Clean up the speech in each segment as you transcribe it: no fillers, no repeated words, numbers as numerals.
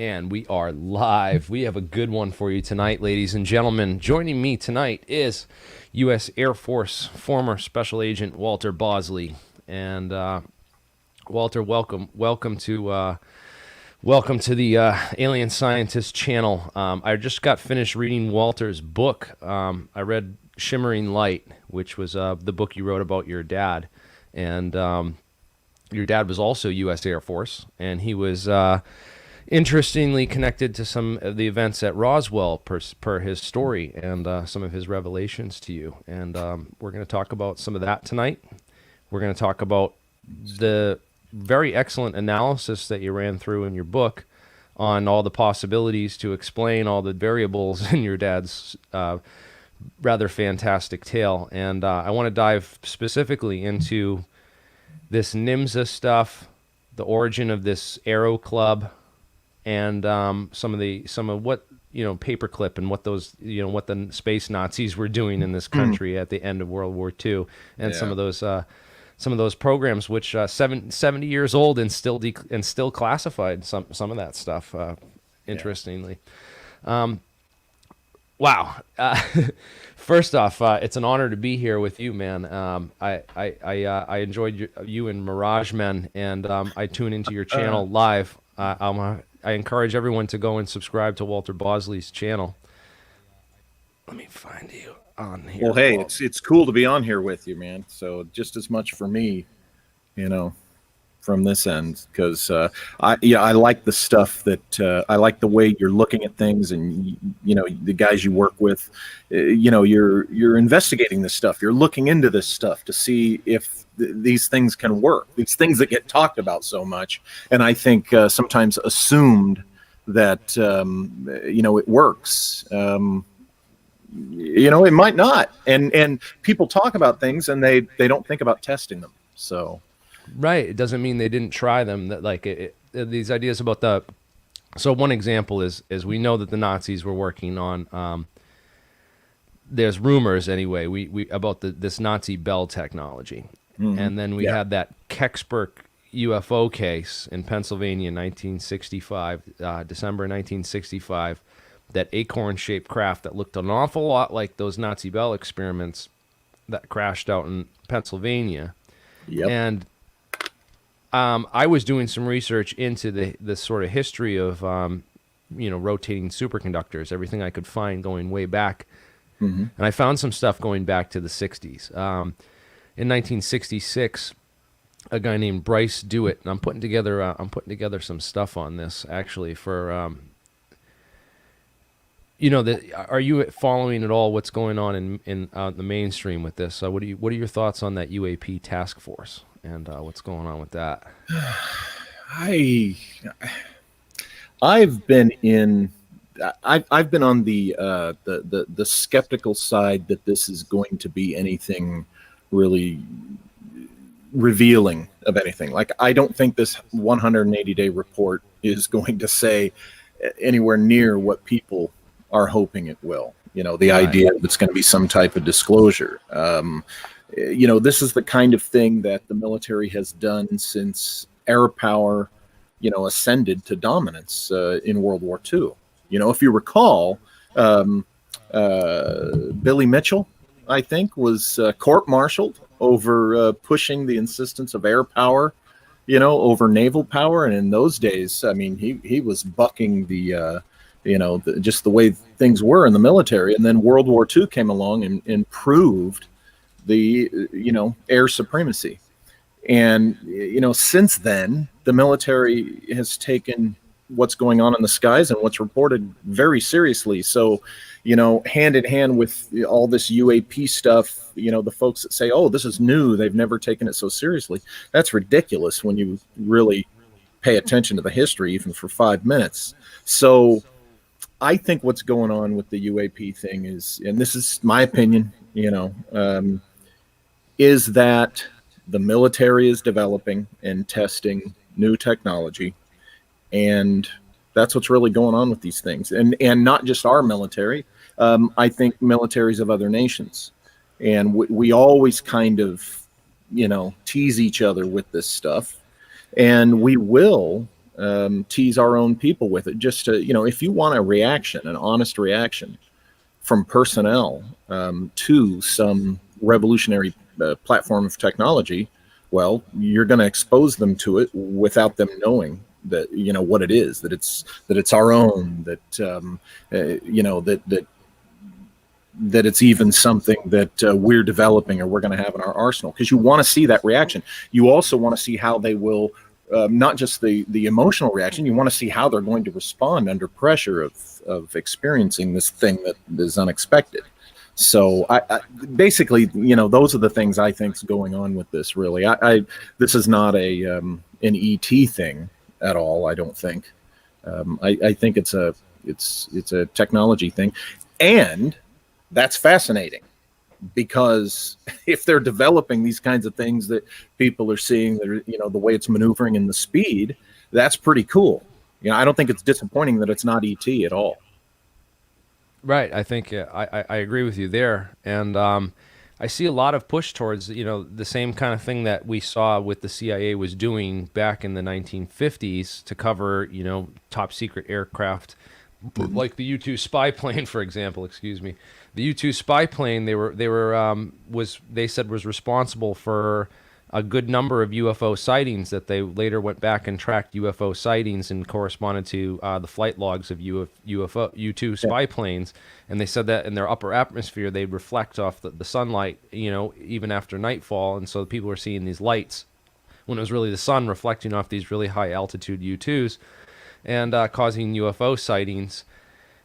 And we are live. We have a good one for you tonight, ladies and gentlemen. Joining me tonight is U.S. Air Force former Special Agent Walter Bosley. And Walter, welcome to the Alien Scientist channel. I just got finished reading Walter's book. I read Shimmering Light, which was the book you wrote about your dad. And your dad was also U.S. Air Force, and he was interestingly connected to some of the events at Roswell per his story and some of his revelations to you. And we're going to talk about some of that tonight. We're going to talk about the very excellent analysis that you ran through in your book on all the possibilities to explain all the variables in your dad's rather fantastic tale. And I want to dive specifically into this NIMSA stuff, the origin of this Aero club, and some of what, Paperclip and what those, what the space Nazis were doing in this country at the end of World War II, and some of those programs, which 70 years old and still classified. Some of that stuff, interestingly. Wow. First off, it's an honor to be here with you, man. I enjoyed you and Mirage Men, and I tune into your channel live. I encourage everyone to go and subscribe to Walter Bosley's channel. Let me find you on here. Well, hey, it's cool to be on here with you, man. So just as much for me, from this end, because I like the stuff that I like the way you're looking at things, and the guys you work with, you're investigating this stuff, you're looking into this stuff to see if these things can work, these things that get talked about so much, and I think sometimes assumed that it works. It might not, and people talk about things and they don't think about testing them. So. Right. It doesn't mean they didn't try them. That these ideas about so one example is we know that the Nazis were working on. There's rumors anyway. We about this Nazi Bell technology, and then we had that Kecksburg UFO case in Pennsylvania, in 1965, December 1965. That acorn-shaped craft that looked an awful lot like those Nazi Bell experiments that crashed out in Pennsylvania. Yep. And I was doing some research into the sort of history of, rotating superconductors, everything I could find going way back. And I found some stuff going back to the 60s. In 1966, a guy named Bryce Dewitt, and I'm putting together some stuff on this actually for, are you following at all what's going on in the mainstream with this? What are your thoughts on that UAP task force? And what's going on with that? I've been on the skeptical side that this is going to be anything really revealing of anything. Like, I don't think this 180-day report is going to say anywhere near what people are hoping it will. The idea that it's going to be some type of disclosure. This is the kind of thing that the military has done since air power, ascended to dominance in World War II. If you recall, Billy Mitchell, I think, was court-martialed over pushing the insistence of air power, over naval power. And in those days, I mean, he was bucking just the way things were in the military. And then World War II came along and proved the air supremacy. And since then the military has taken what's going on in the skies and what's reported very seriously. So hand in hand with all this UAP stuff, the folks that say, oh, this is new, they've never taken it so seriously, that's ridiculous when you really pay attention to the history even for 5 minutes. So I think what's going on with the UAP thing is, and this is my opinion, is that the military is developing and testing new technology, and that's what's really going on with these things. And not just our military. I think militaries of other nations, and we always kind of, tease each other with this stuff, and we will tease our own people with it. Just to, if you want a reaction, an honest reaction from personnel to some revolutionary platform of technology, well, you're going to expose them to it without them knowing that what it is, that it's our own, that that it's even something that we're developing or we're going to have in our arsenal, because you want to see that reaction. You also want to see how they will, not just the emotional reaction, you want to see how they're going to respond under pressure of experiencing this thing that is unexpected. So I basically, those are the things I think is going on with this. Really, this is not an ET thing at all. I don't think. I think it's a technology thing, and that's fascinating, because if they're developing these kinds of things that people are seeing, that are, the way it's maneuvering and the speed, that's pretty cool. I don't think it's disappointing that it's not ET at all. Right. I think I agree with you there. And I see a lot of push towards, the same kind of thing that we saw with the CIA was doing back in the 1950s to cover, top secret aircraft, like the U-2 spy plane, for example. Excuse me. The U-2 spy plane, they said was responsible for a good number of UFO sightings, that they later went back and tracked UFO sightings and corresponded to the flight logs of U-2 spy planes. And they said that in their upper atmosphere, they'd reflect off the sunlight, even after nightfall. And so people were seeing these lights when it was really the sun reflecting off these really high altitude U-2s and causing UFO sightings.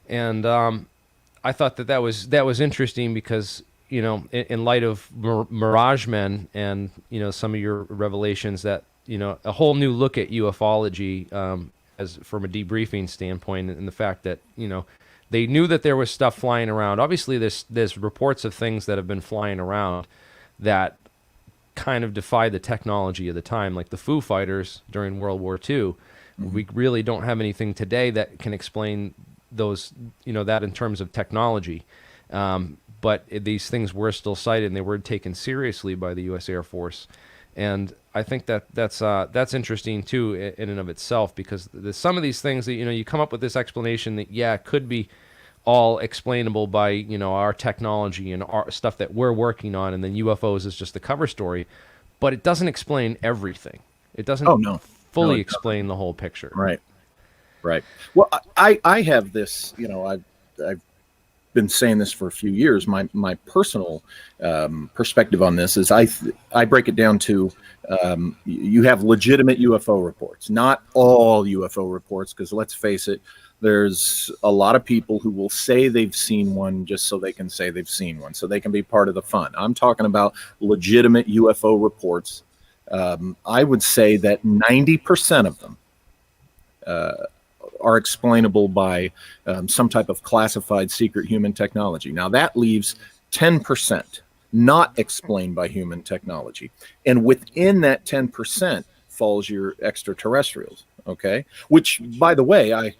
And I thought that was interesting, because in light of Mirage Men and some of your revelations, that a whole new look at ufology, as from a debriefing standpoint, and the fact that they knew that there was stuff flying around. Obviously, there's reports of things that have been flying around that kind of defy the technology of the time, like the Foo Fighters during World War II. Mm-hmm. We really don't have anything today that can explain those, that in terms of technology. But these things were still cited, and they were taken seriously by the U.S. Air Force. And I think that's interesting too in and of itself, because some of these things that you come up with this explanation that it could be all explainable by our technology and our stuff that we're working on, and then UFOs is just the cover story, but it doesn't explain everything. It doesn't fully explain the whole picture. Right. Well, I have this. I've been saying this for a few years. My personal perspective on this is I break it down to you have legitimate UFO reports, not all UFO reports, because let's face it, there's a lot of people who will say they've seen one just so they can say they've seen one, so they can be part of the fun. I'm talking about legitimate UFO reports. I would say that 90% of them are explainable by some type of classified secret human technology. Now that leaves 10% not explained by human technology. And within that 10% falls your extraterrestrials, okay? Which, by the way, I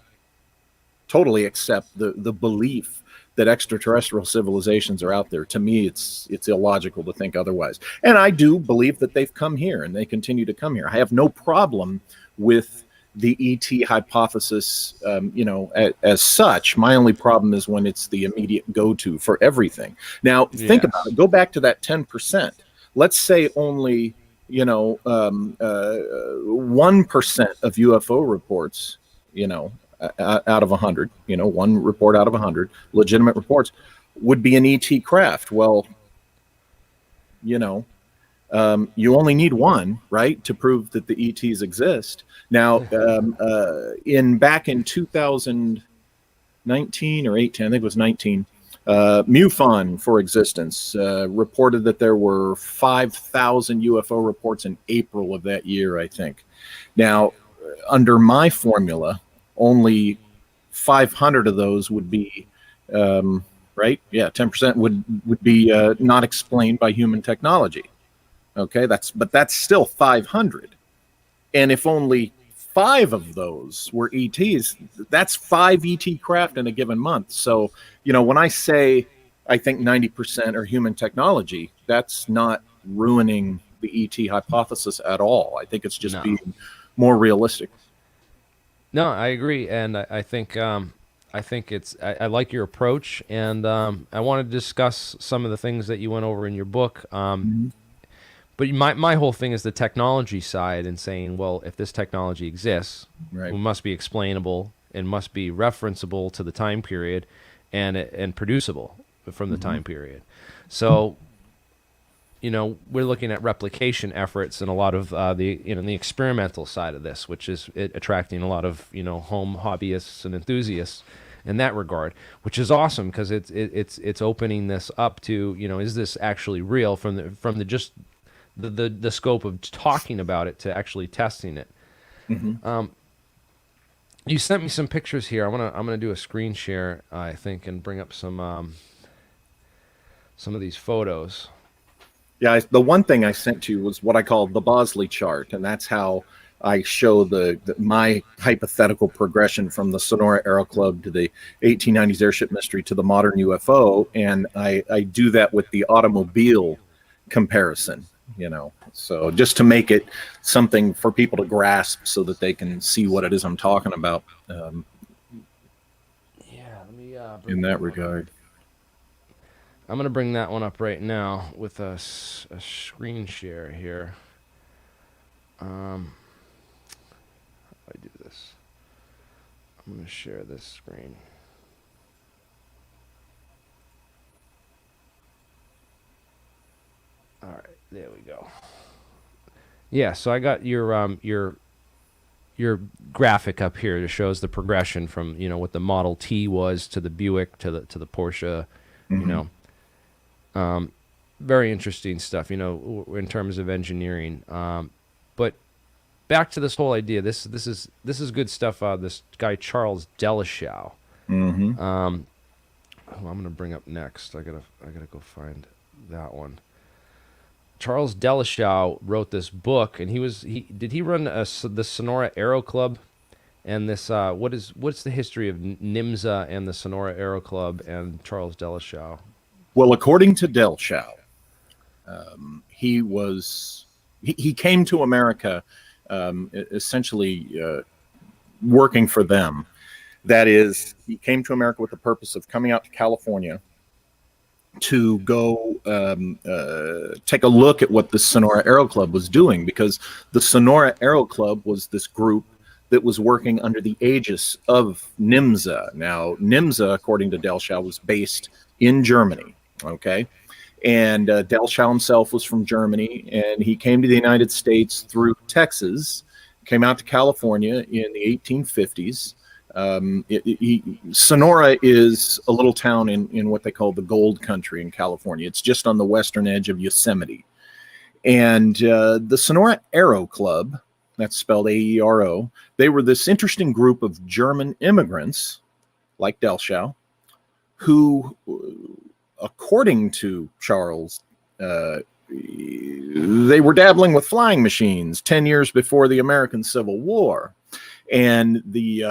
totally accept the belief that extraterrestrial civilizations are out there. To me, it's illogical to think otherwise. And I do believe that they've come here and they continue to come here. I have no problem with the ET hypothesis, as such. My only problem is when it's the immediate go-to for everything. Now, think about it. Go back to that 10%. Let's say only, 1% of UFO reports, out of 100, one report out of 100, legitimate reports, would be an ET craft. Well, you only need one, right, to prove that the ETs exist. Now, back in 2019 or 18, I think it was 19, MUFON for Existence reported that there were 5,000 UFO reports in April of that year, I think. Now, under my formula, only 500 of those would be, right? Yeah, 10% would be not explained by human technology. Okay, but that's still 500. And if only 5 of those were ETs, that's 5 ET craft in a given month. So, when I say I think 90% are human technology, that's not ruining the ET hypothesis at all. I think it's just being more realistic. No, I agree, and I think I like your approach, and I want to discuss some of the things that you went over in your book. Mhm. But my whole thing is the technology side, and saying, well, if this technology exists, it Right. must be explainable and must be referenceable to the time period, and producible from the Hmm. time period. So, we're looking at replication efforts and a lot of the experimental side of this, which is attracting a lot of home hobbyists and enthusiasts in that regard, which is awesome because it's opening this up to, is this actually real from the just the scope of talking about it to actually testing it. Hmm. You sent me some pictures here. I'm gonna do a screen share, I think, and bring up some of these photos. Yeah, the one thing I sent you was what I call the Bosley chart, and that's how I show my hypothetical progression from the Sonora Aero Club to the 1890s airship mystery to the modern UFO, and I do that with the automobile comparison. So just to make it something for people to grasp, so that they can see what it is I'm talking about, Yeah, let me bring in that that one up. regard. I'm gonna bring that one up right now with a screen share here. How do I do this? I'm gonna share this screen. All right, there we go. Yeah, so I got your graphic up here that shows the progression from what the Model T was to the Buick to the Porsche. You Hmm. know, very interesting stuff. In terms of engineering. But back to this whole idea. This is good stuff. This guy Charles Delishow. Hmm. Who I'm gonna bring up next. I gotta go find that one. Charles Delishow wrote this book, and he run the Sonora Aero Club, and this what's the history of NIMSA and the Sonora Aero Club and Charles Delishow? Well, according to Delshow, he was he came to America, essentially working for them. That is, he came to America with the purpose of coming out to California to go take a look at what the Sonora Aero Club was doing, because the Sonora Aero Club was this group that was working under the aegis of NIMSA. Now, NIMSA, according to Delshow, was based in Germany. Okay. And Delshow himself was from Germany, and he came to the United States through Texas, came out to California in the 1850s. Sonora is a little town in what they call the Gold Country in California. It's just on the western edge of Yosemite. And the Sonora Aero Club, that's spelled AERO, they were this interesting group of German immigrants, like Delshow, who, according to Charles, they were dabbling with flying machines 10 years before the American Civil War. And the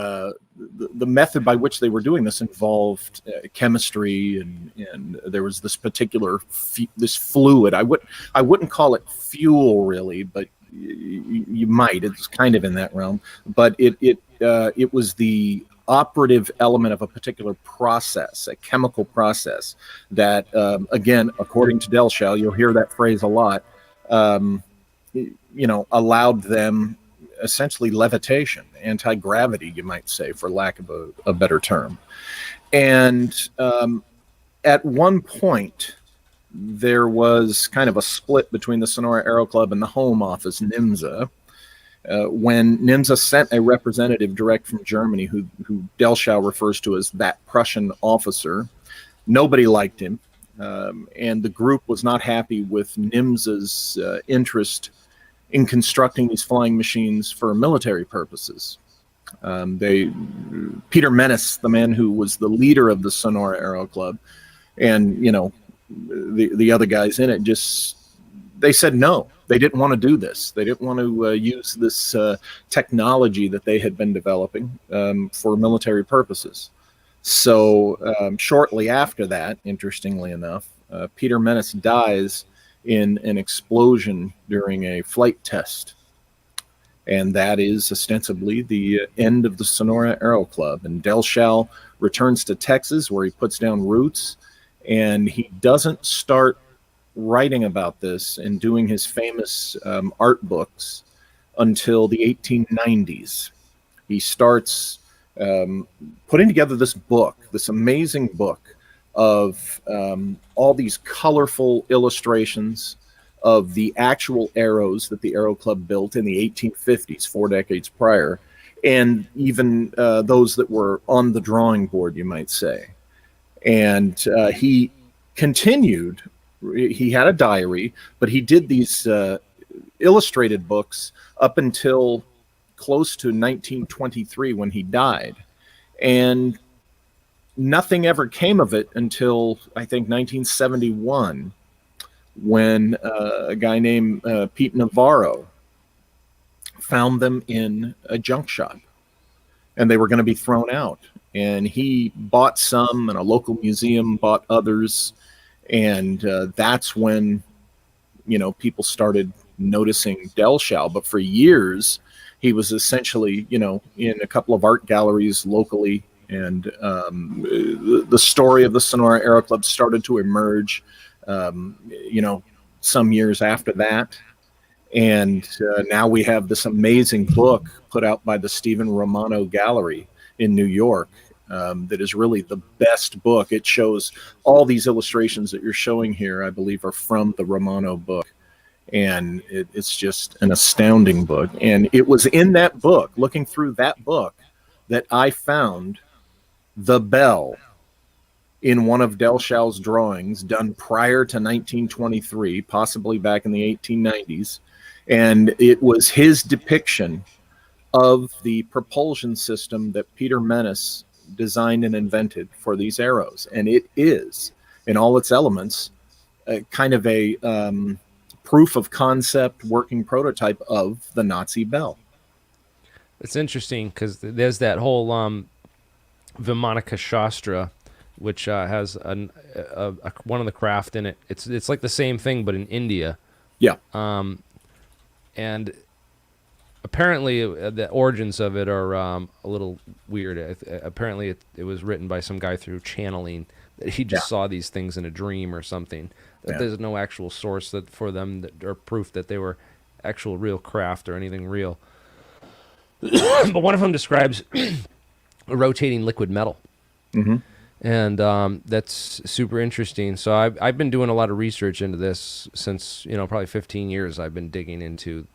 method by which they were doing this involved chemistry, and there was this particular this fluid. I wouldn't call it fuel really, but you might. It's kind of in that realm. But it was the operative element of a particular process, a chemical process that, again, according to Delshow, you'll hear that phrase a lot. Allowed them essentially levitation, anti-gravity, you might say, for lack of a better term. And at one point, there was kind of a split between the Sonora Aero Club and the Home Office, NIMSA, when NIMSA sent a representative direct from Germany, who Delshow refers to as that Prussian officer. Nobody liked him, and the group was not happy with NIMSA's interest in constructing these flying machines for military purposes. Peter Menace, the man who was the leader of the Sonora Aero Club, and the other guys in it, they said no. They didn't want to do this. They didn't want to use this technology that they had been developing for military purposes. So shortly after that, interestingly enough, Peter Menace dies in an explosion during a flight test. and that is ostensibly the end of the Sonora Aero Club. And Del Shall returns to Texas, where he puts down roots, and he doesn't start writing about this and doing his famous art books until the 1890s. He starts putting together this book, this amazing book of all these colorful illustrations of the actual arrows that the Aero Club built in the 1850s, 4 decades prior, and even those that were on the drawing board, you might say. And he continued. He had a diary, but he did these illustrated books up until close to 1923 when he died. And nothing ever came of it until, I think, 1971, when a guy named Pete Navarro found them in a junk shop, and they were going to be thrown out. And he bought some, and a local museum bought others, and that's when, people started noticing Del Shall. But for years, he was essentially, in a couple of art galleries locally, and the story of the Sonora Aero Club started to emerge, some years after that. And now we have this amazing book put out by the Stephen Romano Gallery in New York that is really the best book. It shows all these illustrations that you're showing here, I believe, are from the Romano book. And it's just an astounding book. And it was in that book, looking through that book, that I found the bell in one of Del Shall's drawings done prior to 1923, possibly back in the 1890s. And it was his depiction of the propulsion system that Peter Menace designed and invented for these arrows. And it is, in all its elements, kind of a proof of concept working prototype of the Nazi bell. It's interesting because there's that whole Monika Shastra, which has one of the craft in it. It's like the same thing, but in India. Yeah. And apparently the origins of it are a little weird. Apparently it was written by some guy through channeling, that he just saw these things in a dream or something. That there's no actual source for them or proof that they were actual real craft or anything real. But one of them describes a rotating liquid metal. Mm-hmm. And that's super interesting. So I've been doing a lot of research into this since, probably 15 years. I've been digging into,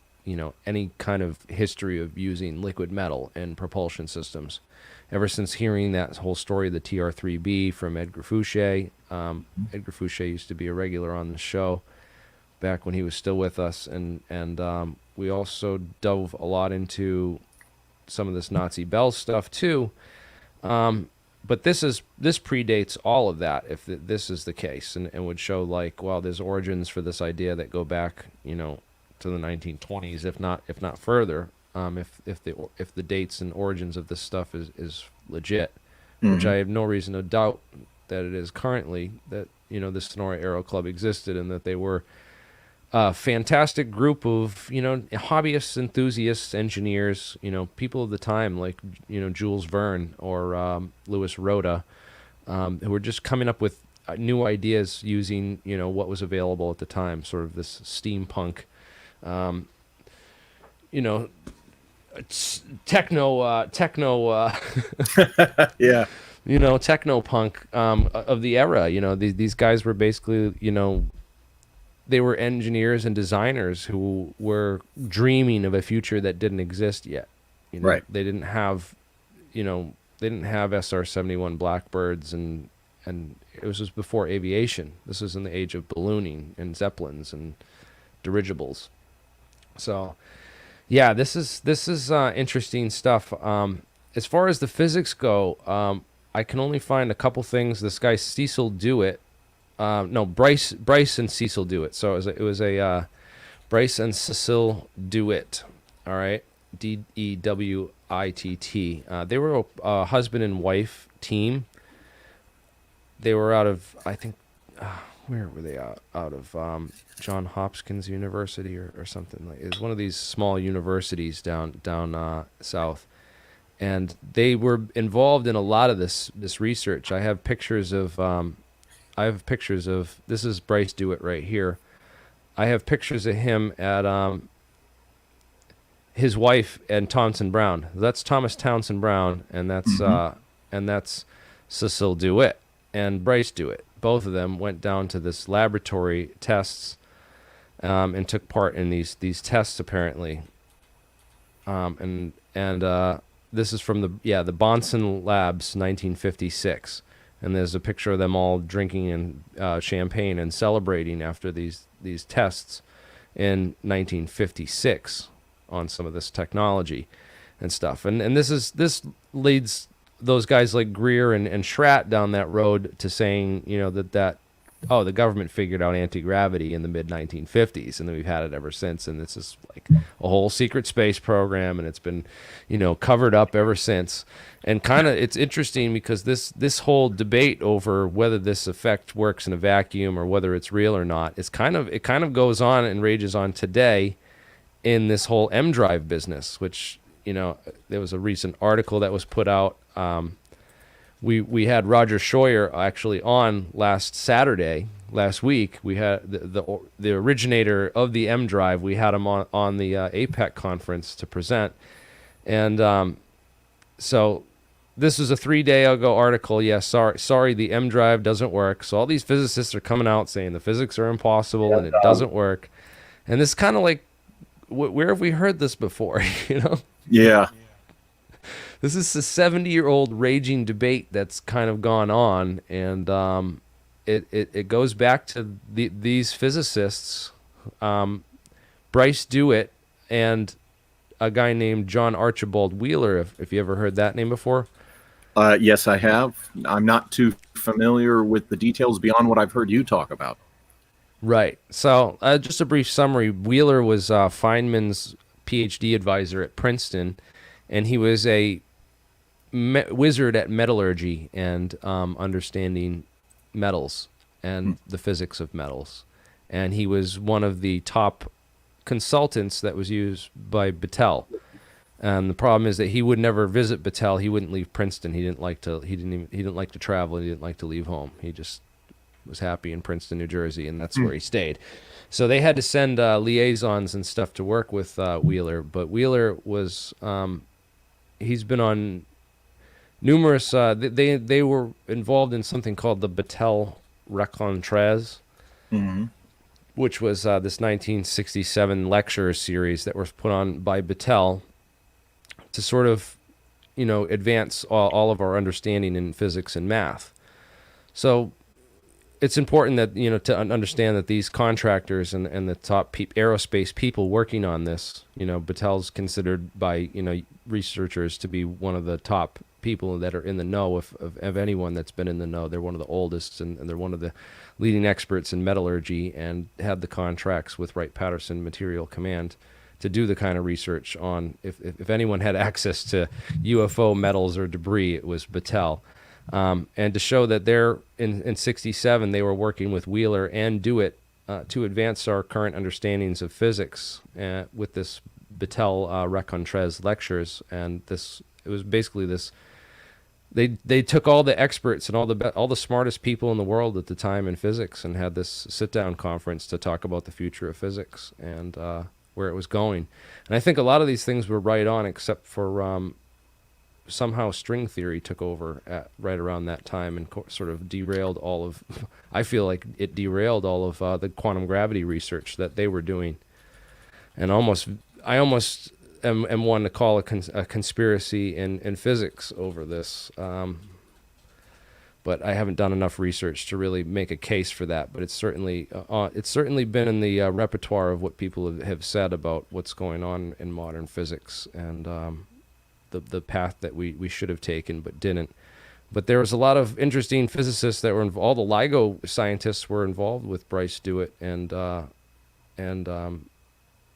any kind of history of using liquid metal in propulsion systems. Ever since hearing that whole story of the TR-3B from Edgar Fouché. Edgar Fouché used to be a regular on the show back when he was still with us. And we also dove a lot into some of this Nazi Bell stuff too. But this predates all of that, if this is the case, and would show there's origins for this idea that go back, to the 1920s, if not further. If the dates and origins of this stuff is legit, which I have no reason to doubt that it is currently, that the Sonora Aero Club existed and that they were a fantastic group of hobbyists, enthusiasts, engineers, people of the time, like Jules Verne or Louis Roda, who were just coming up with new ideas using what was available at the time, sort of this steampunk, techno Yeah. techno punk of the era. These guys were basically they were engineers and designers who were dreaming of a future that didn't exist yet. Right. They didn't have SR-71 Blackbirds, and it was just before aviation. This was in the age of ballooning and Zeppelins and dirigibles. So, yeah, this is interesting stuff. As far as the physics go, I can only find a couple things. This guy Cecil Doit. Bryce and Cecil Doit. So it was a Bryce and Cecil Doit. All right, Dewitt. They were a husband and wife team. They were out of, I think, where were they out of? John Hopkins University or something like. It's one of these small universities down south, and they were involved in a lot of this research. I have pictures of this is Bryce Dewitt right here. I have pictures of him at his wife and Townsend Brown. That's Thomas Townsend Brown, and that's Cecil Doit and Bryce Dewitt. Both of them went down to this laboratory tests and took part in these tests apparently. And this is from the Bonson Labs, 1956, and there's a picture of them all drinking champagne and celebrating after these tests in 1956 on some of this technology and stuff. And this leads those guys like Greer and Schratt down that road to saying, that the government figured out anti-gravity in the mid-1950s, and then we've had it ever since, and this is like a whole secret space program, and it's been, covered up ever since. And kind of, it's interesting because this whole debate over whether this effect works in a vacuum or whether it's real or not, it kind of goes on and rages on today in this whole M drive business, which, there was a recent article that was put out. We had Roger Scheuer actually on last week. We had the originator of the M drive. We had him on the APEC conference to present, and so this was a 3-day ago article. Yes, sorry, the M drive doesn't work. So all these physicists are coming out saying the physics are impossible and it doesn't work, and this kind of like, where have we heard this before? Yeah. This is a 70-year-old raging debate that's kind of gone on, and it goes back to these physicists, Bryce Dewitt and a guy named John Archibald Wheeler, if you ever heard that name before. Yes, I have. I'm not too familiar with the details beyond what I've heard you talk about. Right. So just a brief summary. Wheeler was Feynman's PhD advisor at Princeton, and he was a wizard at metallurgy and understanding metals and the physics of metals. And he was one of the top consultants that was used by Battelle. And the problem is that he would never visit Battelle. He wouldn't leave Princeton. He didn't like to travel. He didn't like to leave home. He just was happy in Princeton, New Jersey, and that's where he stayed. So they had to send liaisons and stuff to work with Wheeler. But Wheeler was he's been on numerous. They were involved in something called the Battelle Rencontres, which was this 1967 lecture series that was put on by Battelle to sort of, advance all of our understanding in physics and math. So it's important that, to understand that these contractors and the top aerospace people working on this, Battelle's considered by, researchers to be one of the top people that are in the know of anyone that's been in the know. They're one of the oldest, and they're one of the leading experts in metallurgy, and had the contracts with Wright-Patterson Material Command to do the kind of research on, if anyone had access to UFO metals or debris, it was Battelle. And to show that they're in 67, they were working with Wheeler and Dewitt to advance our current understandings of physics with this Battelle Rencontres lectures. And it was basically this. They took all the experts and all the smartest people in the world at the time in physics and had this sit-down conference to talk about the future of physics and where it was going. And I think a lot of these things were right on, except for somehow string theory took over right around that time and sort of derailed all of. I feel like it derailed all of the quantum gravity research that they were doing, and I almost am one to call a conspiracy in physics over this. But I haven't done enough research to really make a case for that. But it's certainly been in the repertoire of what people have said about what's going on in modern physics and the path that we should have taken but didn't. But there was a lot of interesting physicists that were involved. All the LIGO scientists were involved with Bryce Dewitt and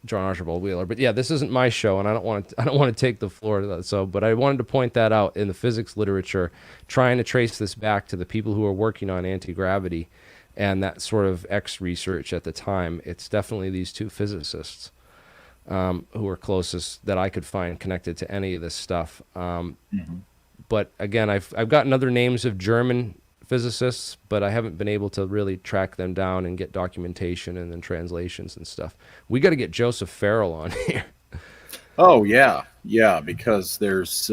John Archibald Wheeler. But yeah, this isn't my show, and I don't want to take the floor. So, but I wanted to point that out in the physics literature, trying to trace this back to the people who are working on anti-gravity, and that sort of X research at the time, it's definitely these two physicists who are closest that I could find connected to any of this stuff. But again, I've gotten other names of German physicists, but I haven't been able to really track them down and get documentation and then translations and stuff. We got to get Joseph Farrell on here. Oh yeah, because there's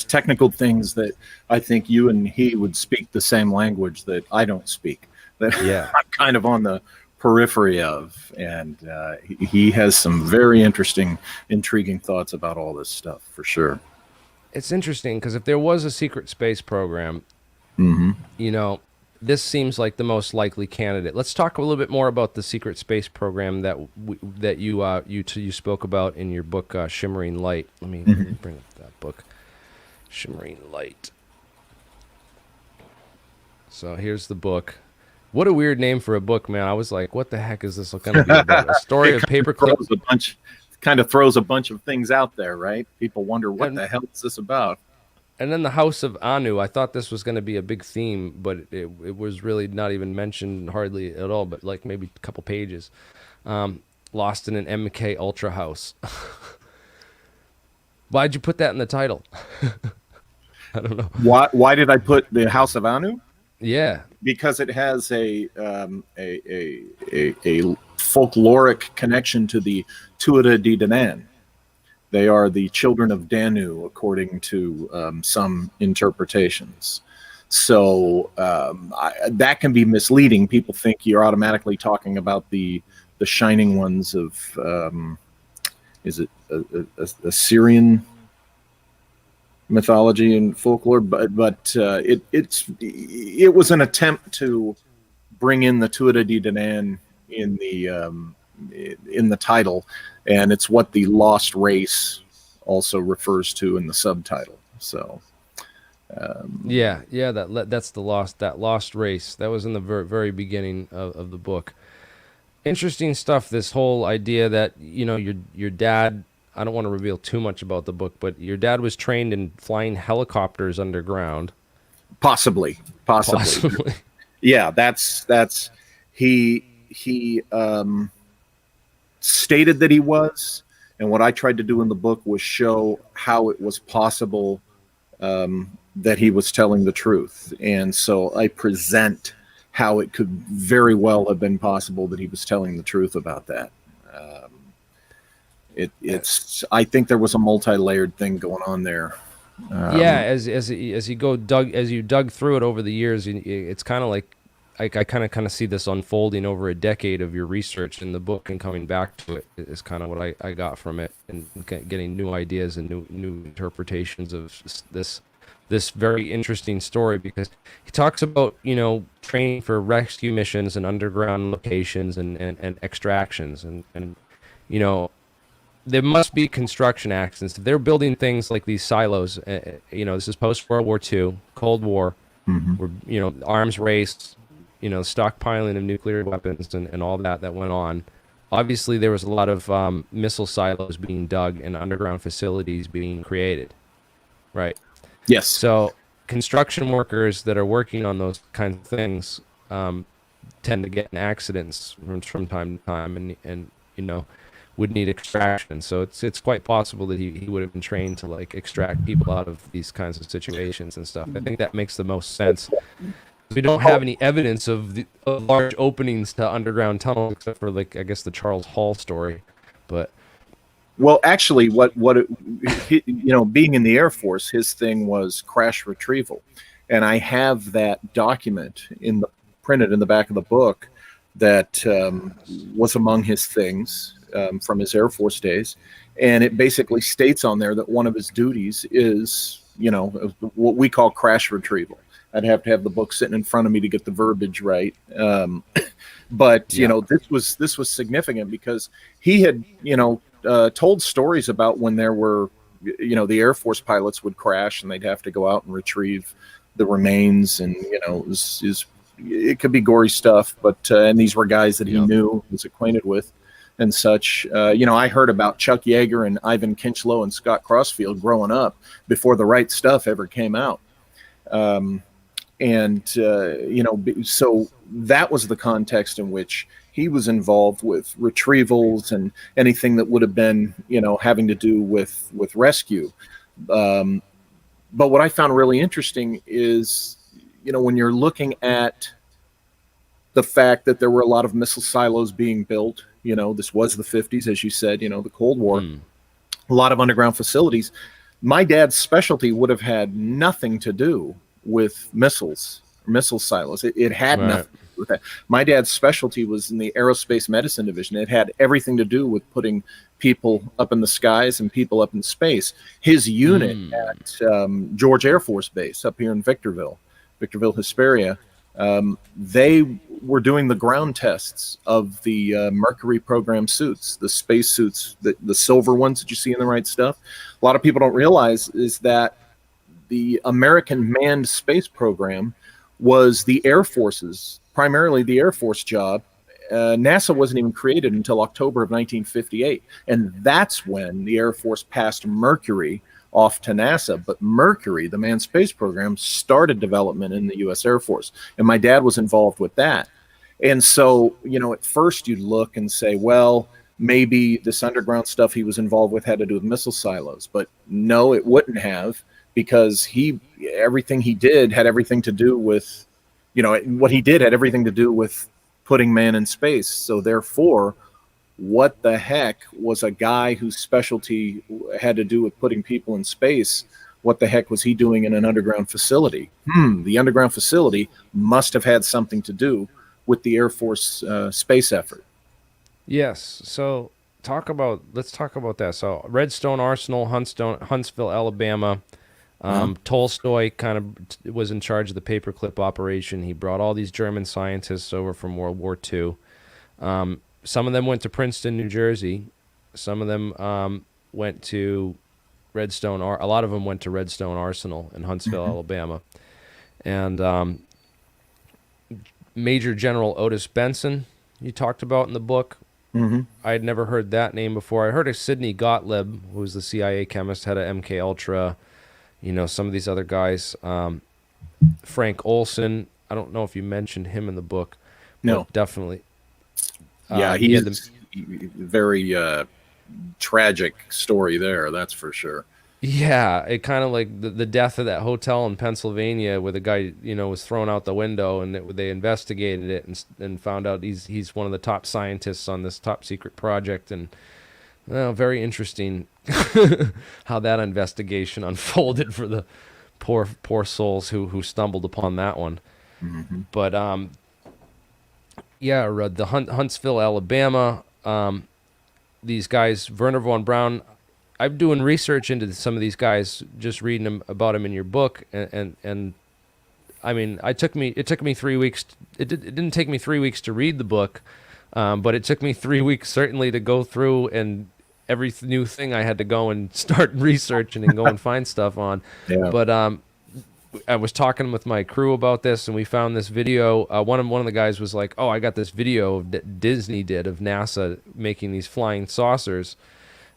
technical things that I think you and he would speak the same language that I don't speak. That I'm kind of on the periphery of, and he has some very interesting, intriguing thoughts about all this stuff for sure. It's interesting because if there was a secret space program, you know, this seems like the most likely candidate. Let's talk a little bit more about the secret space program that you spoke about in your book, Shimmering Light. Let me bring up that book, Shimmering Light. So here's the book. What a weird name for a book, man. I was like, what the heck is this going to be about? A story of Paperclip. Kind of throws a bunch of things out there, right? People wonder, what the hell is this about? And then the House of Anu. I thought this was going to be a big theme, but it was really not even mentioned hardly at all, but like maybe a couple pages. Lost in an MK Ultra house. Why'd you put that in the title? I don't know. Why did I put the House of Anu? Yeah, because it has a folkloric connection to the Tuatha De Danann. They are the children of Danu, according to some interpretations. So that can be misleading. People think you're automatically talking about the shining ones of is it Assyrian mythology and folklore, but it was an attempt to bring in the Tuatha De Danann in the title, and it's what the lost race also refers to in the subtitle. So that's that lost race that was in the very beginning of the book. Interesting stuff. This whole idea that, you know, your dad, I don't want to reveal too much about the book, but your dad was trained in flying helicopters underground. Possibly. Yeah, that's he stated that he was, and what I tried to do in the book was show how it was possible that he was telling the truth. And so I present how it could very well have been possible that he was telling the truth about that. I think there was a multi-layered thing going on there. As you dug through it over the years, it's kind of like I kind of see this unfolding over a decade of your research in the book, and coming back to it is kind of what I got from it, and getting new ideas and new interpretations of this very interesting story, because he talks about, you know, training for rescue missions and underground locations and extractions, and you know, there must be construction accidents. If they're building things like these silos, you know, this is post World War II, Cold War, where, you know, arms race, you know, stockpiling of nuclear weapons and all that went on. Obviously, there was a lot of missile silos being dug and underground facilities being created, right? Yes. So construction workers that are working on those kinds of things tend to get in accidents from time to time, and you know, would need extraction. So it's quite possible that he would have been trained to like extract people out of these kinds of situations and stuff. I think that makes the most sense. We don't have any evidence of large openings to underground tunnels, except for, like, I guess the Charles Hall story. But well, actually, you know, being in the Air Force, his thing was crash retrieval, and I have that document printed in the back of the book that was among his things from his Air Force days, and it basically states on there that one of his duties is, you know, what we call crash retrieval. I'd have to have the book sitting in front of me to get the verbiage right. But, you know, this was significant because he had, you know, told stories about when there were, you know, the Air Force pilots would crash and they'd have to go out and retrieve the remains. And, you know, it could be gory stuff, but, and these were guys that he knew, was acquainted with and such. You know, I heard about Chuck Yeager and Ivan Kinchlow and Scott Crossfield growing up before The Right Stuff ever came out. And so that was the context in which he was involved with retrievals and anything that would have been, having to do with rescue. But what I found really interesting is, when you're looking at the fact that there were a lot of missile silos being built, this was the 50s, as you said, the Cold War, a lot of underground facilities. My dad's specialty would have had nothing to do with missile silos. It had nothing to do with that. My dad's specialty was in the aerospace medicine division. It had everything to do with putting people up in the skies and people up in space. His unit at George Air Force Base up here in Victorville, Hesperia, they were doing the ground tests of the Mercury program suits, the space suits, the silver ones that you see in the right stuff. A lot of people don't realize is that the American manned space program was the Air Force's, primarily the Air Force job. NASA wasn't even created until October of 1958. And that's when the Air Force passed Mercury off to NASA. But Mercury, the manned space program, started development in the U.S. Air Force. And my dad was involved with that. And so, at first you'd look and say, well, maybe this underground stuff he was involved with had to do with missile silos. But no, it wouldn't have, because everything he did had everything to do with, what he did had everything to do with putting man in space. So therefore, what the heck was a guy whose specialty had to do with putting people in space? What the heck was he doing in an underground facility? The underground facility must have had something to do with the Air Force space effort. Yes. So let's talk about that. So Redstone Arsenal, Huntsville, Alabama. Tolstoy kind of was in charge of the paperclip operation. He brought all these German scientists over from World War II. Some of them went to Princeton, New Jersey. Some of them went to Redstone. A lot of them went to Redstone Arsenal in Huntsville, Alabama. And Major General Otis Benson, you talked about in the book. I had never heard that name before. I heard of Sidney Gottlieb, who was the CIA chemist, head of MK Ultra. Some of these other guys. Frank Olson, I don't know if you mentioned him in the book. No. Definitely. Yeah, he had very tragic story there, that's for sure. Yeah, it kind of like the death of that hotel in Pennsylvania where the guy, was thrown out the window, and they investigated it and found out he's one of the top scientists on this top secret project. And very interesting how that investigation unfolded for the poor souls who stumbled upon that one. But the Huntsville, Alabama, these guys, Werner von Braun. I'm doing research into some of these guys, just reading about them in your book, and I mean, it took me 3 weeks. It didn't take me 3 weeks to read the book, but it took me 3 weeks certainly to go through, and every new thing I had to go and start researching and go and find stuff on. Yeah. But I was talking with my crew about this, and we found this video. One of the guys was like, "Oh, I got this video that Disney did of NASA making these flying saucers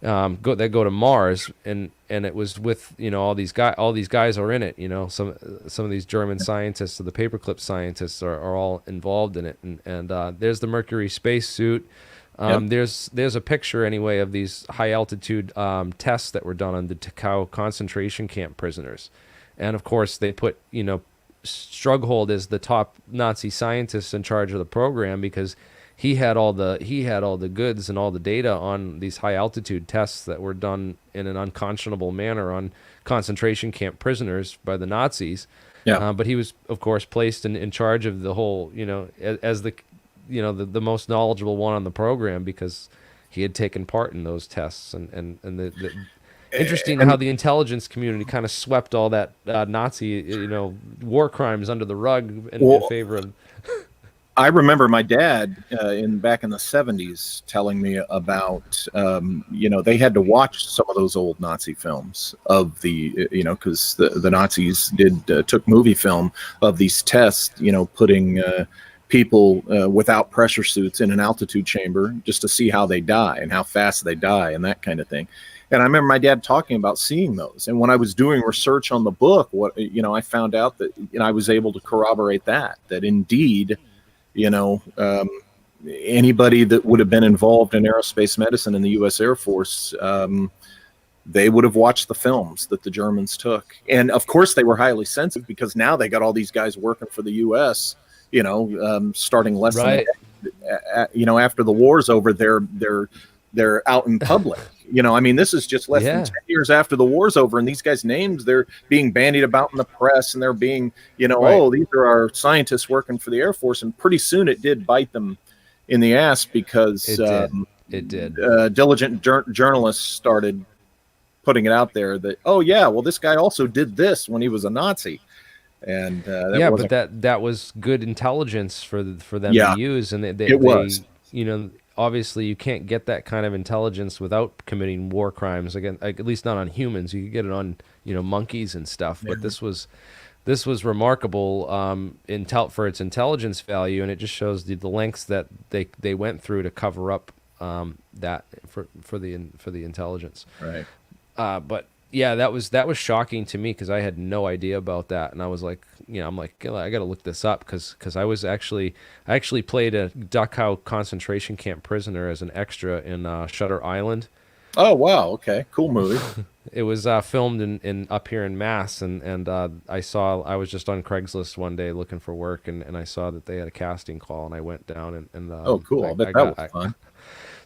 that go to Mars," and it was with all these guys are in it. Some of these German scientists, or the paperclip scientists, are all involved in it. And there's the Mercury spacesuit. There's a picture anyway of these high altitude tests that were done on the Dachau concentration camp prisoners. And of course, they put Strughold as the top Nazi scientist in charge of the program, because he had all the goods and all the data on these high altitude tests that were done in an unconscionable manner on concentration camp prisoners by the Nazis. Yeah. But he was, of course, placed in charge of the whole, as the most knowledgeable one on the program, because he had taken part in those tests. And the interesting how the intelligence community kind of swept all that Nazi, war crimes under the rug in favor of. I remember my dad back in the 70s telling me about, they had to watch some of those old Nazi films of the, because the Nazis took movie film of these tests, putting people without pressure suits in an altitude chamber just to see how they die and how fast they die and that kind of thing. And I remember my dad talking about seeing those. And when I was doing research on the book, I found out that, I was able to corroborate that indeed, anybody that would have been involved in aerospace medicine in the U.S. Air Force, they would have watched the films that the Germans took. And of course they were highly sensitive, because now they got all these guys working for the U.S., starting less Right. than, after the war's over, they're out in public. This is just less than 10 years after the war's over, and these guys' names, they're being bandied about in the press, and they're being, Right. Oh, these are our scientists working for the Air Force. And pretty soon it did bite them in the ass, because it did. Diligent journalists started putting it out there that, oh yeah, well, this guy also did this when he was a Nazi. And but that was good intelligence for them to use, and it was. Obviously you can't get that kind of intelligence without committing war crimes. Again, at least not on humans. You could get it on monkeys and stuff. But this was remarkable for its intelligence value, and it just shows the lengths that they went through to cover up that for the intelligence. Right. But yeah, that was shocking to me, because I had no idea about that, and I was like, I'm like, I got to look this up, because I actually played a Dachau concentration camp prisoner as an extra in Shutter Island. Oh wow, okay, cool movie. It was filmed in up here in Mass, and I was just on Craigslist one day looking for work, and I saw that they had a casting call, and I went down and oh cool, I bet that was fun.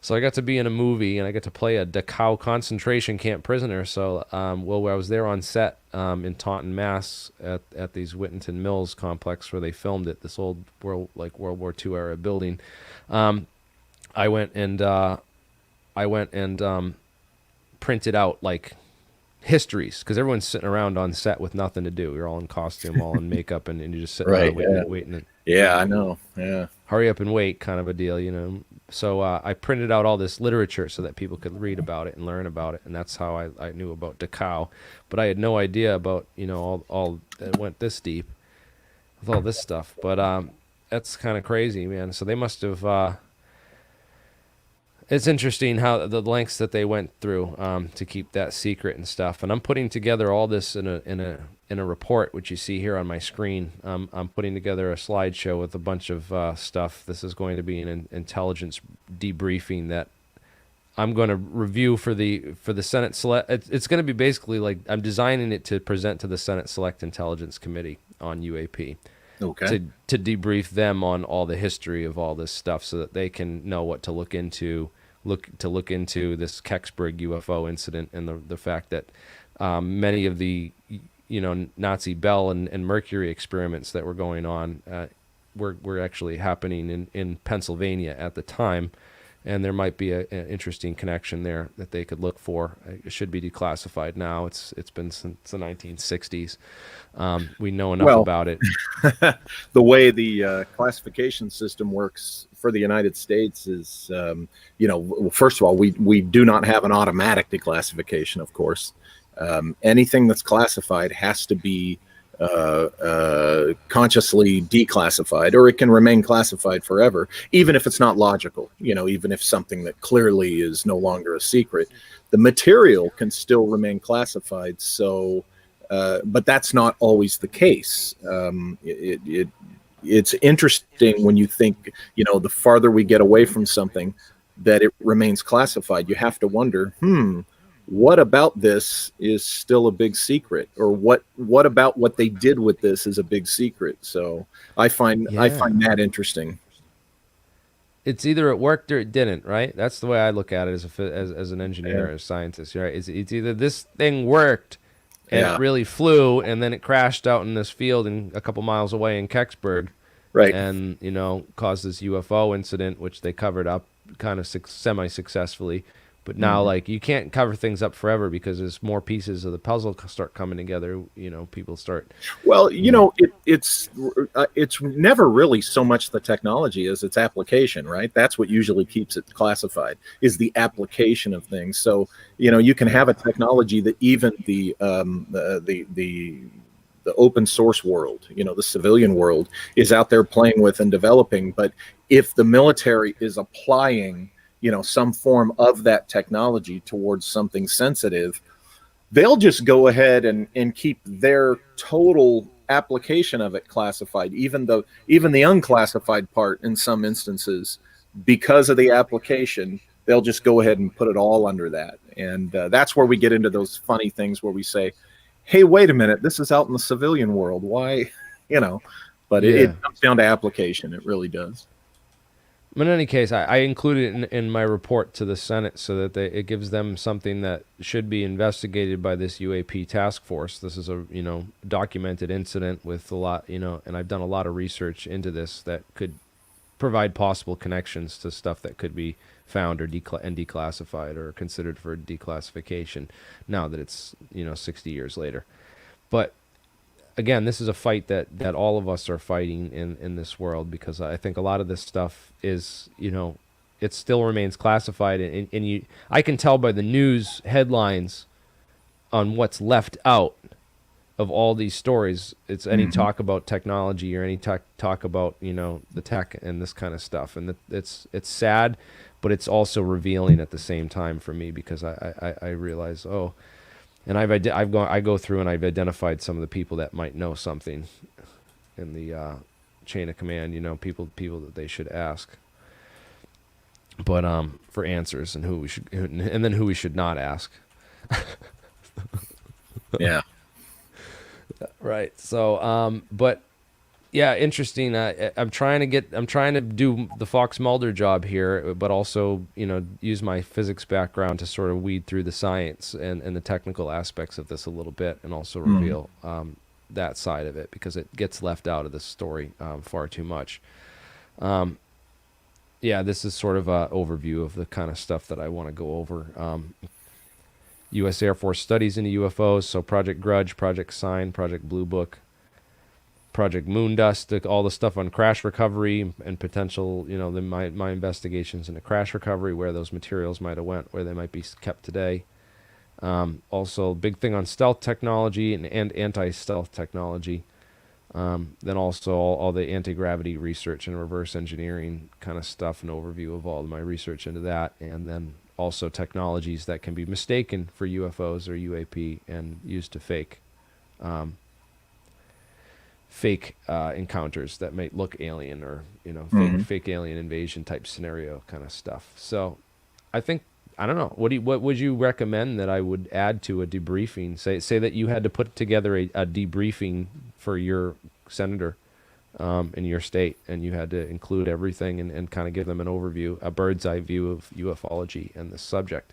So I got to be in a movie, and I got to play a Dachau concentration camp prisoner. So, I was there on set in Taunton, Mass, at these Whittington Mills complex where they filmed it. This old World War II era building. I went and printed out like histories, because everyone's sitting around on set with nothing to do. You're all in costume, all in makeup, and you're just sitting around waiting. Yeah, I know. Yeah. Hurry up and wait kind of a deal, So I printed out all this literature so that people could read about it and learn about it, and that's how I knew about Dachau. But I had no idea about, all that went this deep with all this stuff. But that's kind of crazy, man. So they must have... it's interesting how the lengths that they went through to keep that secret and stuff. And I'm putting together all this in a report, which you see here on my screen. I'm putting together a slideshow with a bunch of stuff. This is going to be an intelligence debriefing that I'm going to review for the Senate Select. It's going to be basically like I'm designing it to present to the Senate Select Intelligence Committee on UAP. Okay. To debrief them on all the history of all this stuff, so that they can know what to look into. Look into this Kecksburg UFO incident, and the fact that many of the Nazi Bell and Mercury experiments that were going on were actually happening in Pennsylvania at the time, and there might be an interesting connection there that they could look for. It should be declassified now. It's been since the 1960s. We know enough about it. The way the classification system works for the United States is, first of all, we do not have an automatic declassification, of course. Anything that's classified has to be consciously declassified, or it can remain classified forever, even if it's not logical. Even if something that clearly is no longer a secret, the material can still remain classified. So, but that's not always the case. It's interesting when you think, the farther we get away from something, that it remains classified. You have to wonder, what about this is still a big secret, or what about what they did with this is a big secret. So I find that interesting. It's either it worked or it didn't, right? That's the way I look at it as an engineer, as a scientist, right? It's either this thing worked and it really flew, and then it crashed out in this field a couple miles away in Kecksburg, right? And caused this UFO incident, which they covered up kind of semi-successfully. But now, like, you can't cover things up forever, because as more pieces of the puzzle start coming together, people start. Well, it's never really so much the technology as its application, right? That's what usually keeps it classified, is the application of things. So, you can have a technology that even the open source world, the civilian world, is out there playing with and developing. But if the military is applying some form of that technology towards something sensitive, they'll just go ahead and keep their total application of it classified, even the unclassified part in some instances, because of the application. They'll just go ahead and put it all under that. And that's where we get into those funny things where we say, hey, wait a minute, this is out in the civilian world. Why? But it comes down to application. It really does. In any case, I included it in my report to the Senate so that it gives them something that should be investigated by this UAP task force. This is a documented incident with a lot, and I've done a lot of research into this that could provide possible connections to stuff that could be found or declassified or considered for declassification now that it's 60 years later. But again, this is a fight that all of us are fighting in this world, because I think a lot of this stuff is, it still remains classified. And I can tell by the news headlines on what's left out of all these stories. It's any talk about technology or any talk about, the tech and this kind of stuff. And it's sad, but it's also revealing at the same time for me, because I realize, and I go through and I've identified some of the people that might know something in the chain of command, people that they should ask, but for answers, and then who we should not ask. Yeah. Right. So, but yeah, interesting. I'm trying to do the Fox Mulder job here, but also, use my physics background to sort of weed through the science and the technical aspects of this a little bit, and also reveal that side of it, because it gets left out of this story far too much. Yeah, this is sort of an overview of the kind of stuff that I want to go over. U.S. Air Force studies into UFOs, so Project Grudge, Project Sign, Project Blue Book, Project Moondust, all the stuff on crash recovery and potential, my investigations into crash recovery, where those materials might have went, where they might be kept today. Also, big thing on stealth technology and anti-stealth technology. Then also all the anti-gravity research and reverse engineering kind of stuff, an overview of all of my research into that, and then also technologies that can be mistaken for UFOs or UAP and used to fake encounters that might look alien, or fake alien invasion type scenario kind of stuff. So I think, I don't know, what would you recommend that I would add to a debriefing? Say that you had to put together a debriefing for your senator in your state, and you had to include everything and kind of give them an overview, a bird's eye view of ufology and the subject.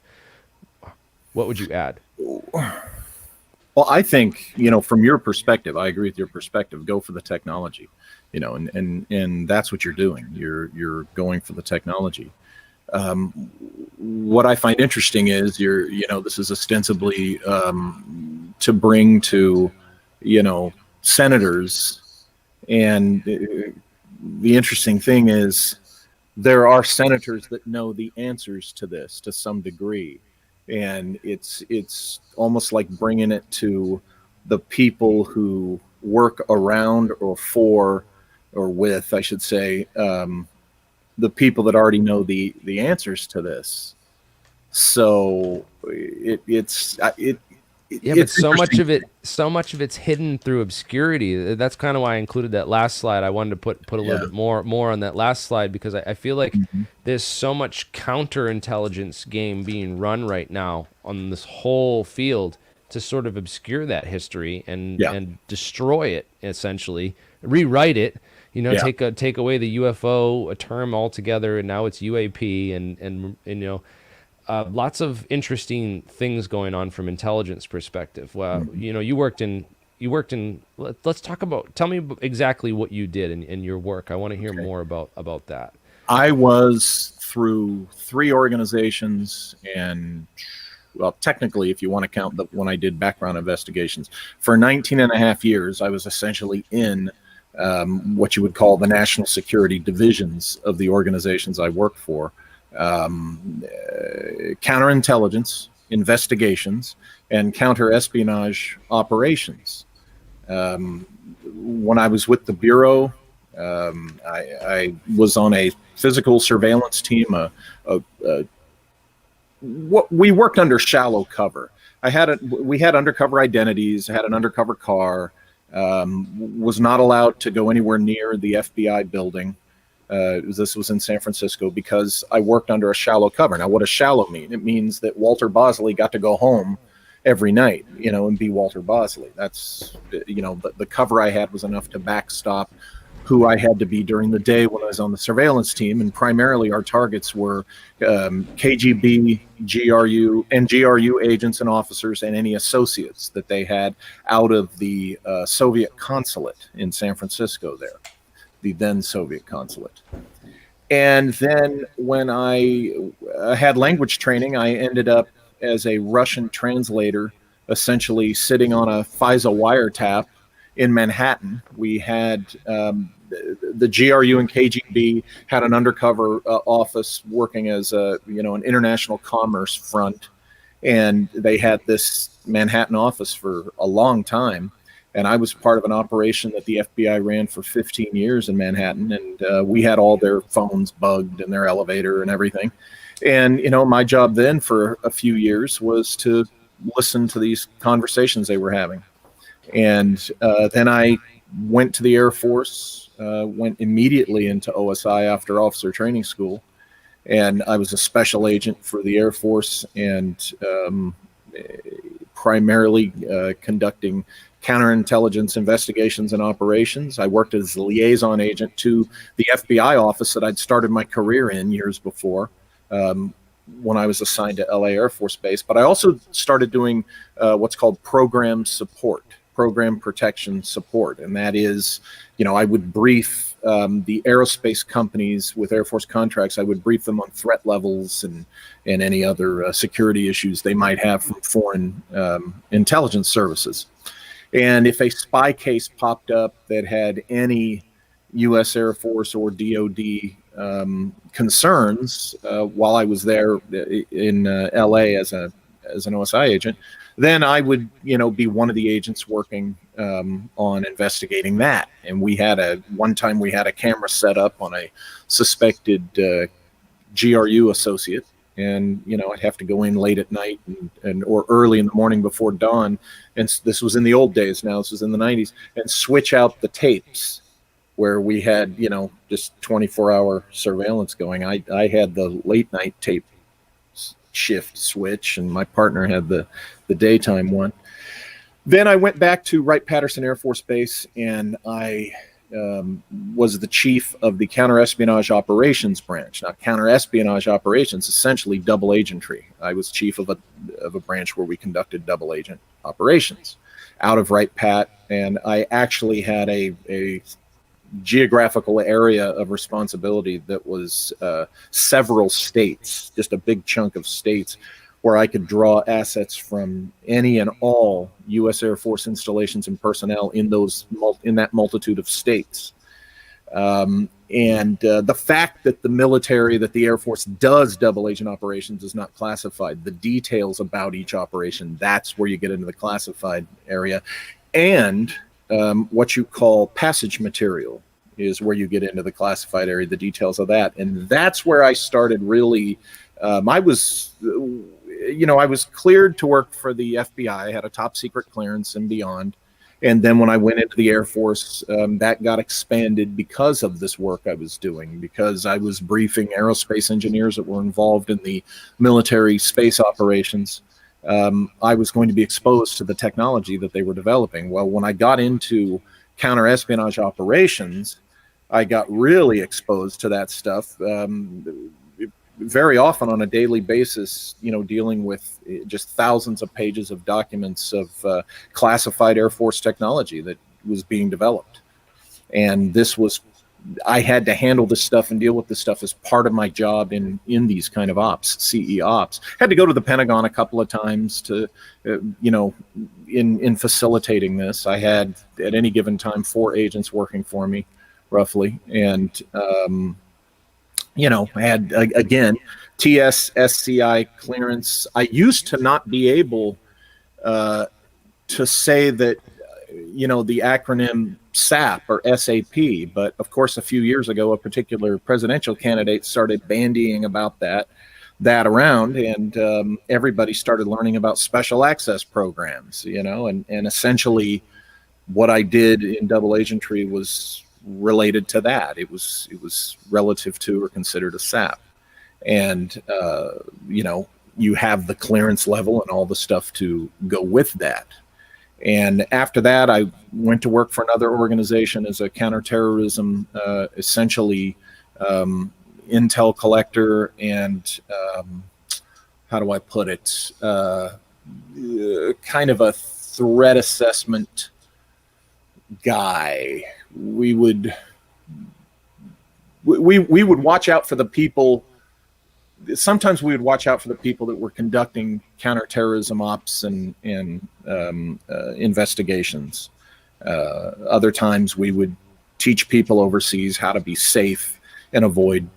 What would you add? Well, I think, from your perspective, I agree with your perspective. Go for the technology, and that's what you're doing. You're going for the technology. What I find interesting is this is ostensibly to bring to, senators. And the interesting thing is there are senators that know the answers to this to some degree. And it's almost like bringing it to the people who work around or for, or with, I should say, the people that already know the answers to this. So but so much of it's hidden through obscurity. That's kind of why I included that last slide. I wanted to put a little bit more on that last slide, because I feel like there's so much counterintelligence game being run right now on this whole field to sort of obscure that history and destroy it, essentially rewrite it. Take away the UFO term altogether, and now it's UAP, and lots of interesting things going on from intelligence perspective. Well, you worked in. Let's talk about. Tell me exactly what you did in your work. I want to hear more about that. I was through 3 organizations, and technically, if you want to count when I did background investigations, for 19 and a half years, I was essentially in what you would call the national security divisions of the organizations I worked for. Counterintelligence investigations and counter-espionage operations. When I was with the Bureau, I was on a physical surveillance team. We worked under shallow cover. We had undercover identities. I had an undercover car. Was not allowed to go anywhere near the FBI building. This was in San Francisco because I worked under a shallow cover. Now, what does shallow mean? It means that Walter Bosley got to go home every night, and be Walter Bosley. That's, the cover I had was enough to backstop who I had to be during the day when I was on the surveillance team. And primarily our targets were KGB, GRU, and GRU agents and officers and any associates that they had out of the Soviet consulate in San Francisco there, the then Soviet consulate. And then when I had language training, I ended up as a Russian translator, essentially sitting on a FISA wiretap in Manhattan. We had the GRU and KGB had an undercover office working as an international commerce front, and they had this Manhattan office for a long time. And I was part of an operation that the FBI ran for 15 years in Manhattan, and we had all their phones bugged and their elevator and everything. And, my job then for a few years was to listen to these conversations they were having. And then I went to the Air Force, went immediately into OSI after officer training school. And I was a special agent for the Air Force and primarily conducting counterintelligence investigations and operations. I worked as a liaison agent to the FBI office that I'd started my career in years before. When I was assigned to LA Air Force Base, but I also started doing what's called program support, program protection support. And that is, I would brief the aerospace companies with Air Force contracts. I would brief them on threat levels and any other security issues they might have from foreign intelligence services. And if a spy case popped up that had any U.S. Air Force or DOD concerns while I was there in L.A. as an OSI agent, then I would, be one of the agents working on investigating that. And one time we had a camera set up on a suspected GRU associate, and I'd have to go in late at night or early in the morning before dawn. And this was in the old days. Now this was in the 90s, and switch out the tapes where we had, just 24-hour surveillance going. I had the late night tape shift switch, and my partner had the daytime one. Then I went back to Wright-Patterson Air Force Base, and I was the chief of the counterespionage operations branch. Now, counterespionage operations, essentially double agentry. I was chief of a branch where we conducted double agent operations out of Wright-Pat, and I actually had a geographical area of responsibility that was several states, just a big chunk of states, where I could draw assets from any and all U.S. Air Force installations and personnel in that multitude of states. And the fact that the Air Force does double agent operations is not classified. The details about each operation, that's where you get into the classified area. And what you call passage material is where you get into the classified area, the details of that. And that's where I started really, I was cleared to work for the FBI. I had a top secret clearance and beyond. And then when I went into the Air Force, that got expanded because of this work I was doing, because I was briefing aerospace engineers that were involved in the military space operations. I was going to be exposed to the technology that they were developing. Well, when I got into counterespionage operations, I got really exposed to that stuff. Very often on a daily basis, dealing with just thousands of pages of documents of classified Air Force technology that was being developed. And I had to handle this stuff and deal with this stuff as part of my job in these kind of ops, CE ops. Had to go to the Pentagon a couple of times to, in facilitating this. I had at any given time 4 agents working for me, roughly, and I had, again, TS, SCI clearance. I used to not be able to say that the acronym SAP or SAP. But of course, a few years ago, a particular presidential candidate started bandying about that around, and everybody started learning about special access programs, and essentially what I did in double agentry was related to that. It was relative to or considered a SAP. And, you have the clearance level and all the stuff to go with that. And after that, I went to work for another organization as a counterterrorism, essentially intel collector and, how do I put it, kind of a threat assessment guy. We would watch out for the people. Sometimes we would watch out for the people that were conducting counterterrorism ops and investigations. Other times we would teach people overseas how to be safe and avoid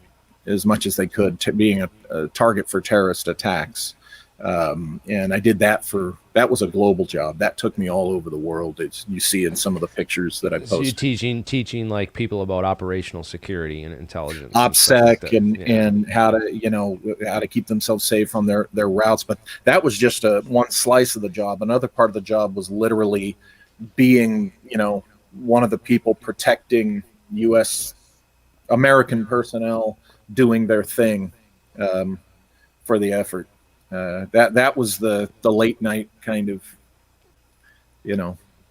as much as they could being a target for terrorist attacks. And I did that that was a global job. That took me all over the world. You see in some of the pictures that I posted. So you're teaching like people about operational security and intelligence. OPSEC and how to keep themselves safe on their routes. But that was just one slice of the job. Another part of the job was literally being, one of the people protecting U.S. American personnel doing their thing for the effort. That was the late night kind of,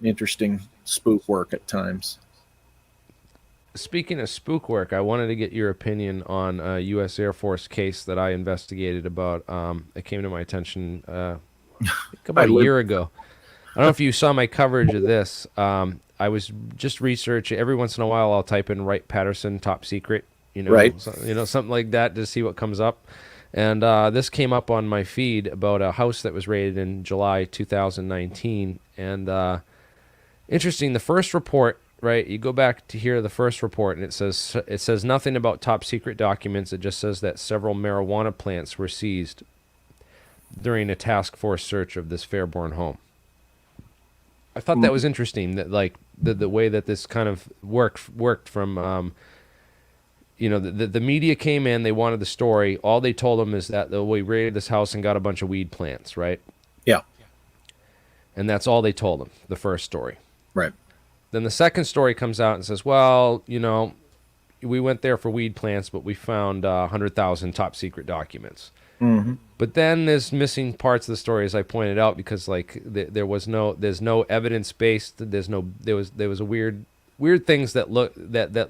interesting spook work at times. Speaking of spook work, I wanted to get your opinion on a U.S. Air Force case that I investigated about. It came to my attention about a year ago. I don't know if you saw my coverage of this. I was just researching. Every once in a while, I'll type in Wright-Patterson top secret, right. Something like that to see what comes up. And this came up on my feed about a house that was raided in July 2019. And interesting, the first report, right? You go back to hear the first report, and it says nothing about top secret documents. It just says that several marijuana plants were seized during a task force search of this Fairborn home. I thought that was interesting, that like the way that this kind of worked from. The media came in, they wanted the story. All they told them is that we raided this house and got a bunch of weed plants, right? Yeah. And that's all they told them, the first story. Right. Then the second story comes out and says, well, we went there for weed plants, but we found 100,000 top secret documents. Mm-hmm. But then there's missing parts of the story, as I pointed out, because like there's no evidence based. There was a weird things that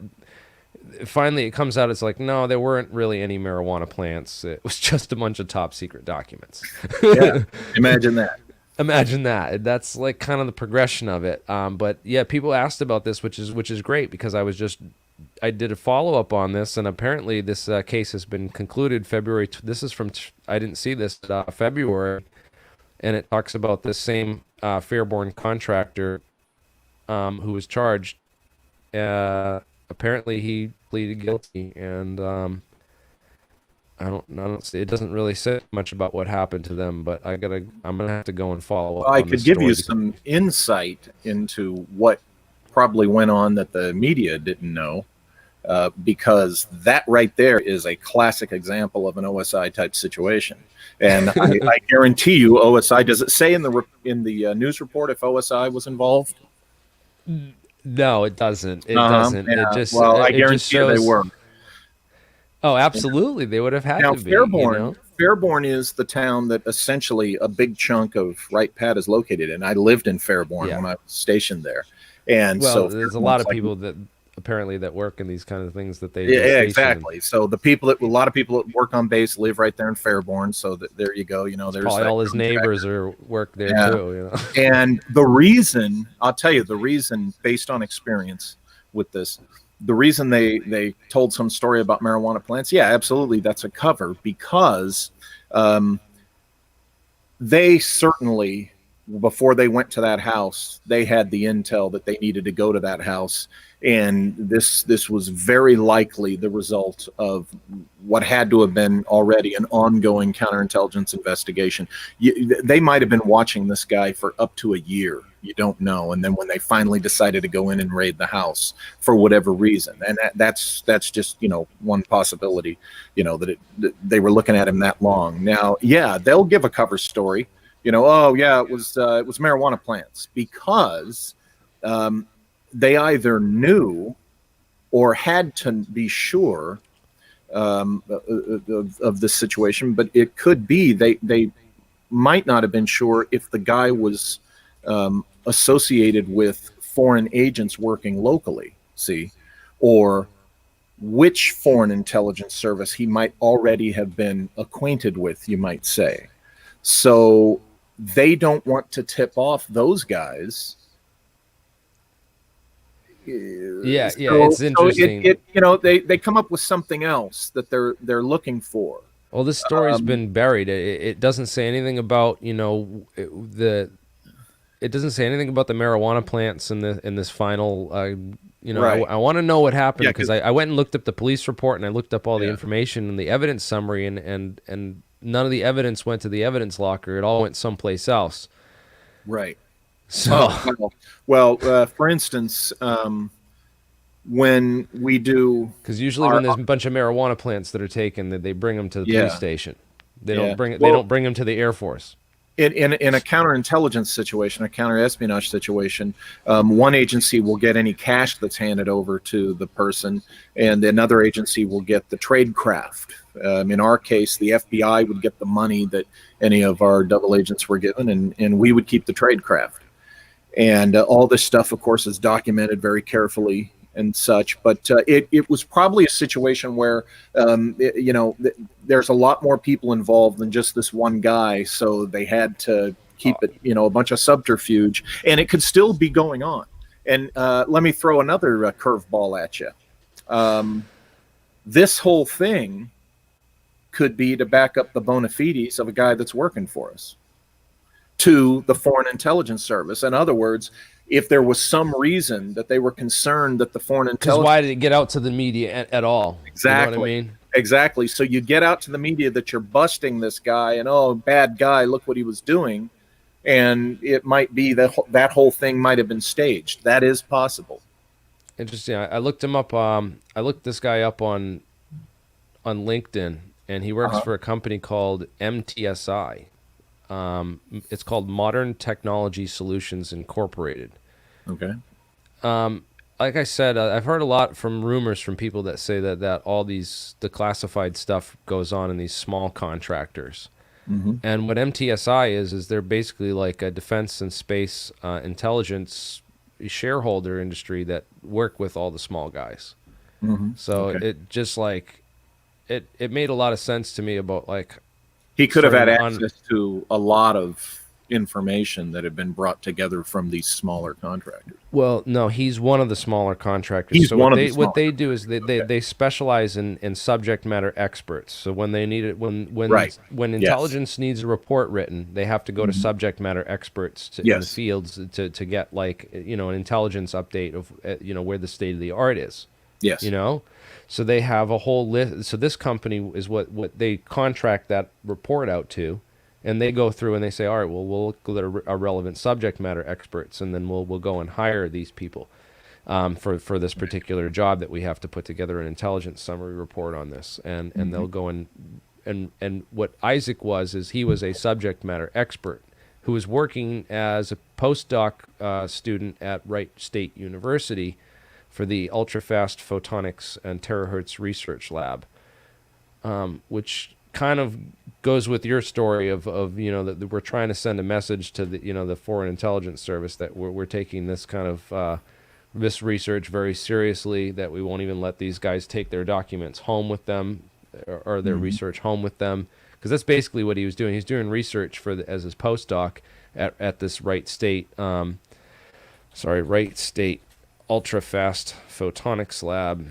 finally it comes out, it's like, no, there weren't really any marijuana plants. It was just a bunch of top secret documents. Yeah, imagine that. That's like kind of the progression of it. But yeah, people asked about this, which is great, because I did a follow-up on this, and apparently this case has been concluded February. This is from, I didn't see this, February, and it talks about this same Fairborn contractor who was charged. Apparently he pleaded guilty, and I don't see, it doesn't really say much about what happened to them, but I'm gonna have to go and follow up. I could give you some insight into what probably went on that the media didn't know, because that right there is a classic example of an OSI type situation. And I guarantee you, OSI, does it say in the news report if OSI was involved? No, it doesn't. It doesn't. Yeah. It just, I it guarantee just shows, they were. Oh, absolutely. They would have had Now, to be. Fairborn is the town that essentially a big chunk of Wright-Pat is located in. I lived in Fairborn when I was stationed there. And so there's a lot of people that apparently that work in these kind of things that they exactly. So a lot of people that work on base live right there in Fairborn. So there you go. There's probably all his neighbors work there too. And the reason, I'll tell you, based on experience with this, the reason they told some story about marijuana plants, yeah, absolutely, that's a cover, because they certainly before they went to that house, they had the intel that they needed to go to that house, and this was very likely the result of what had to have been already an ongoing counterintelligence investigation. They might have been watching this guy for up to a year. You don't know. And then when they finally decided to go in and raid the house for whatever reason, and that's just, you know, one possibility, you know, that they were looking at him that long. Now, yeah, they'll give a cover story. You know, oh yeah, it was marijuana plants, because they either knew or had to be sure of the situation, but it could be they might not have been sure if the guy was associated with foreign agents working locally, see, or which foreign intelligence service he might already have been acquainted with, you might say. So they don't want to tip off those guys. Yeah, it's interesting. So you know, they come up with something else that they're looking for. Well, this story's been buried. It doesn't say anything about, you know, it doesn't say anything about the marijuana plants in this final. You know, Right. I want to know what happened, Yeah, because I went and looked up the police report, and I looked up all the Yeah. information and the evidence summary, and none of the evidence went to the evidence locker. It all went someplace else. Right. So, Well, for instance, when we do, because usually when there's a bunch of marijuana plants that are taken, they bring them to the police station. They Yeah. don't bring it. Well- They don't bring them to the Air Force. in a counterintelligence situation, a counter-espionage situation, one agency will get any cash that's handed over to the person, and another agency will get the trade craft. In our case, the FBI would get the money that any of our double agents were given, and we would keep the trade craft. And all this stuff, of course, is documented very carefully and such. But it was probably a situation where, you know, there's a lot more people involved than just this one guy. So they had to keep it, you know, a bunch of subterfuge. And it could still be going on. And let me throw another curveball at you. This whole thing could be to back up the bona fides of a guy that's working for us to the Foreign Intelligence Service. In other words, if there was some reason that they were concerned that the Foreign Because Intelligence... why did it get out to the media at all? Exactly. You know what I mean? Exactly. So you get out to the media that you're busting this guy, and oh, bad guy, look what he was doing. And it might be that that whole thing might have been staged. That is possible. Interesting. I looked him up. I looked this guy up on LinkedIn, and he works for a company called MTSI. It's called Modern Technology Solutions Incorporated. Okay. Like I said, I've heard a lot from rumors from people that say that all these declassified stuff goes on in these small contractors. Mm-hmm. And what MTSI is they're basically like a defense and space intelligence shareholder industry that work with all the small guys. Mm-hmm. So Okay. it just like it made a lot of sense to me about like He could have had starting on- access to a lot of information that had been brought together from these smaller contractors. Well, no, he's one of the smaller contractors. He's so one what of they the what they smaller do is they specialize in subject matter experts. So when they need it when Right. when Yes. intelligence needs a report written, they have to go to subject matter experts in the Yes. fields to get like, you know, an intelligence update of you know, where the state of the art is. Yes. You know, so they have a whole list. So this company is what they contract that report out to, and they go through and they say, all right, well, we'll look at our relevant subject matter experts, and then we'll go and hire these people for this particular job that we have to put together an intelligence summary report on this, and they'll go and what Isaac is he was a subject matter expert who was working as a postdoc student at Wright State University for the ultra-fast photonics and terahertz research lab, which kind of goes with your story of you know, that we're trying to send a message to the, you know, the Foreign Intelligence Service that we're taking this kind of this research very seriously, that we won't even let these guys take their documents home with them or their research home with them, because that's basically what he was doing. He's doing research as his postdoc at this Wright State ultra fast photonics lab.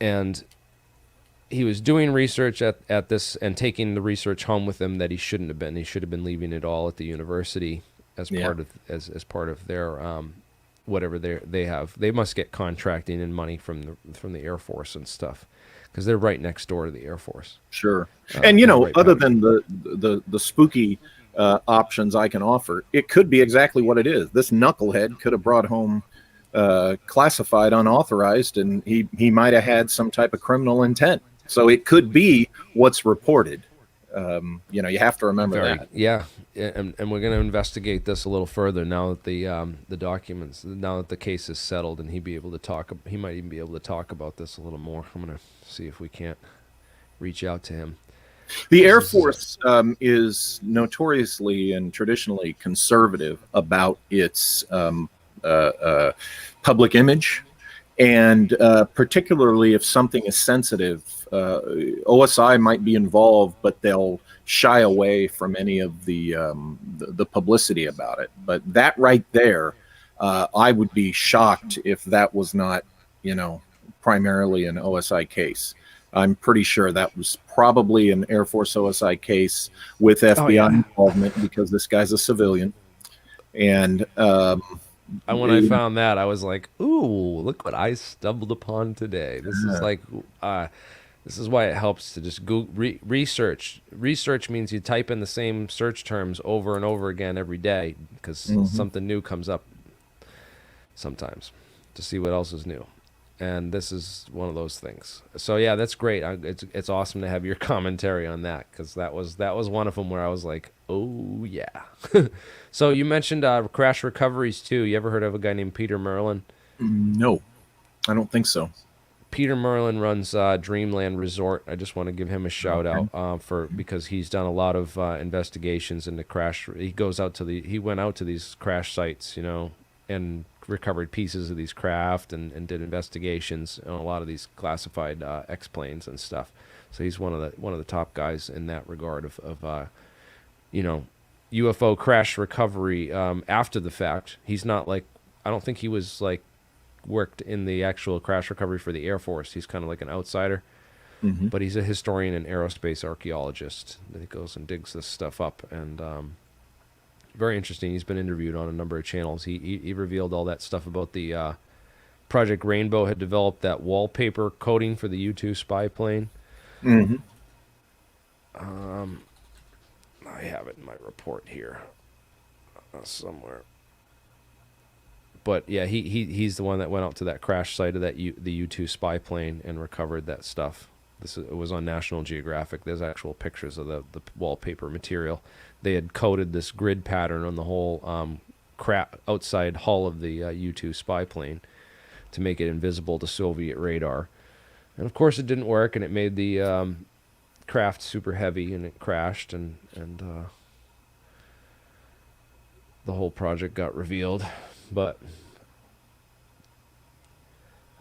And he was doing research at this and taking the research home with him that he shouldn't have been. He should have been leaving it all at the university as Yeah. part of part of their whatever they have. They must get contracting and money from the Air Force and stuff because they're right next door to the Air Force. Sure. And right other back. than the spooky options I can offer, it could be exactly what it is. This knucklehead could have brought home classified, unauthorized, and he might have had some type of criminal intent. So it could be what's reported. You have to remember that. Yeah, and we're going to investigate this a little further now that the documents, now that the case is settled, and he might even be able to talk about this a little more. I'm going to see if we can't reach out to him. The Air Force is notoriously and traditionally conservative about its public image, and particularly if something is sensitive, OSI might be involved, but they'll shy away from any of the publicity about it. But that right there, I would be shocked if that was not, primarily an OSI case. I'm pretty sure that was probably an Air Force OSI case with FBI involvement, because this guy's a civilian. And when I found that, I was like, "Ooh, look what I stumbled upon today." This is like, this is why it helps to just research. Research means you type in the same search terms over and over again every day, because something new comes up sometimes, to see what else is new. And this is one of those things. So yeah, that's great. It's awesome to have your commentary on that, because that was one of them where I was like, oh yeah. So you mentioned crash recoveries too. You ever heard of a guy named Peter Merlin? No, I don't think so. Peter Merlin runs Dreamland Resort. I just want to give him a shout out because he's done a lot of investigations into crash. He went out to these crash sites, and recovered pieces of these craft and did investigations on a lot of these classified X-planes and stuff. So he's one of the top guys in that regard of UFO crash recovery after the fact. He's not like, I don't think he was like worked in the actual crash recovery for the Air Force. He's kind of like an outsider, but he's a historian and aerospace archaeologist that goes and digs this stuff up, and very interesting. He's been interviewed on a number of channels. He revealed all that stuff about the Project Rainbow had developed that wallpaper coating for the U-2 spy plane. I have it in my report here somewhere. But yeah, he's the one that went out to that crash site of the U-2 spy plane and recovered that stuff. It was on National Geographic. There's actual pictures of the wallpaper material. They had coated this grid pattern on the whole outside hull of the U-2 spy plane to make it invisible to Soviet radar. And of course it didn't work, and it made the craft super heavy, and it crashed, and the whole project got revealed. But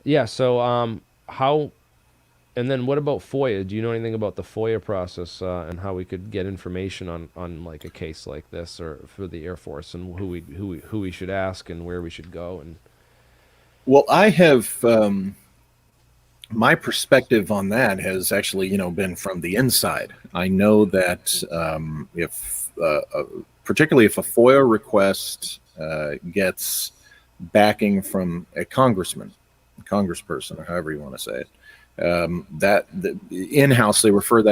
yeah, so how, and then what about FOIA? Do you know anything about the FOIA process and how we could get information on like a case like this, or for the Air Force, and who we should ask and where we should go? And well, I have my perspective on that has actually been from the inside. I know that if particularly if a FOIA request gets backing from a congressman, a congressperson, or however you want to say it, that the in-house, they refer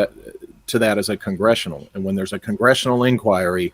to that as a congressional. And when there's a congressional inquiry,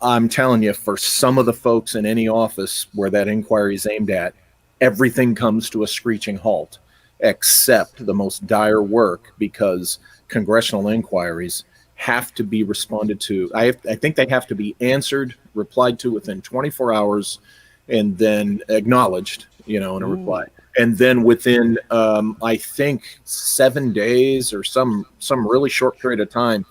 I'm telling you, for some of the folks in any office where that inquiry is aimed at, everything comes to a screeching halt, except the most dire work, because congressional inquiries have to be responded to. I think they have to be answered, replied to within 24 hours, and then acknowledged, in a reply. And then within, I think, 7 days or some really short period of time,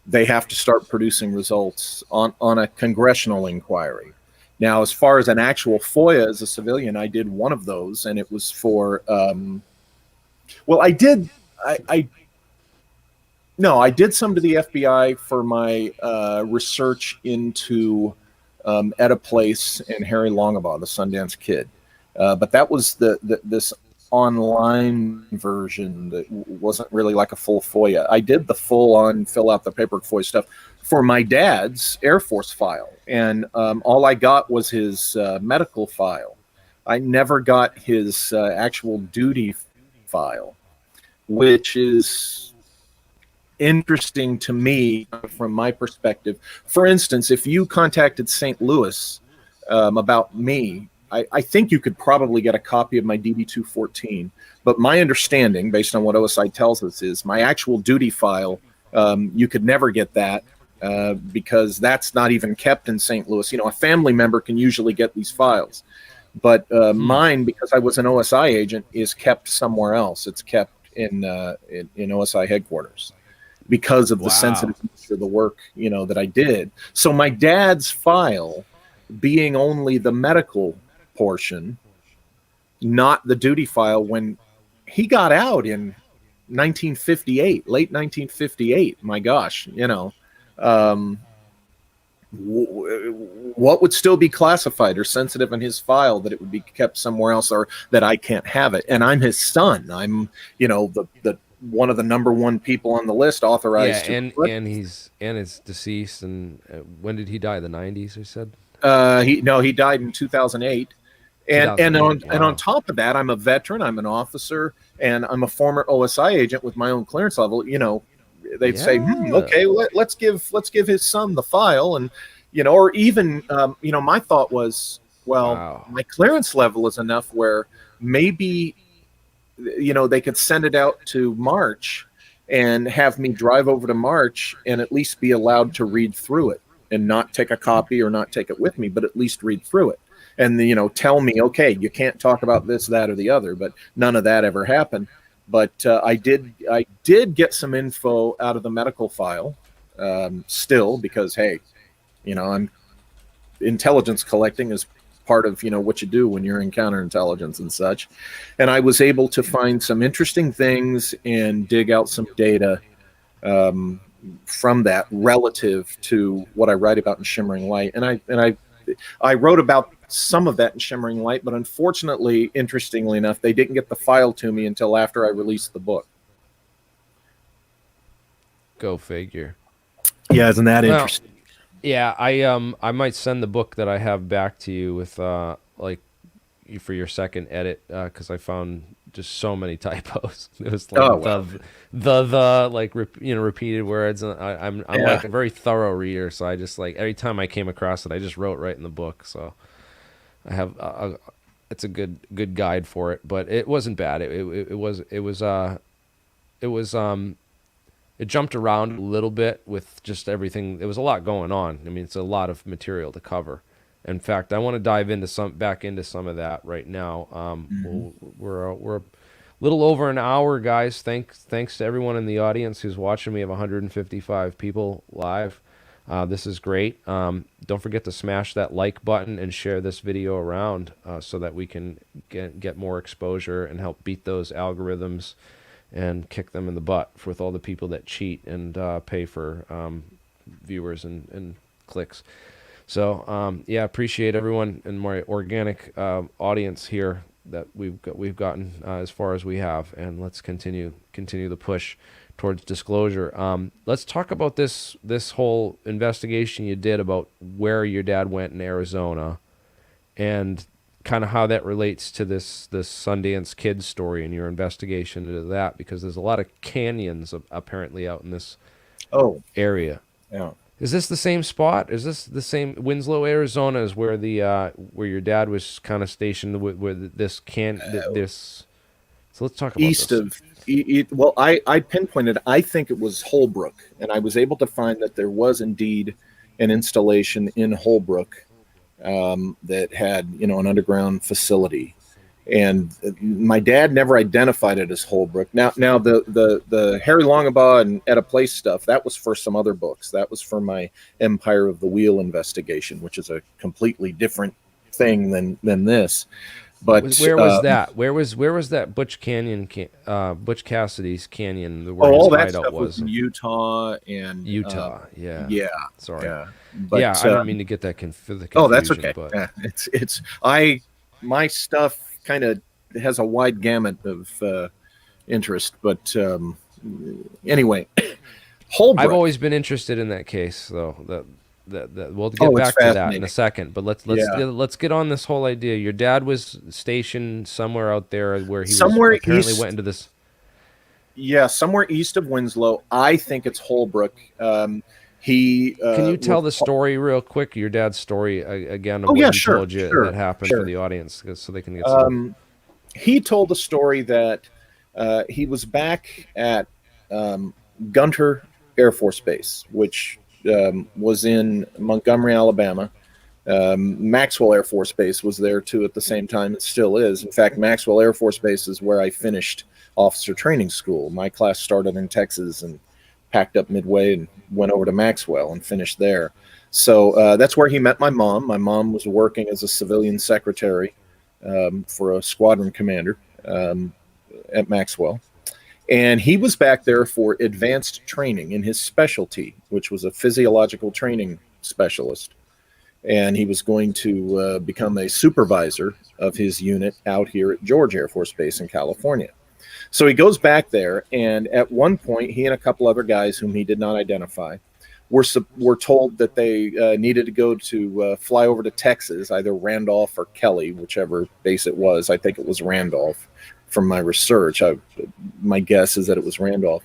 they have to start producing results on a congressional inquiry. Now, as far as an actual FOIA as a civilian, I did one of those, and it was for, I did some to the FBI for my research into Etta Place and Harry Longabaugh, the Sundance Kid. But that was this online version that wasn't really like a full FOIA. I did the full-on fill out the paperwork FOIA stuff for my dad's Air Force file, and all I got was his medical file. I never got his actual duty file, which is interesting to me from my perspective. For instance, if you contacted St. Louis about me, I think you could probably get a copy of my DD-214, but my understanding, based on what OSI tells us, is my actual duty file, you could never get that because that's not even kept in St. Louis. You know, a family member can usually get these files, but mine, because I was an OSI agent, is kept somewhere else. It's kept in OSI headquarters because of the sensitive nature of the work, you know, that I did. So my dad's file, being only the medical portion, not the duty file, when he got out in 1958, late 1958, my gosh, you know, what would still be classified or sensitive in his file that it would be kept somewhere else, or that I can't have it? And I'm his son. I'm, you know, the one of the number one people on the list authorized. Yeah, and he's deceased. And when did he die? The 90s, you said? He died in 2008. And on top of that, I'm a veteran, I'm an officer, and I'm a former OSI agent with my own clearance level. You know, they'd say, okay, let's give his son the file, and you know, or even you know, my thought was, well, my clearance level is enough where maybe, you know, they could send it out to March and have me drive over to March and at least be allowed to read through it and not take a copy or not take it with me, but at least read through it. And, you know, tell me, okay, you can't talk about this, that, or the other, but none of that ever happened. But I did get some info out of the medical file still, because, hey, you know, intelligence collecting is part of, you know, what you do when you're in counterintelligence and such. And I was able to find some interesting things and dig out some data from that relative to what I write about in Shimmering Light. And I wrote about some of that in Shimmering Light, but unfortunately, interestingly enough, they didn't get the file to me until after I released the book. Go figure. Yeah, isn't that interesting? Yeah, I might send the book that I have back to you with like for your second edit, because I found just so many typos. It was like the like repeated words, and I'm like a very thorough reader, so I just like every time I came across it, I just wrote right in the book. So I have it's a good guide for it, but it wasn't bad. It jumped around a little bit with just everything. There was a lot going on. I mean, it's a lot of material to cover. In fact, I want to dive back into some of that right now. We're a little over an hour, guys. Thanks to everyone in the audience who's watching. We have 155 people live. This is great. Don't forget to smash that like button and share this video around so that we can get more exposure and help beat those algorithms and kick them in the butt with all the people that cheat and pay for viewers and clicks. So yeah, appreciate everyone in my organic audience here that we've gotten as far as we have, and let's continue the push towards disclosure. Let's talk about this whole investigation you did about where your dad went in Arizona, and kind of how that relates to this Sundance Kid story and your investigation into that, because there's a lot of canyons apparently out in this area. Yeah. Is this the same spot? Is this the same Winslow, Arizona, is where where your dad was kind of stationed? Where this this? So let's talk about east this. Of. Well, I pinpointed. I think it was Holbrook, and I was able to find that there was indeed an installation in Holbrook that had, you know, an underground facility. And my dad never identified it as Holbrook. Now the Harry Longabaugh and Etta Place stuff, that was for some other books. That was for my Empire of the Wheel investigation, which is a completely different thing than this. But where was that? Where was that Butch Cassidy's Canyon? Where all his that stuff was in Utah and yeah. Sorry. Yeah. But, I didn't mean to get that confusion. Oh, that's okay. But Yeah, my stuff kind of has a wide gamut of interest. But anyway, I've Holbrook. always been interested in that case, though. That we'll get Oh, it's back to that in a fascinating. second. But Yeah, let's get on this whole idea. Your dad was stationed somewhere out there where he was somewhere apparently went east. into this. Yeah, somewhere east of Winslow. I think it's Holbrook. He Can you was. tell the story real quick? Your dad's story again of Oh what yeah, he sure, told you that sure, happened for sure. the audience, so they can get some. He told the story that he was back at um, Gunter Air Force Base, which was in Montgomery, Alabama. Maxwell Air Force Base was there too at the same time. It still is. In fact, Maxwell Air Force Base is where I finished officer training school. My class started in Texas and packed up midway and went over to Maxwell and finished there. So that's where he met my mom. My mom was working as a civilian secretary for a squadron commander at Maxwell. And he was back there for advanced training in his specialty, which was a physiological training specialist. And he was going to become a supervisor of his unit out here at George Air Force Base in California. So he goes back there, and at one point, he and a couple other guys whom he did not identify were told that they needed to go to fly over to Texas, either Randolph or Kelly, whichever base it was. I think it was Randolph from my research. My guess is that it was Randolph.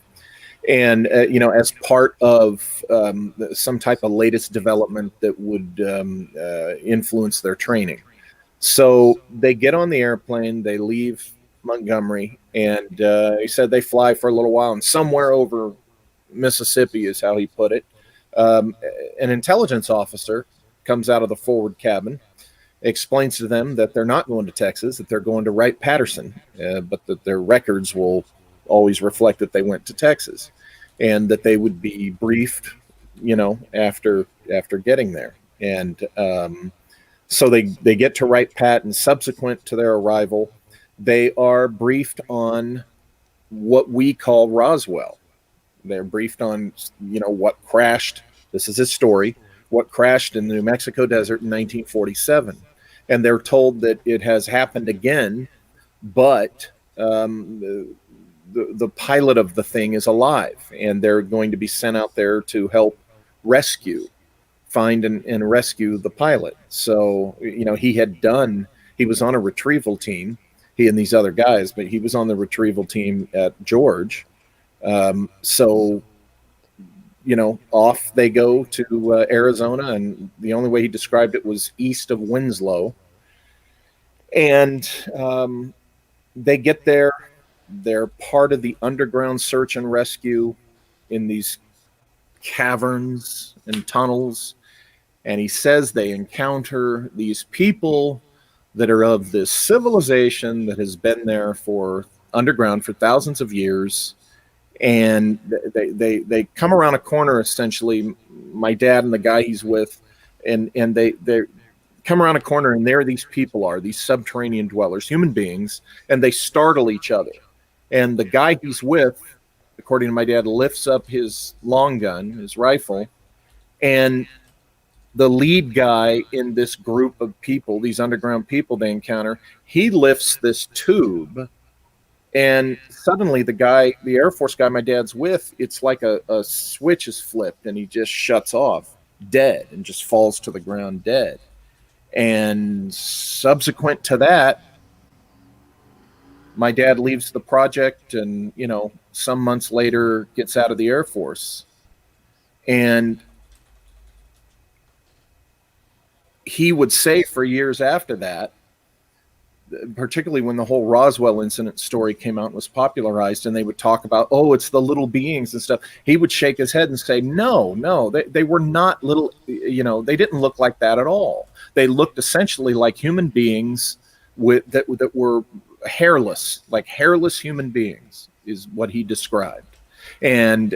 And, as part of some type of latest development that would influence their training. So they get on the airplane, they leave Montgomery, and he said they fly for a little while, and somewhere over Mississippi is how he put it. An intelligence officer comes out of the forward cabin, explains to them that they're not going to Texas, that they're going to Wright-Patterson, but that their records will always reflect that they went to Texas, and that they would be briefed, after getting there. And so they get to Wright-Pat, and subsequent to their arrival, they are briefed on what we call Roswell. They're briefed on, what crashed. This is his story. What crashed in the New Mexico desert in 1947. And they're told that it has happened again, but the pilot of the thing is alive, and they're going to be sent out there to help find and rescue the pilot. So, he was on a retrieval team, he and these other guys, but he was on the retrieval team at George. So, off they go to Arizona, and the only way he described it was east of Winslow. And they get there. They're part of the underground search and rescue in these caverns and tunnels. And he says they encounter these people that are of this civilization that has been there for underground for thousands of years. And they come around a corner, essentially, my dad and the guy he's with, and they come around a corner, and there these people are, these subterranean dwellers, human beings, and they startle each other. And the guy he's with, according to my dad, lifts up his long gun, his rifle, and the lead guy in this group of people, these underground people they encounter, he lifts this tube, and suddenly the Air Force guy my dad's with, it's like a switch is flipped, and he just shuts off, dead, and just falls to the ground dead. And subsequent to that, my dad leaves the project, and, some months later gets out of the Air Force. And he would say for years after that, particularly when the whole Roswell incident story came out and was popularized, and they would talk about, oh, it's the little beings and stuff, he would shake his head and say, no, they were not little, they didn't look like that at all. They looked essentially like human beings that were hairless, like hairless human beings is what he described. And,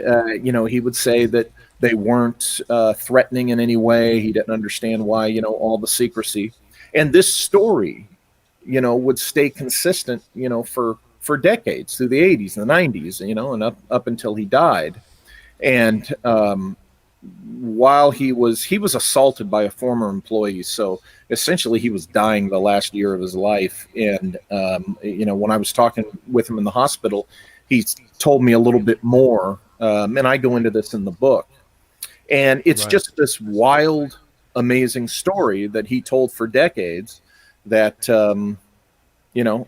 he would say that they weren't threatening in any way. He didn't understand why, all the secrecy. And this story, would stay consistent, for decades, through the 80s and the 90s, and up until he died. And while he was assaulted by a former employee, so essentially he was dying the last year of his life. And when I was talking with him in the hospital, he told me a little bit more, and I go into this in the book. And it's just this wild, amazing story that he told for decades that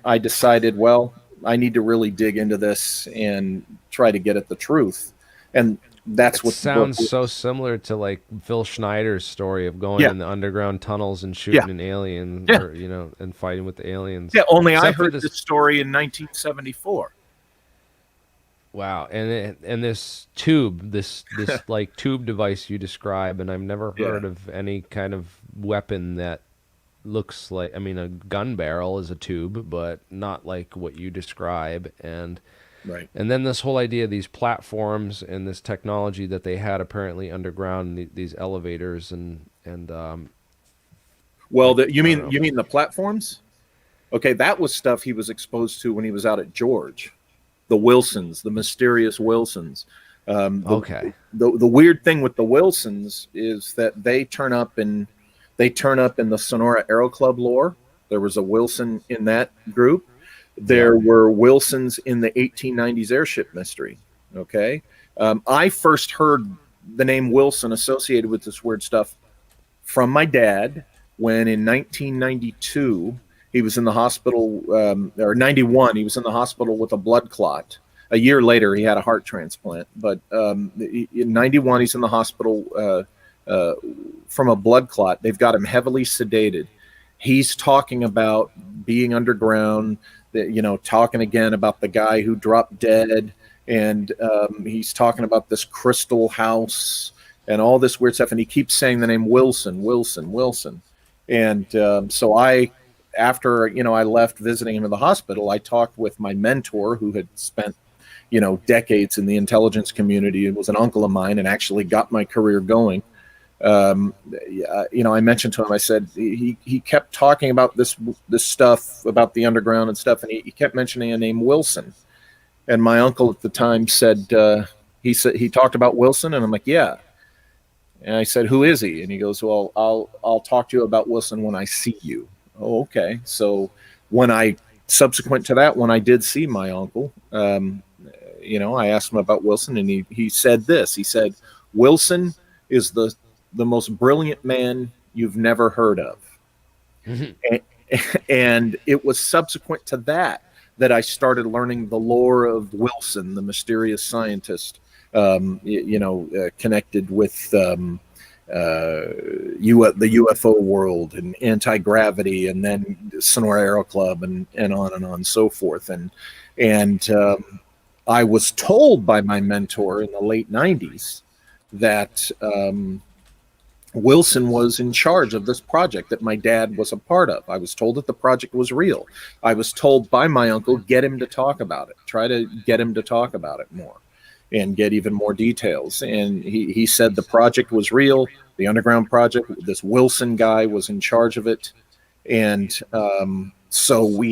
I decided, well, I need to really dig into this and try to get at the truth. And that's what the book Sounds so similar to like Phil Schneider's story of going Yeah. in the underground tunnels and Yeah. shooting an alien, Yeah. or and fighting with the aliens. Yeah, only I Except for heard this story in 1974. Wow, and this tube, this like tube device you describe, and I've never heard Yeah. of any kind of weapon that looks like. I mean, a gun barrel is a tube, but not like what you describe. Right. And then this whole idea of these platforms and this technology that they had apparently underground, these elevators and Well, I you don't know. mean the platforms? Okay, that was stuff he was exposed to when he was out at George. The Wilsons, the mysterious Wilsons. Okay. The weird thing with the Wilsons is that they turn up in the Sonora Aero Club lore. There was a Wilson in that group. There were Wilsons in the 1890s airship mystery. Okay, I first heard the name Wilson associated with this weird stuff from my dad when in 1992 he was in the hospital, or 91 he was in the hospital with a blood clot. A year later he had a heart transplant, but in 91 he's in the hospital from a blood clot. They've got him heavily sedated. He's talking about being underground, talking again about the guy who dropped dead, and he's talking about this crystal house and all this weird stuff, and he keeps saying the name Wilson, Wilson, Wilson. And so after I left visiting him in the hospital, I talked with my mentor who had spent decades in the intelligence community and was an uncle of mine and actually got my career going. I mentioned to him, I said, he kept talking about this stuff about the underground and stuff, and he kept mentioning a name Wilson. And my uncle at the time said he talked about Wilson, and I'm like, yeah. And I said, who is he? And he goes, well, I'll talk to you about Wilson when I see you. Oh, okay. So subsequent to that, when I did see my uncle, I asked him about Wilson, and he said this. He said, Wilson is the most brilliant man you've never heard of. And it was subsequent to that I started learning the lore of Wilson, the mysterious scientist, connected with the UFO world and Antigravity, and then Sonora Aero Club, and on and so forth. And I was told by my mentor in the late 90s that Wilson was in charge of this project that my dad was a part of. I was told that the project was real. I was told by my uncle, get him to talk about it. Try to get him to talk about it more and get even more details. And he said the project was real, the underground project. This Wilson guy was in charge of it. And so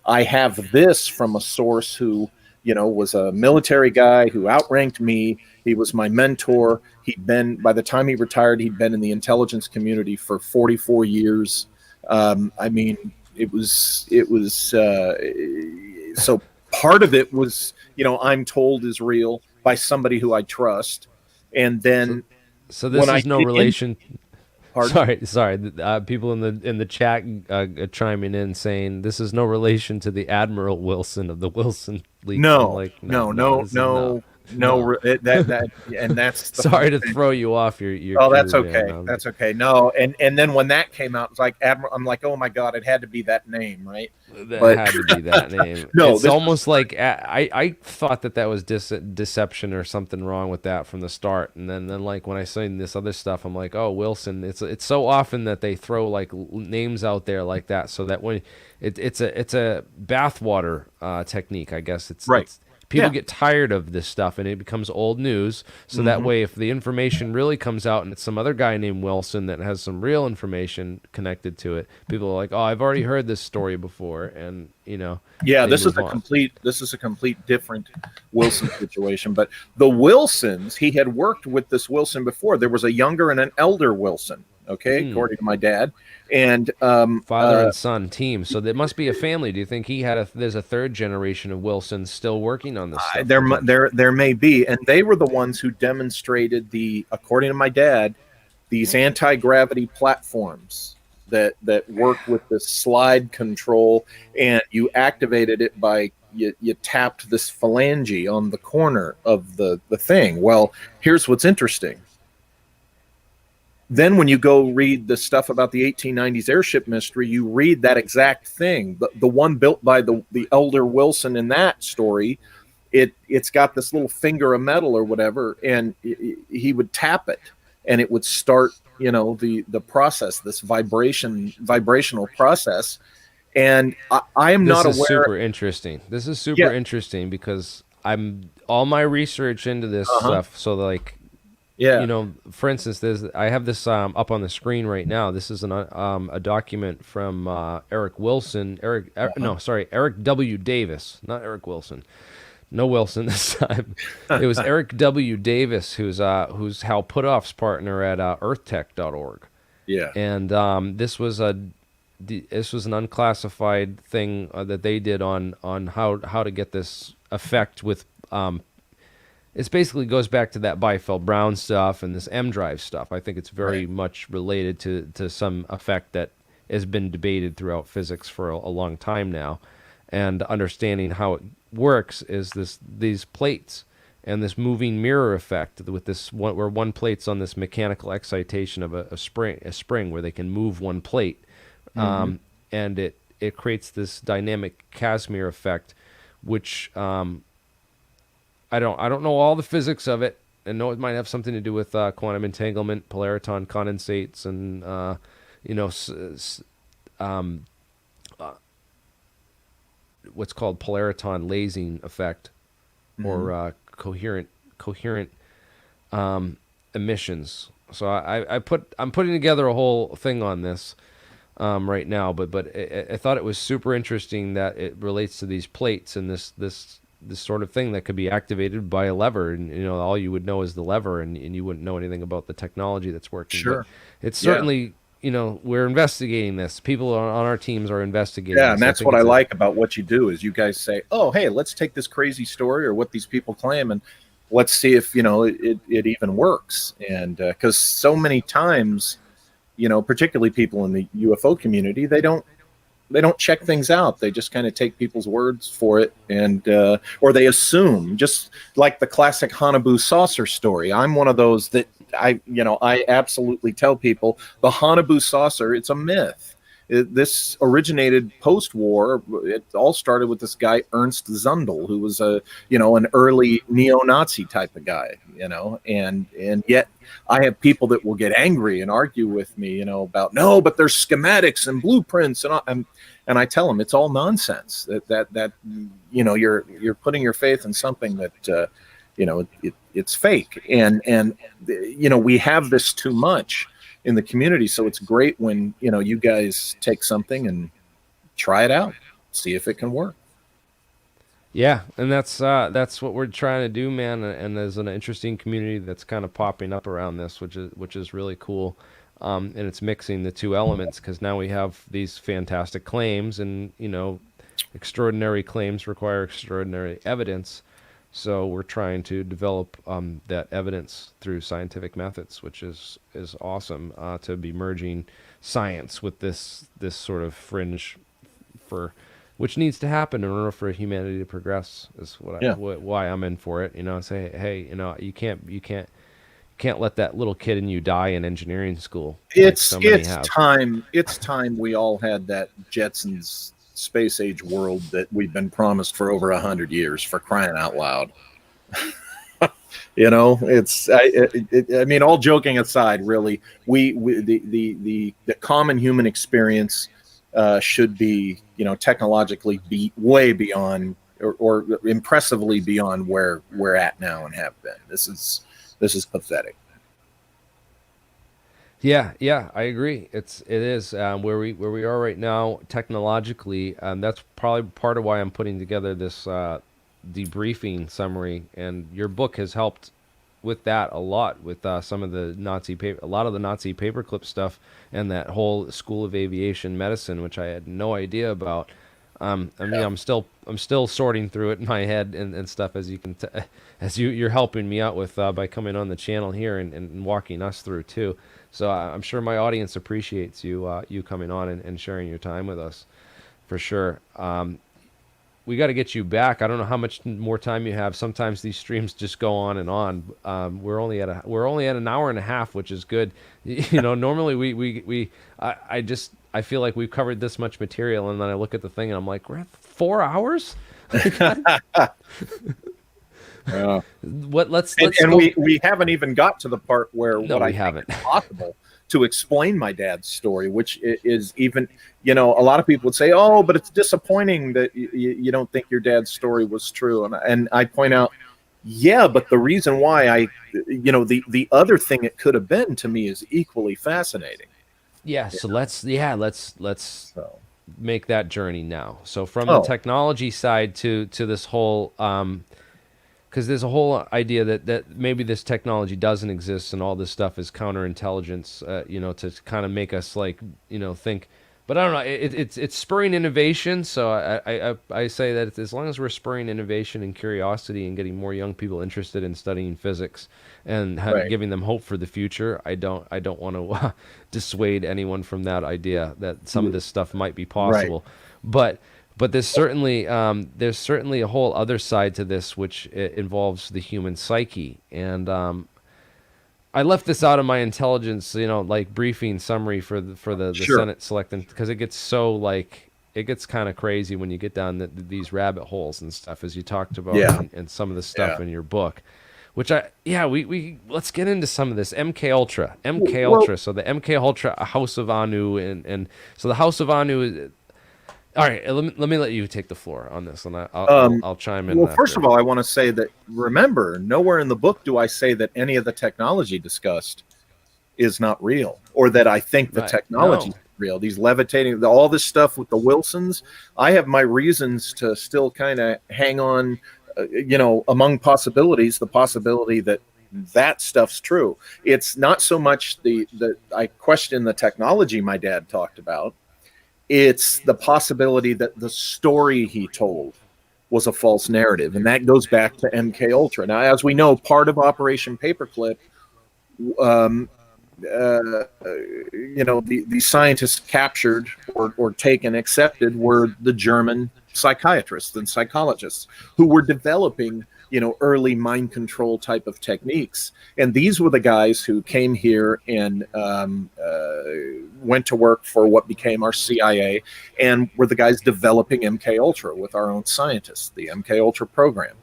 I have this from a source who, was a military guy who outranked me. He was my mentor. By the time he retired, he'd been in the intelligence community for 44 years. I mean, it was so part of it was, I'm told is real by somebody who I trust. And then so this when is no relation. Pardon? Sorry. People in the chat chiming in saying this is no relation to the Admiral Wilson of the Wilson leak. No, Like, no, and that's sorry to throw you off your Oh, that's cue, okay. man. That's okay. No, and then when that came out, it's like Admiral. I'm like, oh my god, it had to be that name, right? That had to be that name. No, it's almost like I thought that was deception or something wrong with that from the start, and then like when I seen this other stuff, I'm like, oh, Wilson. It's so often that they throw like names out there like that, so that when it's a bathwater technique, I guess. Right. people get tired of this stuff and it becomes old news. So that way, if the information really comes out and it's some other guy named Wilson that has some real information connected to it, people are like, oh, I've already heard this story before. And, yeah, they this is move on. this is a complete different Wilson situation. But the Wilsons, he had worked with this Wilson before. There was a younger and an elder Wilson, according to my dad. And father and son team. So there must be a family. Do you think there's a third generation of Wilsons still working on this stuff? There may be. And they were the ones who demonstrated according to my dad, these anti-gravity platforms that work with this slide control, and you activated it by you tapped this phalange on the corner of the thing. Well, here's what's interesting. Then when you go read the stuff about the 1890s airship mystery, you read that exact thing. The one built by the elder Wilson in that story, it's got this little finger of metal or whatever, and he would tap it, and it would start the process, this vibrational process. And I am not aware. This is super interesting. This is super interesting because all my research into this stuff. So like, for instance, I have this up on the screen right now. This is a document from Eric W. Davis, not Eric Wilson. No Wilson this time. It was Eric W. Davis, who's Hal Puthoff's partner at earthtech.org. Yeah. And this was an unclassified thing that they did on how to get this effect with. It basically goes back to that Biefeld-Brown stuff and this M-drive stuff. I think it's very much related to some effect that has been debated throughout physics for a long time now. And understanding how it works is these plates and this moving mirror effect with this one, where one plate's on this mechanical excitation of a spring where they can move one plate, and it creates this dynamic Casimir effect, which I don't know all the physics of it, and know it might have something to do with quantum entanglement, polariton condensates, and what's called polariton lasing effect, or coherent emissions. So I'm putting together a whole thing on this right now, but I thought it was super interesting that it relates to these plates and this sort of thing that could be activated by a lever, and all you would know is the lever, and you wouldn't know anything about the technology that's working. Sure. But it's certainly we're investigating this. People on our teams are investigating. Yeah, this. and that's what I like about what you do is you guys say, "Oh, hey, let's take this crazy story or what these people claim, and let's see if it even works." And because so many times, particularly people in the UFO community, they don't check things out. They just kind of take people's words for it, and or they assume, just like the classic Haunebu saucer story. I'm one of those that I absolutely tell people the Haunebu saucer, it's a myth. This originated post-war. It all started with this guy Ernst Zundel, who was an early neo-Nazi type of guy, and yet I have people that will get angry and argue with me, about no, but there's schematics and blueprints, and I tell them it's all nonsense. That you're putting your faith in something that it's fake, and we have this too much in the community. So it's great when you guys take something and try it out, see if it can work. Yeah, and that's what we're trying to do, man. And there's an interesting community that's kind of popping up around this, which is really cool. And it's mixing the two elements, because now we have these fantastic claims, and extraordinary claims require extraordinary evidence. So we're trying to develop that evidence through scientific methods, which is awesome, to be merging science with this sort of fringe, which needs to happen in order for humanity to progress. Is why I'm in for it. Say, hey, you can't let that little kid in you die in engineering school. It's time we all had that Jetsons space age world that we've been promised for over 100 years, for crying out loud. It's I mean, all joking aside, really, the common human experience should be technologically way beyond or impressively beyond where we're at now and have been. This is pathetic. Yeah, I agree. It is where we are right now technologically. That's probably part of why I'm putting together this debriefing summary, and your book has helped with that a lot, with some of the a lot of the Nazi paperclip stuff, and that whole School of Aviation Medicine, which I had no idea about. I mean, I'm still sorting through it in my head and stuff, as you can as you're helping me out with by coming on the channel here and walking us through too. So I'm sure my audience appreciates you coming on and sharing your time with us, for sure. We got to get you back. I don't know how much more time you have. Sometimes these streams just go on and on. We're only at an hour and a half, which is good. Normally I feel like we've covered this much material, and then I look at the thing and I'm like, we're at 4 hours. Let's we haven't even got to the part where I haven't think is possible to explain my dad's story, which is even, a lot of people would say, oh, but it's disappointing that you don't think your dad's story was true. And I point out, yeah, but the reason why the other thing it could have been to me is equally fascinating. Yeah. So let's make that journey now. So from the technology side to this whole, because there's a whole idea that maybe this technology doesn't exist and all this stuff is counterintelligence, to kind of make us think. But I don't know. It's spurring innovation. So I say that as long as we're spurring innovation and curiosity and getting more young people interested in studying physics and giving them hope for the future, I don't want to dissuade anyone from that idea that some of this stuff might be possible. Right. But there's certainly a whole other side to this, which involves the human psyche. And I left this out of my intelligence, briefing summary for the sure. Senate selecting, because it gets it gets kind of crazy when you get down these rabbit holes and stuff, as you talked about, and some of the stuff in your book. Which we let's get into some of this MK Ultra. So the MK Ultra House of Anu, and so the House of Anu. All right, let me let you take the floor on this, and I'll chime in. Well, after. First of all, I want to say that, remember, nowhere in the book do I say that any of the technology discussed is not real, or that I think the technology is real. These levitating, all this stuff with the Wilsons, I have my reasons to still kind of hang on, among possibilities, the possibility that stuff's true. It's not so much that I question the technology my dad talked about. It's the possibility that the story he told was a false narrative, and that goes back to MK Ultra. Now, as we know, part of Operation Paperclip, the scientists captured or taken, accepted, were the German psychiatrists and psychologists who were developing early mind control type of techniques. And these were the guys who came here and went to work for what became our CIA, and were the guys developing MK Ultra with our own scientists, the MK Ultra program.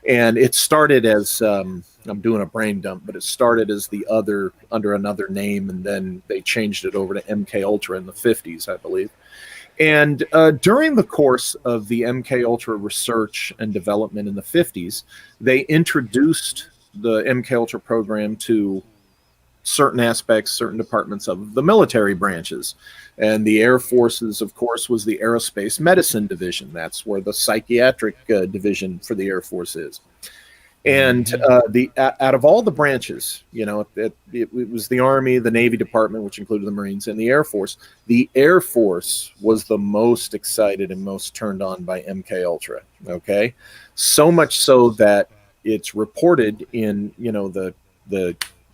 And it started as, I'm doing a brain dump, but it started as under another name, and then they changed it over to MK Ultra in the 50s, I believe. And during the course of the MK Ultra research and development in the 50s, they introduced the MK Ultra program to certain aspects, certain departments of the military branches. And the Air Forces, of course, was the Aerospace Medicine Division. That's where the psychiatric division for the Air Force is. And out of all the branches, it was the Army, the Navy Department, which included the Marines, and the Air Force. The Air Force was the most excited and most turned on by MK Ultra. Okay, so much so that it's reported in the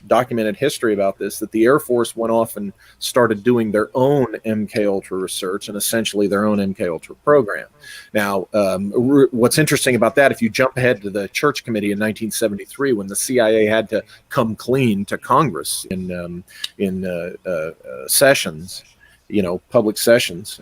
documented history about this, that the Air Force went off and started doing their own MK Ultra research and essentially their own MK Ultra program. Now, what's interesting about that, if you jump ahead to the Church Committee in 1973, when the CIA had to come clean to Congress in sessions, public sessions,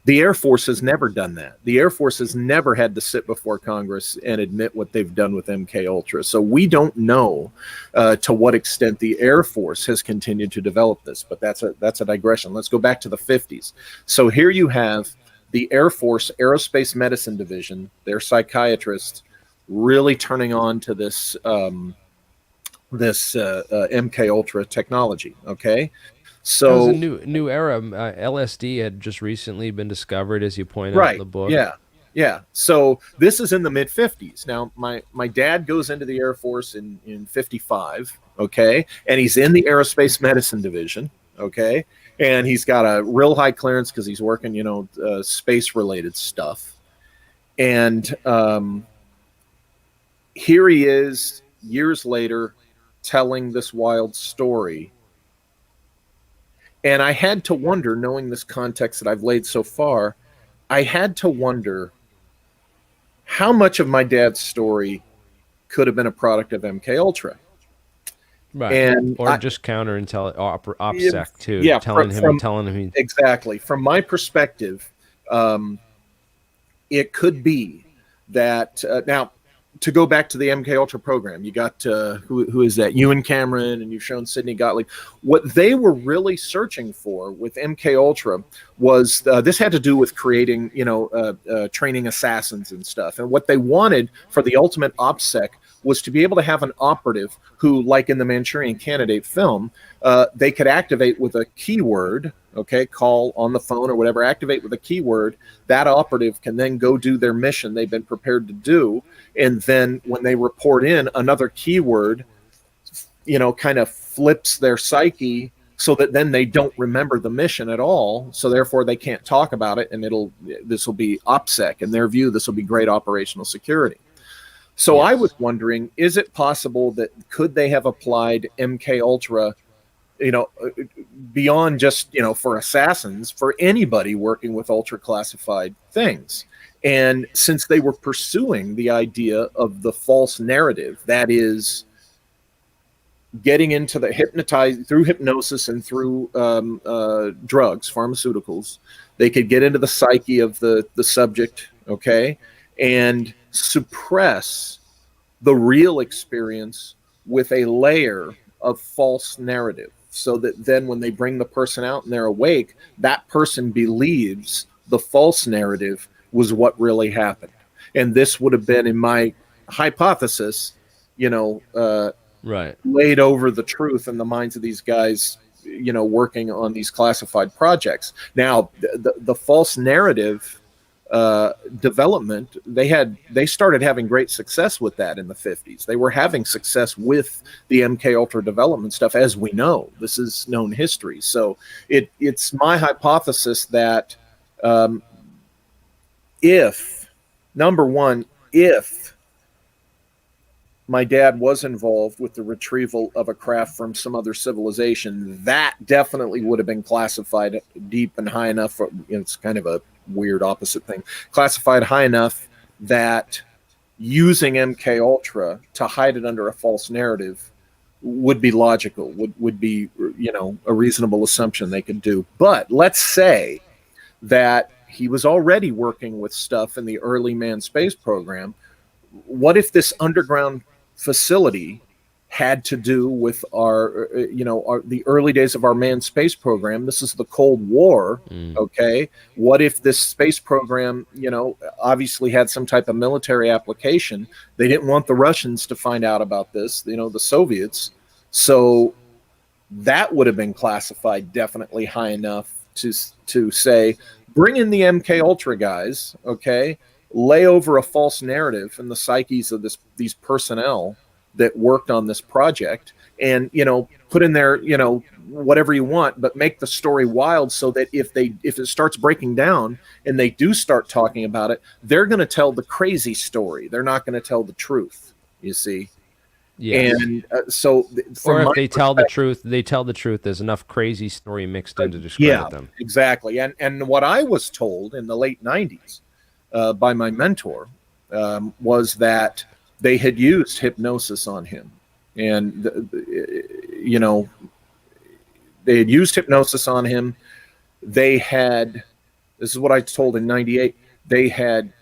the Air Force has never done that. The Air Force has never had to sit before Congress and admit what they've done with MK Ultra. So we don't know to what extent the Air Force has continued to develop this, but that's a digression. Let's go back to the 50s. So here you have the Air Force Aerospace Medicine Division, their psychiatrists, really turning on to this MK Ultra technology. Okay, That was a so new era. LSD had just recently been discovered, as you point out in right, the book. yeah. So this is in the mid 50s. Now my dad goes into the Air Force in 55. Okay, and he's in the Aerospace Medicine Division. Okay, and he's got a real high clearance because he's working, space related stuff. And here he is years later telling this wild story. And I had to wonder, knowing this context that I've laid so far, I had to wonder how much of my dad's story could have been a product of MK Ultra. Right. And or just counterintelligence, OPSEC too. Yeah, telling him. Exactly. From my perspective, it could be that now, to go back to the MK Ultra program, you got who is that? Ewan Cameron, and you've shown Sidney Gottlieb. What they were really searching for with MK Ultra was this had to do with creating, training assassins and stuff. And what they wanted for the ultimate OPSEC was to be able to have an operative who, like in the Manchurian Candidate film, they could activate with a keyword. Okay, call on the phone or whatever, activate with a keyword. That operative can then go do their mission they've been prepared to do. And then when they report in, another keyword, kind of flips their psyche so that then they don't remember the mission at all. So therefore they can't talk about it. And this will be OPSEC. In their view, this will be great operational security. So yes. I was wondering, is it possible that could they have applied MK Ultra, beyond just, for assassins, for anybody working with ultra classified things? And since they were pursuing the idea of the false narrative, that is getting into the through hypnosis and through drugs, pharmaceuticals, they could get into the psyche of the subject, okay, and suppress the real experience with a layer of false narrative, so that then when they bring the person out and they're awake, that person believes the false narrative was what really happened. And this would have been, in my hypothesis, right, laid over the truth in the minds of these guys, working on these classified projects. Now, the false narrative development, they started having great success with that in the 50s. They were having success with the MK Ultra development stuff, as we know. This is known history. So it's my hypothesis that if my dad was involved with the retrieval of a craft from some other civilization, that definitely would have been classified deep and high enough. It's kind of a weird opposite thing. Classified high enough that using MK Ultra to hide it under a false narrative would be logical, would be, a reasonable assumption they could do. But let's say that he was already working with stuff in the early manned space program. What if this underground facility had to do with the early days of our manned space program? This is the Cold War. Okay. What if this space program, obviously had some type of military application? They didn't want the Russians to find out about this, the Soviets. So that would have been classified definitely high enough to say, bring in the MK Ultra guys, okay, lay over a false narrative in the psyches of these personnel that worked on this project, and put in there whatever you want, but make the story wild, so that if it starts breaking down and they do start talking about it, they're going to tell the crazy story. They're not going to tell the truth, you see. Yes. And or if they tell the truth, there's enough crazy story mixed in to discredit them. Exactly. And what I was told in the late 90s by my mentor was that they had used hypnosis on him. And, they had used hypnosis on him. This is what I told in 98, they had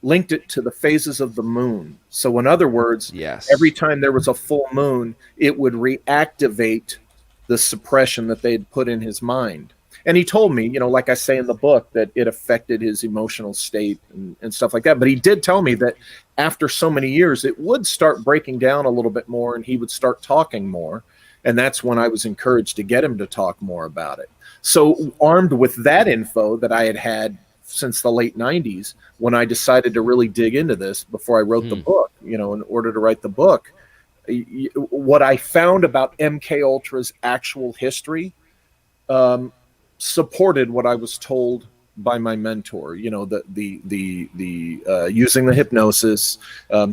linked it to the phases of the moon. So in other words, yes, every time there was a full moon, it would reactivate the suppression that they had put in his mind. And he told me, like I say in the book, that it affected his emotional state and stuff like that. But he did tell me that after so many years, it would start breaking down a little bit more and he would start talking more. And that's when I was encouraged to get him to talk more about it. So armed with that info that I had since the late 90s, when I decided to really dig into this before I wrote the book, in order to write the book, what I found about MK Ultra's actual history supported what I was told by my mentor. The using the hypnosis,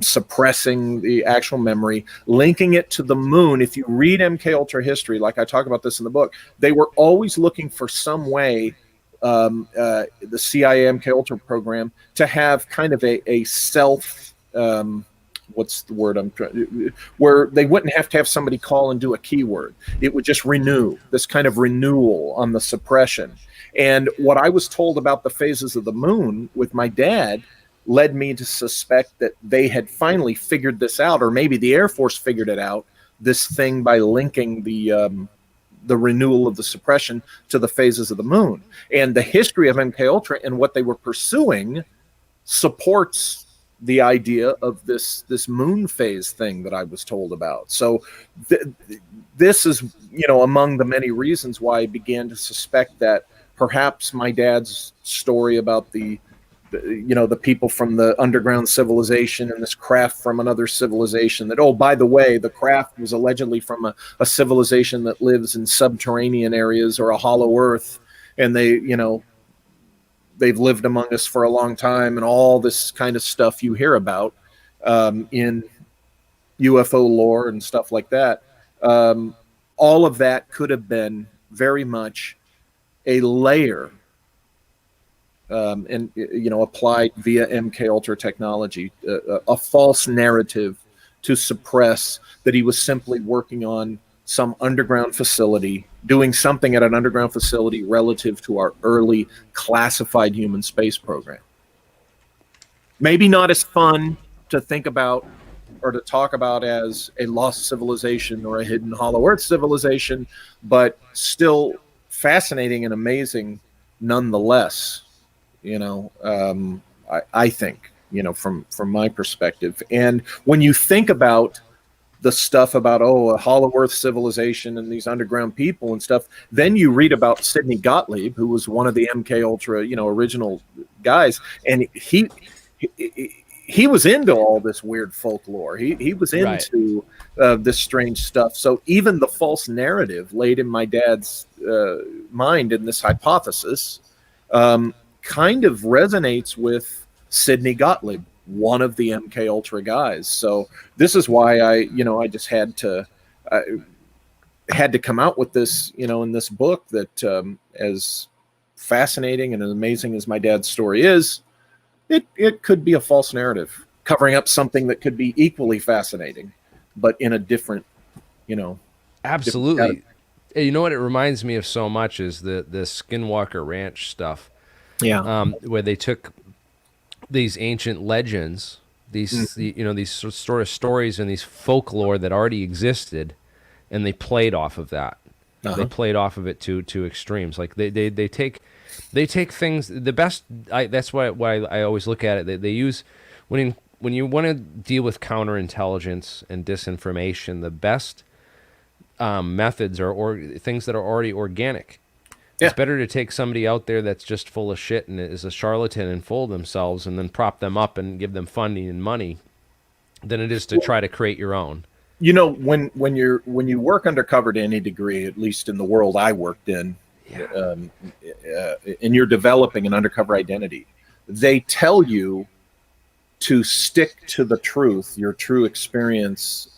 suppressing the actual memory, linking it to the moon. If you read MK Ultra history, like I talk about this in the book, they were always looking for some way, the CIA MK Ultra program, to have kind of a self. What's the word I'm trying, where they wouldn't have to have somebody call and do a keyword. It would just renew, this kind of renewal on the suppression. And what I was told about the phases of the moon with my dad led me to suspect that they had finally figured this out, or maybe the Air Force figured it out, this thing by linking the renewal of the suppression to the phases of the moon. And the history of MK Ultra and what they were pursuing supports the idea of this moon phase thing that I was told about. So this is, among the many reasons why I began to suspect that perhaps my dad's story about the people from the underground civilization and this craft from another civilization, that, oh, by the way, the craft was allegedly from a civilization that lives in subterranean areas or a hollow earth, and they've lived among us for a long time, and all this kind of stuff you hear about in UFO lore and stuff like that. All of that could have been very much a layer and applied via MK Ultra technology, a false narrative to suppress that he was simply working on some underground facility, doing something at an underground facility relative to our early classified human space program. Maybe not as fun to think about or to talk about as a lost civilization or a hidden hollow earth civilization, but still fascinating and amazing nonetheless. I think, from my perspective. And when you think about the stuff about, a hollow earth civilization and these underground people and stuff, then you read about Sidney Gottlieb, who was one of the MK Ultra, original guys, and he was into all this weird folklore. He was into this strange stuff. So even the false narrative laid in my dad's mind in this hypothesis kind of resonates with Sidney Gottlieb, one of the MK Ultra guys. So this is why I just had to come out with this, in this book, that as fascinating and as amazing as my dad's story is, it could be a false narrative covering up something that could be equally fascinating, but in a different, Absolutely. different. You know what it reminds me of so much is the Skinwalker Ranch stuff. Yeah. Where they took these ancient legends, these these sort of stories and these folklore that already existed, and they played off of that. They played off of it to extremes. Like they take things. The best. That's why I always look at it. They use when you want to deal with counterintelligence and disinformation, the best methods are things that are already organic. Yeah. It's better to take somebody out there that's just full of shit and is a charlatan and full of themselves, and then prop them up and give them funding and money, than it is to try to create your own. When you work undercover to any degree, at least in the world I worked in, and you're developing an undercover identity, they tell you to stick to the truth, your true experience,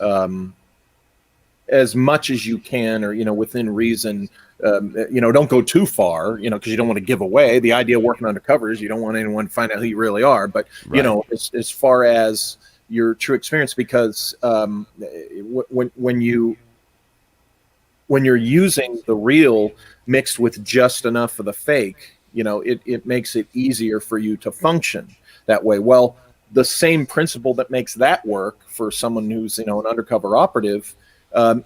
as much as you can, or within reason. Don't go too far, because you don't want to give away. The idea of working undercover is you don't want anyone to find out who you really are. But, as far as your true experience, because when you're using the real mixed with just enough of the fake, it makes it easier for you to function that way. Well, the same principle that makes that work for someone who's, an undercover operative,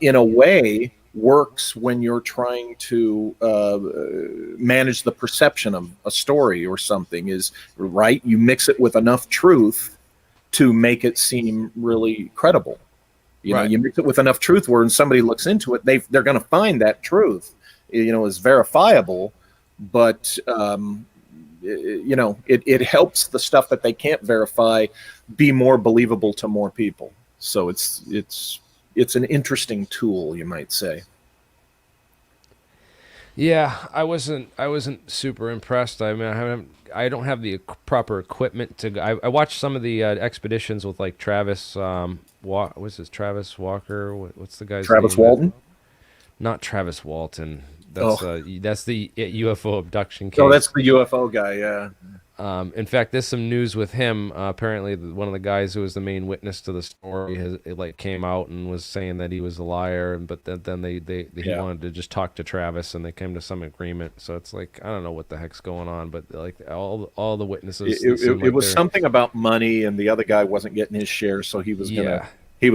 in a way, works when you're trying to manage the perception of a story or something. Is right. You mix it with enough truth to make it seem really credible. Right. You mix it with enough truth where when somebody looks into it, they're going to find that truth, is verifiable, but it helps the stuff that they can't verify be more believable to more people. So it's an interesting tool, you might say. Yeah, I wasn't super impressed. I mean, I don't have the proper equipment to go. I watched some of the expeditions with like Travis. What's his Travis Walker? What's the guy's Travis name? Walton? Not Travis Walton. Oh. That's the UFO abduction case. Oh, that's the UFO guy. Yeah. In fact, there's some news with him. Apparently, one of the guys who was the main witness to the story came out and was saying that he was a liar. But then he wanted to just talk to Travis, and they came to some agreement. So it's like, I don't know what the heck's going on, but like all the witnesses. It was something about money, and the other guy wasn't getting his share, so he was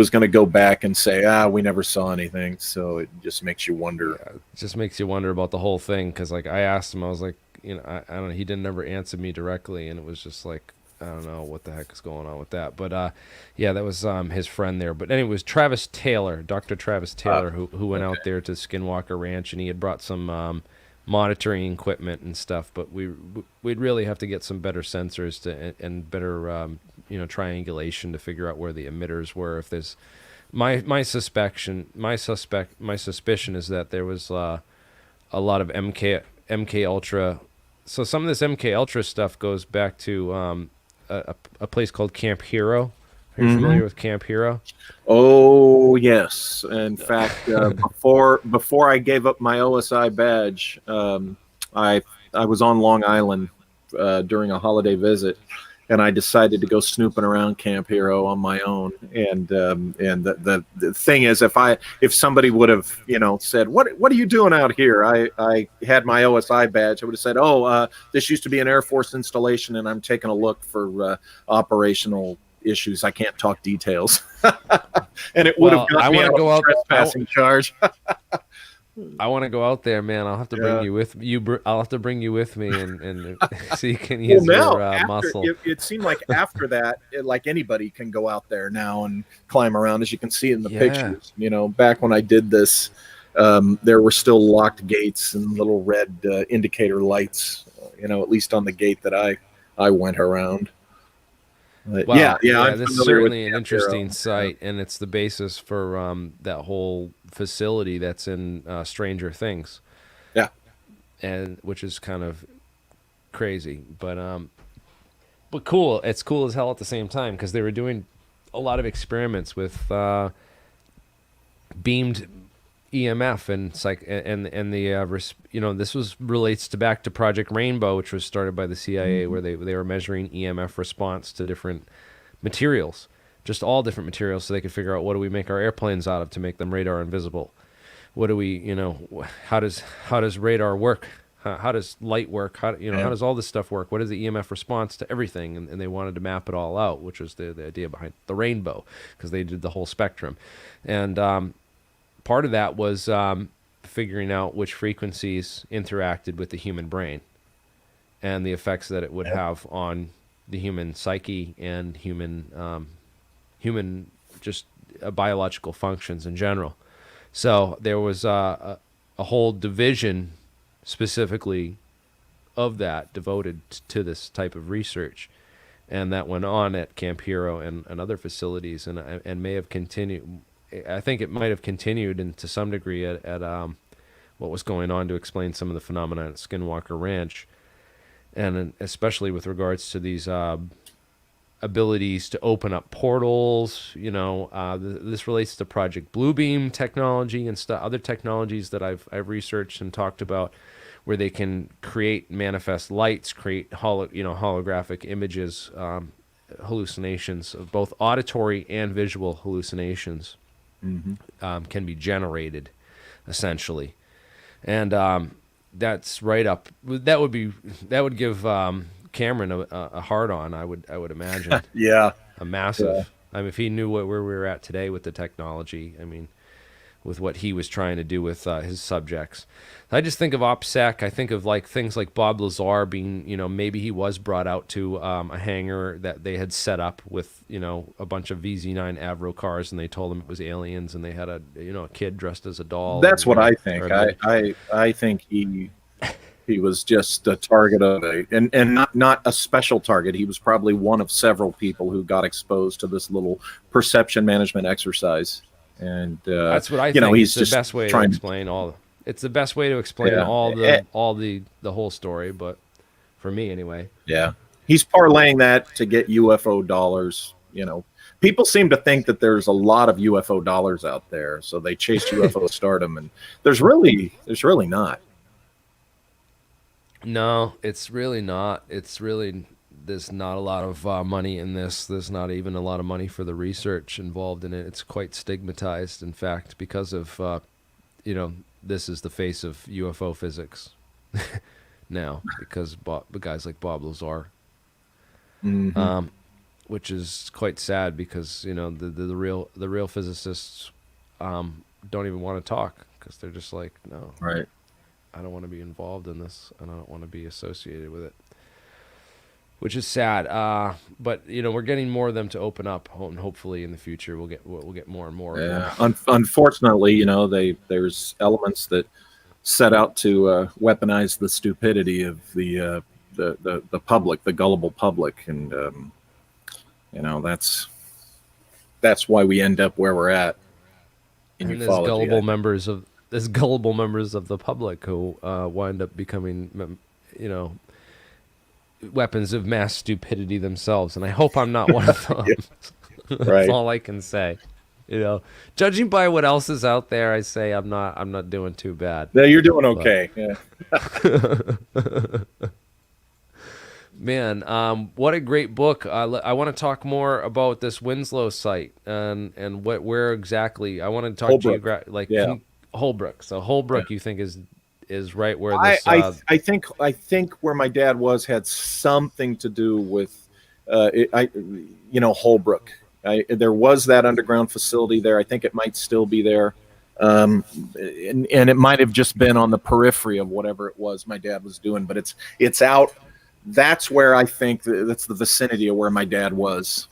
gonna go back and say, we never saw anything. So it just makes you wonder. Yeah, it just makes you wonder about the whole thing, because like I asked him, I was like, I don't know, he didn't ever answer me directly, and it was just like, I don't know what the heck is going on with that. But yeah, that was his friend there. But anyway, it was Travis Taylor, Dr. Travis Taylor, who went out there to Skinwalker Ranch, and he had brought some monitoring equipment and stuff. But we'd really have to get some better sensors and better triangulation to figure out where the emitters were. If there's my suspicion is that there was a lot of MK Ultra. So some of this MK Ultra stuff goes back to a place called Camp Hero. Are you familiar with Camp Hero? Oh yes. In fact, before I gave up my OSI badge, I was on Long Island during a holiday visit, and I decided to go snooping around Camp Hero on my own. And the thing is, if somebody would have said, what are you doing out here? I had my OSI badge. I would have said, this used to be an Air Force installation, and I'm taking a look for operational issues. I can't talk details. And it would have got me out of a trespassing charge. I want to go out there, man. I'll have to bring you with you. I'll have to bring you with me, and so you can use your muscle. It seemed like after that, like anybody can go out there now and climb around, as you can see in the pictures. Back when I did this, there were still locked gates and little red indicator lights. At least on the gate that I went around. Wow. Yeah, this is certainly an interesting site, and it's the basis for that whole facility that's in Stranger Things. Yeah, and which is kind of crazy, but cool. It's cool as hell at the same time, because they were doing a lot of experiments with beamed EMF and the this relates back to Project Rainbow, which was started by the CIA, where they were measuring EMF response to different materials, just all different materials, so they could figure out, what do we make our airplanes out of to make them radar invisible? What do we how does radar work? How does light work? How does all this stuff work? What is the EMF response to everything? And they wanted to map it all out, which was the idea behind the rainbow, because they did the whole spectrum. And part of that was figuring out which frequencies interacted with the human brain and the effects that it would have on the human psyche and human just biological functions in general. So there was a whole division specifically of that devoted to this type of research, and that went on at Camp Hero and other facilities, and may have continued. I think it might have continued, and to some degree at what was going on to explain some of the phenomena at Skinwalker Ranch, and especially with regards to these abilities to open up portals. This relates to Project Bluebeam technology and other technologies that I've researched and talked about, where they can create manifest lights, create holographic images, hallucinations of both auditory and visual hallucinations. Can be generated, essentially, and that's right up. That would give Cameron a hard on. I would imagine. Yeah, a massive. I mean, if he knew where we were at today with the technology, I mean, with what he was trying to do with his subjects. I just think of OPSEC. I think of like things like Bob Lazar being, maybe he was brought out to a hangar that they had set up with, a bunch of VZ9 Avro cars, and they told him it was aliens, and they had a kid dressed as a doll. That's and, what I think. or I think he was just a target of and not a special target. He was probably one of several people who got exposed to this little perception management exercise. And that's what I think. He's It's just the best way to trying explain all. It's the best way to explain Yeah. all the whole story, but for me anyway. Yeah. He's parlaying that to get UFO dollars. People seem to think that there's a lot of UFO dollars out there, so they chase UFO stardom, and there's really not. No, it's really not. There's not a lot of money in this. There's not even a lot of money for the research involved in it. It's quite stigmatized, in fact, because of, this is the face of UFO physics now, because guys like Bob Lazar, which is quite sad because, the real physicists don't even want to talk because they're just like, no. Right. I don't want to be involved in this, and I don't want to be associated with it, which is sad. But we're getting more of them to open up, and hopefully in the future we'll get more and more. Yeah. Unfortunately, there's elements that set out to weaponize the stupidity of the public, the gullible public, and that's why we end up where we're at in and ufology. There's gullible members of the public who wind up becoming, weapons of mass stupidity themselves, and I hope I'm not one of them. That's Right. all I can say. Judging by what else is out there, I say I'm not doing too bad. No, you're doing okay. Yeah. Man, what a great book! I want to talk more about this Winslow site and where exactly. I want to talk Holbrook. Holbrook. So Holbrook, you think is right where this? I think where my dad had something to do with, Holbrook. There was that underground facility there. I think it might still be there, and it might have just been on the periphery of whatever it was my dad was doing. But it's out. That's where I think that's the vicinity of where my dad was.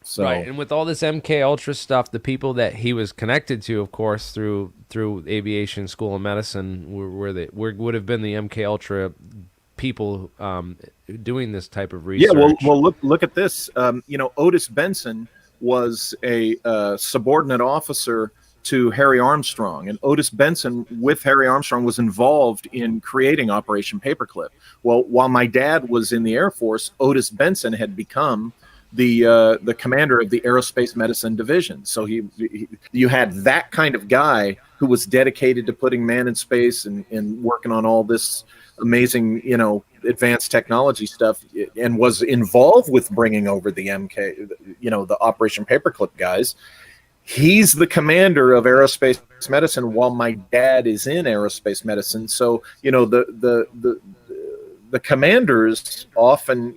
So. Right, and with all this MK Ultra stuff, the people that he was connected to, of course, through aviation school of medicine, would have been the MK Ultra people doing this type of research. Yeah, well, look at this. Otis Benson was a subordinate officer to Harry Armstrong, and Otis Benson with Harry Armstrong was involved in creating Operation Paperclip. Well, while my dad was in the Air Force, Otis Benson had become the commander of the Aerospace Medicine Division. So you had that kind of guy who was dedicated to putting man in space and working on all this amazing, advanced technology stuff, and was involved with bringing over the MK, the Operation Paperclip guys. He's the commander of Aerospace Medicine while my dad is in Aerospace Medicine. So, the commanders often,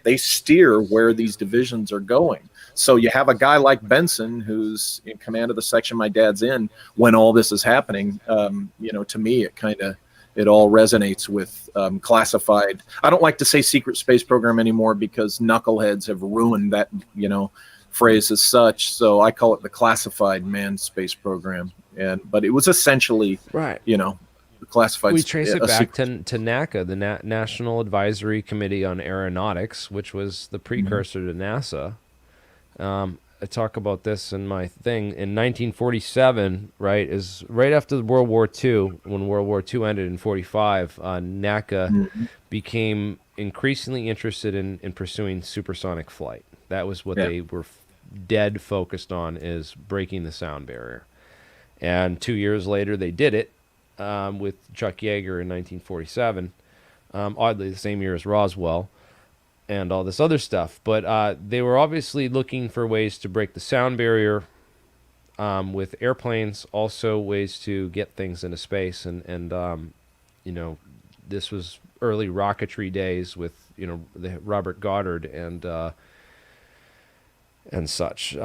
they steer where these divisions are going. So you have a guy like Benson who's in command of the section my dad's in when all this is happening. To me, it all resonates with classified. I don't like to say secret space program anymore because knuckleheads have ruined that, phrase as such. So I call it the classified manned space program. But it was essentially, right. Classified. We trace it back to NACA, the National Advisory Committee on Aeronautics, which was the precursor to NASA. I talk about this in my thing. In 1947, is right after World War II, when World War II ended in 45, NACA became increasingly interested in pursuing supersonic flight. That was what they were dead focused on, is breaking the sound barrier. And 2 years later, they did it. With Chuck Yeager in 1947, oddly the same year as Roswell, and all this other stuff. But they were obviously looking for ways to break the sound barrier with airplanes, also ways to get things into space. And this was early rocketry days with, Robert Goddard and such.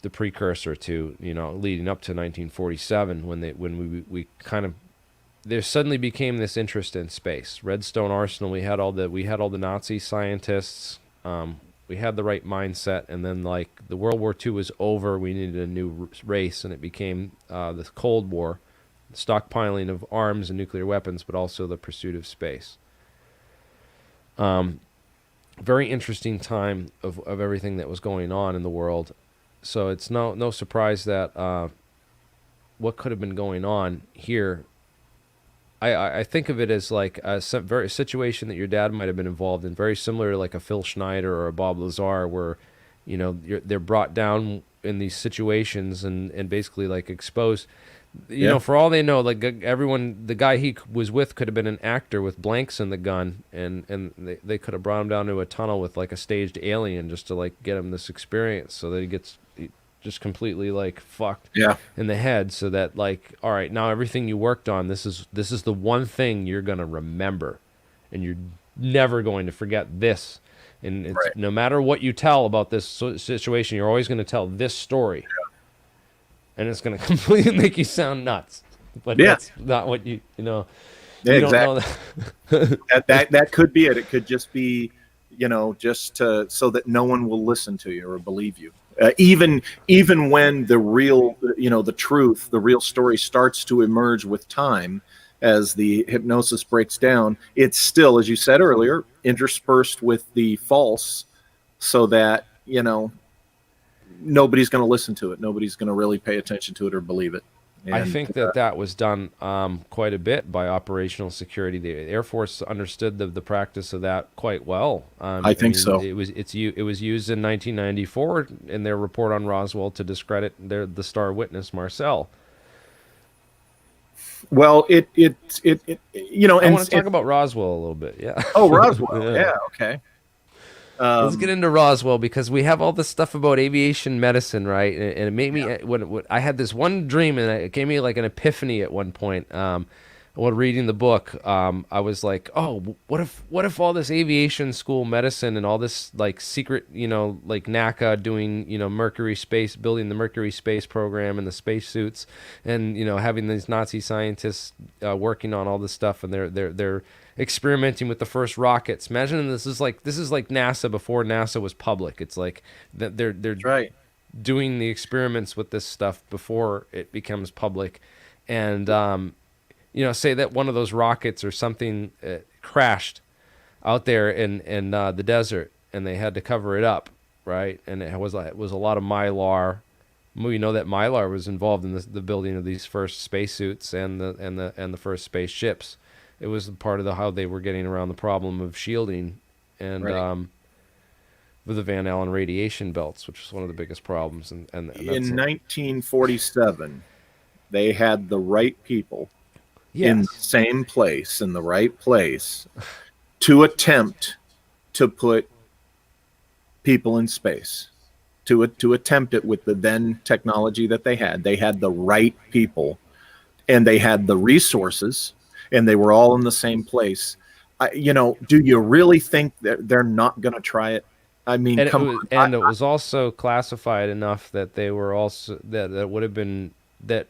the precursor to, leading up to 1947, when we kind of, there suddenly became this interest in space. Redstone Arsenal, we had all the Nazi scientists, we had the right mindset, and then like the World War II was over, we needed a new race, and it became the Cold War, stockpiling of arms and nuclear weapons, but also the pursuit of space. Very interesting time of everything that was going on in the world. So it's no surprise that what could have been going on here, I think of it as like a very situation that your dad might have been involved in, very similar to like a Phil Schneider or a Bob Lazar, where they're brought down in these situations and basically like exposed. For all they know, like everyone, the guy he was with could have been an actor with blanks in the gun, and they could have brought him down to a tunnel with like a staged alien just to like get him this experience, so that he gets just completely like fucked in the head, so that like, all right, now everything you worked on, this is the one thing you're gonna remember, and you're never going to forget this. And it's no matter what you tell about this situation, you're always going to tell this story. And it's going to completely make you sound nuts, but that's not what you know. Yeah, you exactly. Don't know that could be it. It could just be, just so that no one will listen to you or believe you. Even when the real, the truth, the real story starts to emerge with time, as the hypnosis breaks down, it's still, as you said earlier, interspersed with the false, so that nobody's going to listen to it. Nobody's going to really pay attention to it or believe it. And I think that was done quite a bit by operational security. The Air Force understood the practice of that quite well. I think so. It was used in 1994 in their report on Roswell to discredit the star witness Marcel. Well, I want to talk about Roswell a little bit. Yeah. Oh, Roswell. Yeah. Okay. Let's get into Roswell, because we have all this stuff about aviation medicine, right? And it made me, when I had this one dream, and it gave me like an epiphany at one point. While reading the book, I was like, oh, what if all this aviation school medicine and all this like secret, like NACA doing, Mercury space, building the Mercury space program and the spacesuits, and having these Nazi scientists working on all this stuff, and they're experimenting with the first rockets. Imagine this is like NASA before NASA was public. It's like they're doing the experiments with this stuff before it becomes public, and say that one of those rockets or something crashed out there in the desert, and they had to cover it up, right? And it was a lot of Mylar. We know that Mylar was involved in the building of these first spacesuits and the first spaceships. It was part of how they were getting around the problem of shielding and with the Van Allen radiation belts, which was one of the biggest problems. And in 1947, they had the right people in the same place, in the right place, to attempt to put people in space, to attempt it with the then technology that they had. They had the right people, and they had the resources, and they were all in the same place. Do you really think that they're not going to try it? I mean, it was also classified enough that they were also that would have been that.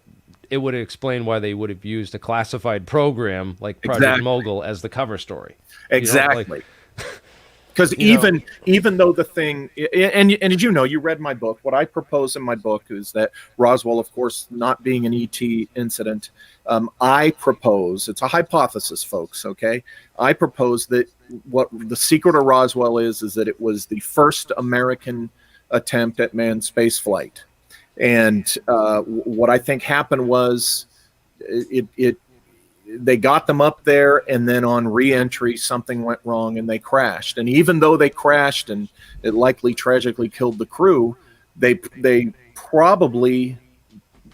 It would explain why they would have used a classified program like Project Mogul as the cover story. Exactly. Because even though the thing, and as you know, you read my book, what I propose in my book is that Roswell, of course, not being an ET incident, I propose, it's a hypothesis, folks, okay? I propose that what the secret of Roswell is that it was the first American attempt at manned space flight. And what I think happened was they got them up there, and then on re-entry, something went wrong and they crashed. And even though they crashed and it likely tragically killed the crew, they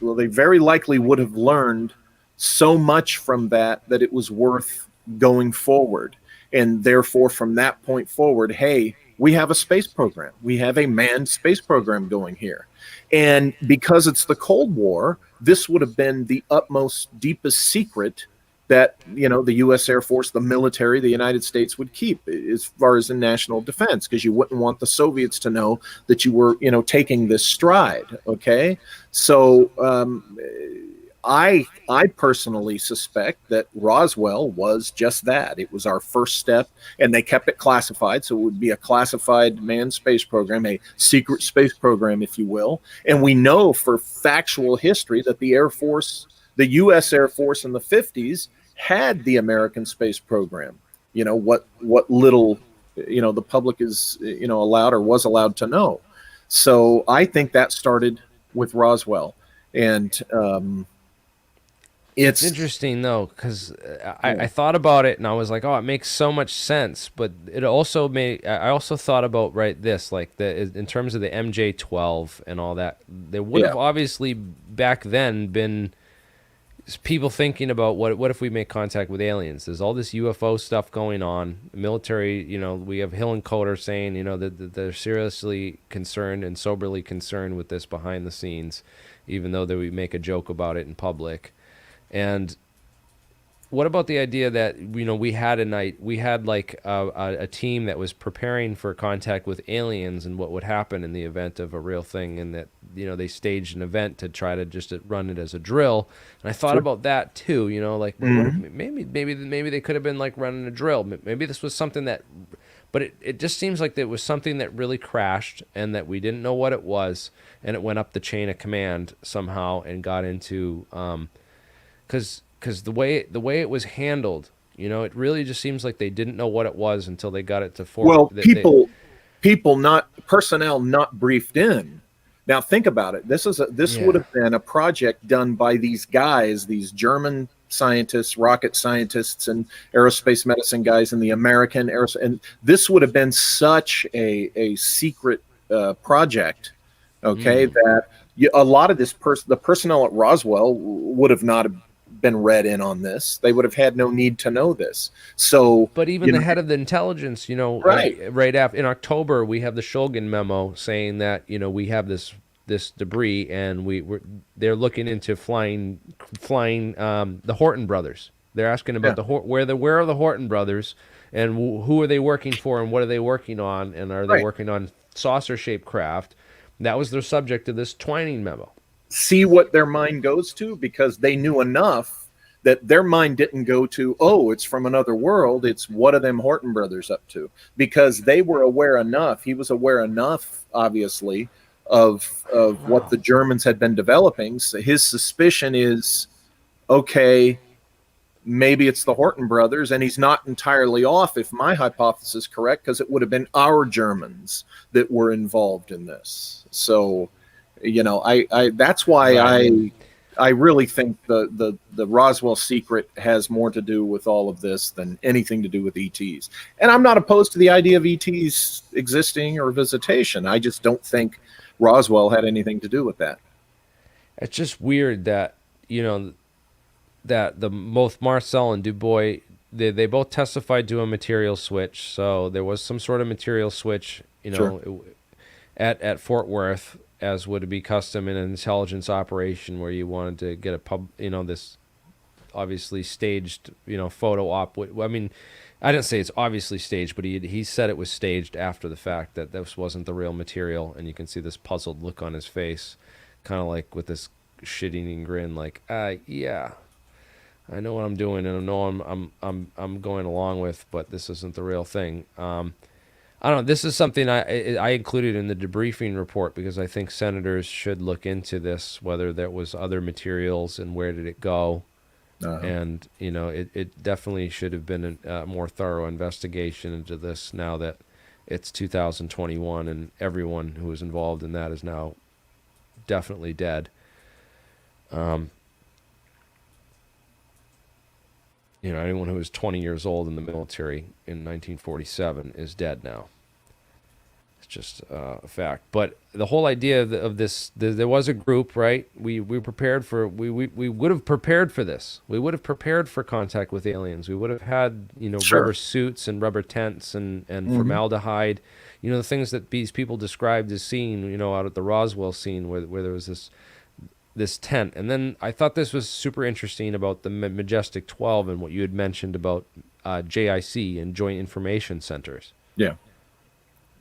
very likely would have learned so much from that it was worth going forward. And therefore, from that point forward, hey, we have a space program. We have a manned space program going here. And because it's the Cold War, this would have been the utmost, deepest secret that, the U.S. Air Force, the military, the United States would keep as far as in national defense, because you wouldn't want the Soviets to know that you were, taking this stride. Okay, so I personally suspect that Roswell was just that. It was our first step, and they kept it classified, so it would be a classified manned space program, a secret space program, if you will. And we know for factual history that the Air Force, the U.S. Air Force in the 50s had the American space program. What little the public is allowed or was allowed to know. So I think that started with Roswell, and it's interesting though, because I thought about it and I was like, oh, it makes so much sense. But it also I also thought about this, like in terms of the MJ-12 and all that, there would have obviously back then been people thinking about what if we make contact with aliens. There's all this UFO stuff going on. The military, we have Hill and Coder saying, that they're seriously concerned and soberly concerned with this behind the scenes, even though we make a joke about it in public. And what about the idea that we had a team that was preparing for contact with aliens and what would happen in the event of a real thing, and that they staged an event to try to just run it as a drill. And I thought about that too. What if, maybe they could have been like running a drill. Maybe this was something that, but it just seems like it was something that really crashed and that we didn't know what it was, and it went up the chain of command somehow and got into because the way it was handled, it really just seems like they didn't know what it was until they got it to form. Well, personnel not briefed in. Now think about it. This would have been a project done by these guys, these German scientists, rocket scientists, and aerospace medicine guys, and the American and this would have been such a secret project. Okay, that a lot of the personnel at Roswell would have not been read in on this. They would have had no need to know this. So, but even the head of the intelligence, right after in October, we have the Shulgin memo saying that we have this debris, and they're looking into flying the Horton brothers. They're asking about where are the Horton brothers, and who are they working for, and what are they working on, and are they working on saucer-shaped craft? That was the subject of this Twining memo. See what their mind goes to, because they knew enough that their mind didn't go to, oh, it's from another world. It's what are them Horton brothers up to? Because they were aware enough. He was aware enough, obviously, of what the Germans had been developing. So his suspicion is, okay, maybe it's the Horton brothers, and he's not entirely off if my hypothesis is correct, because it would have been our Germans that were involved in this. So, I that's why I really think the Roswell secret has more to do with all of this than anything to do with ETs. And I'm not opposed to the idea of ETs existing or visitation. I just don't think Roswell had anything to do with that. It's just weird that that both Marcel and Dubois, they both testified to a material switch. So there was some sort of material switch, at Fort Worth, as would be custom in an intelligence operation where you wanted to get this obviously staged, photo op. I mean, I didn't say it's obviously staged, but he said it was staged after the fact, that this wasn't the real material. And you can see this puzzled look on his face, kind of like with this shit-eating grin, like, yeah, I know what I'm doing, and I know I'm going along with, but this isn't the real thing. I don't know. This is something I included in the debriefing report, because I think senators should look into this, whether there was other materials and where did it go. And, it definitely should have been a more thorough investigation into this, now that it's 2021 and everyone who was involved in that is now definitely dead. Anyone who was 20 years old in the military in 1947 is dead now. It's just a fact. But the whole idea of this, there was a group, right? We prepared for, we would have prepared for this. We would have prepared for contact with aliens. We would have had, rubber suits and rubber tents and formaldehyde, the things that these people described as seeing, out at the Roswell scene, where there was this this tent. And then I thought this was super interesting about the Majestic 12 and what you had mentioned about JIC and Joint Information Centers. Yeah.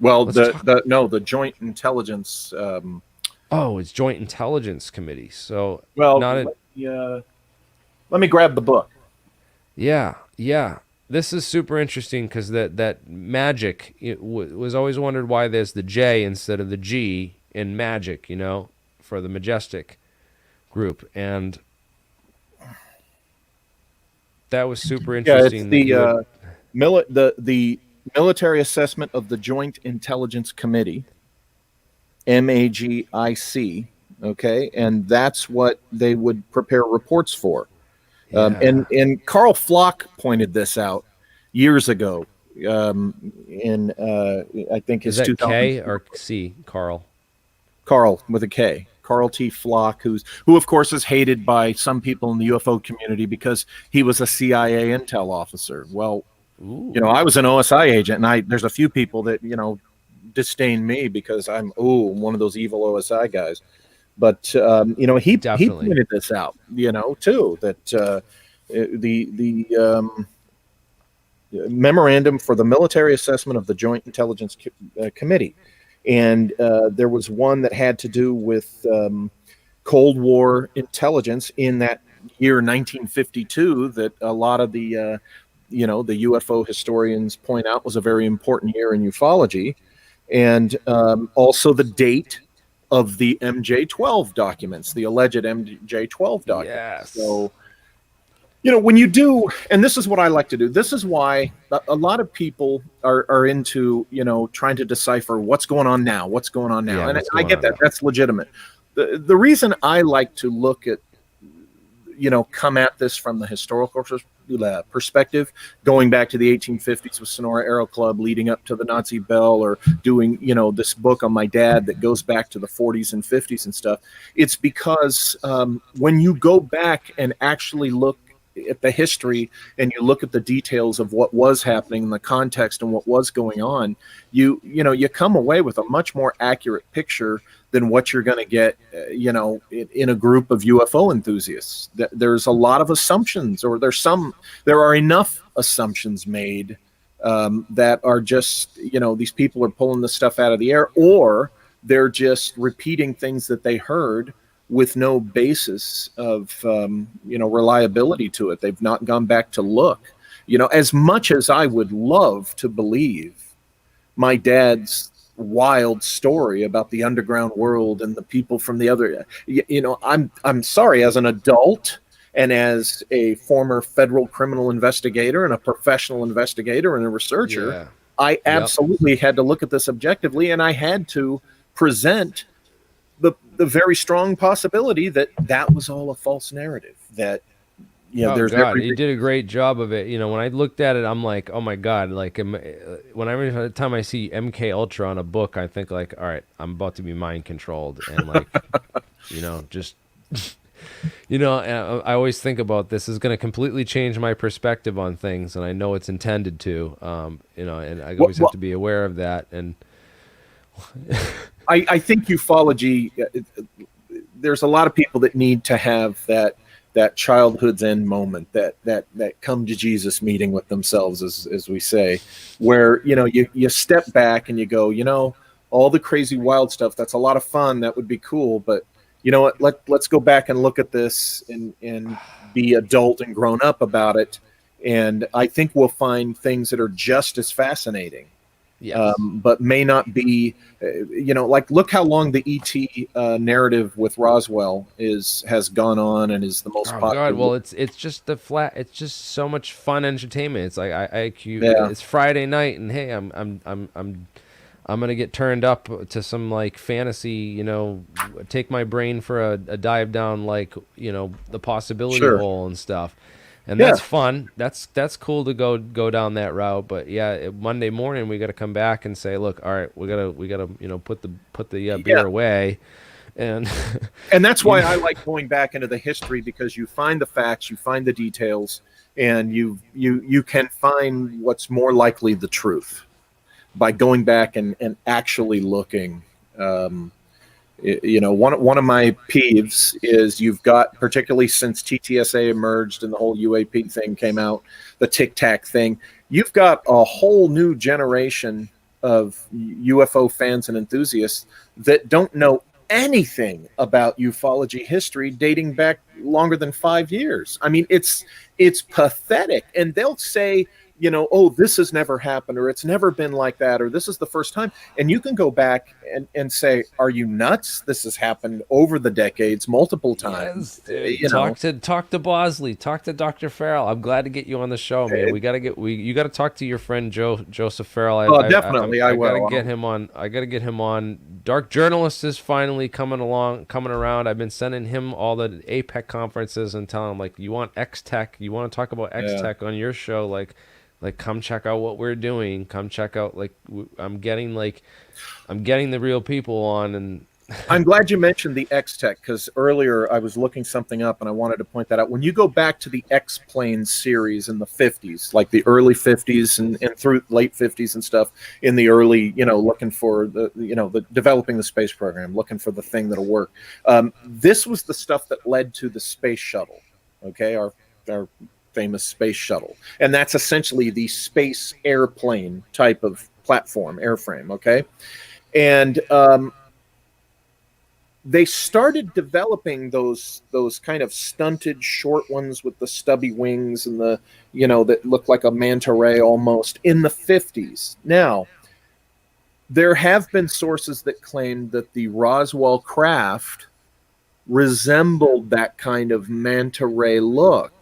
Well, Let's talk. the Joint Intelligence. Oh, it's Joint Intelligence Committee. So Well, not a, let me grab the book. yeah, yeah. This is super interesting because that magic was always wondered why there's the J instead of the G in magic, for the Majestic group, and that was super interesting. Yeah, it's the Military Assessment of the Joint Intelligence Committee, MAGIC. Okay, and that's what they would prepare reports for. Yeah. And Carl Flock pointed this out years ago. In I think his Is that 2000 K or C, Carl? Carl with a K. Carl T. Flock, who of course is hated by some people in the UFO community because he was a CIA intel officer. Well, Ooh. I was an OSI agent, and there's a few people that disdain me because I'm one of those evil OSI guys. But he pointed this out, too, that the memorandum for the Military Assessment of the Joint Intelligence Committee, and there was one that had to do with Cold War intelligence in that year 1952 that a lot of the the UFO historians point out was a very important year in ufology, and also the date of the MJ-12 documents, the alleged MJ-12 documents. Yes. So, when you do, and this is what I like to do, this is why a lot of people are into, trying to decipher what's going on now. Yeah, and I get that. Now. That's legitimate. The reason I like to look at, come at this from the historical perspective, going back to the 1850s with Sonora Aero Club, leading up to the Nazi Bell, or doing, this book on my dad that goes back to the 40s and 50s and stuff. It's because when you go back and actually look at the history and you look at the details of what was happening in the context and what was going on, you come away with a much more accurate picture than what you're going to get, in a group of UFO enthusiasts. There's a lot of assumptions, or there are enough assumptions made that are just, these people are pulling the stuff out of the air, or they're just repeating things that they heard with no basis of, reliability to it. They've not gone back to look. As much as I would love to believe my dad's wild story about the underground world and the people from the other, I'm sorry, as an adult and as a former federal criminal investigator and a professional investigator and a researcher, I absolutely had to look at this objectively, and I had to present the very strong possibility that was all a false narrative. That you did a great job of it. When I looked at it, I'm like, oh my God! Like, every time I see MK Ultra on a book, I think like, all right, I'm about to be mind controlled, and like, just. I always think about this is going to completely change my perspective on things, and I know it's intended to, and I always have to be aware of that. And I think ufology, there's a lot of people that need to have that childhood's end moment, that come to Jesus meeting with themselves, as we say, where, you step back and you go, all the crazy wild stuff, that's a lot of fun. That would be cool. But you know what, let's go back and look at this and be adult and grown up about it. And I think we'll find things that are just as fascinating. Yes. But may not be, like, look how long the ET narrative with Roswell has gone on and is the most popular. God, well, it's just it's just so much fun entertainment. It's like it's Friday night, and hey, I'm gonna get turned up to some like fantasy, take my brain for a dive down, like, the possibility hole and stuff. And that's fun. That's cool to go down that route. But Monday morning we got to come back and say, look, all right, we gotta put the beer away, and and that's why I like going back into the history, because you find the facts, you find the details, and you can find what's more likely the truth by going back and actually looking. You know, one of my peeves is you've got, particularly since TTSA emerged and the whole UAP thing came out, the Tic Tac thing, you've got a whole new generation of UFO fans and enthusiasts that don't know anything about ufology history dating back longer than 5 years. I mean, it's pathetic. And they'll say, you know, oh, this has never happened, or it's never been like that, or this is the first time. And you can go back and say, are you nuts? This has happened over the decades, multiple times. Yes, talk to Bosley, talk to Dr. Farrell. I'm glad to get you on the show, man. You got to talk to your friend Joseph Farrell. Definitely, I will. I got to get him on. I got to get him on. Dark Journalist is finally coming around. I've been sending him all the APEC conferences and telling him, like, you want X Tech, you want to talk about X Tech on your show, like come check out what we're doing. Come check out, like, I'm getting the real people on. And I'm glad you mentioned the X-Tech, because earlier I was looking something up and I wanted to point that out. When you go back to the X-Plane series in the 50s, like the early 50s and through late 50s and stuff, in the early, you know, looking for the developing the space program, looking for the thing that'll work. This was the stuff that led to the space shuttle, okay, our famous space shuttle. And that's essentially the space airplane type of platform, airframe, okay? And they started developing those kind of stunted short ones with the stubby wings and the, you know, that look like a manta ray almost, in the 50s. Now, there have been sources that claim that the Roswell craft resembled that kind of manta ray look.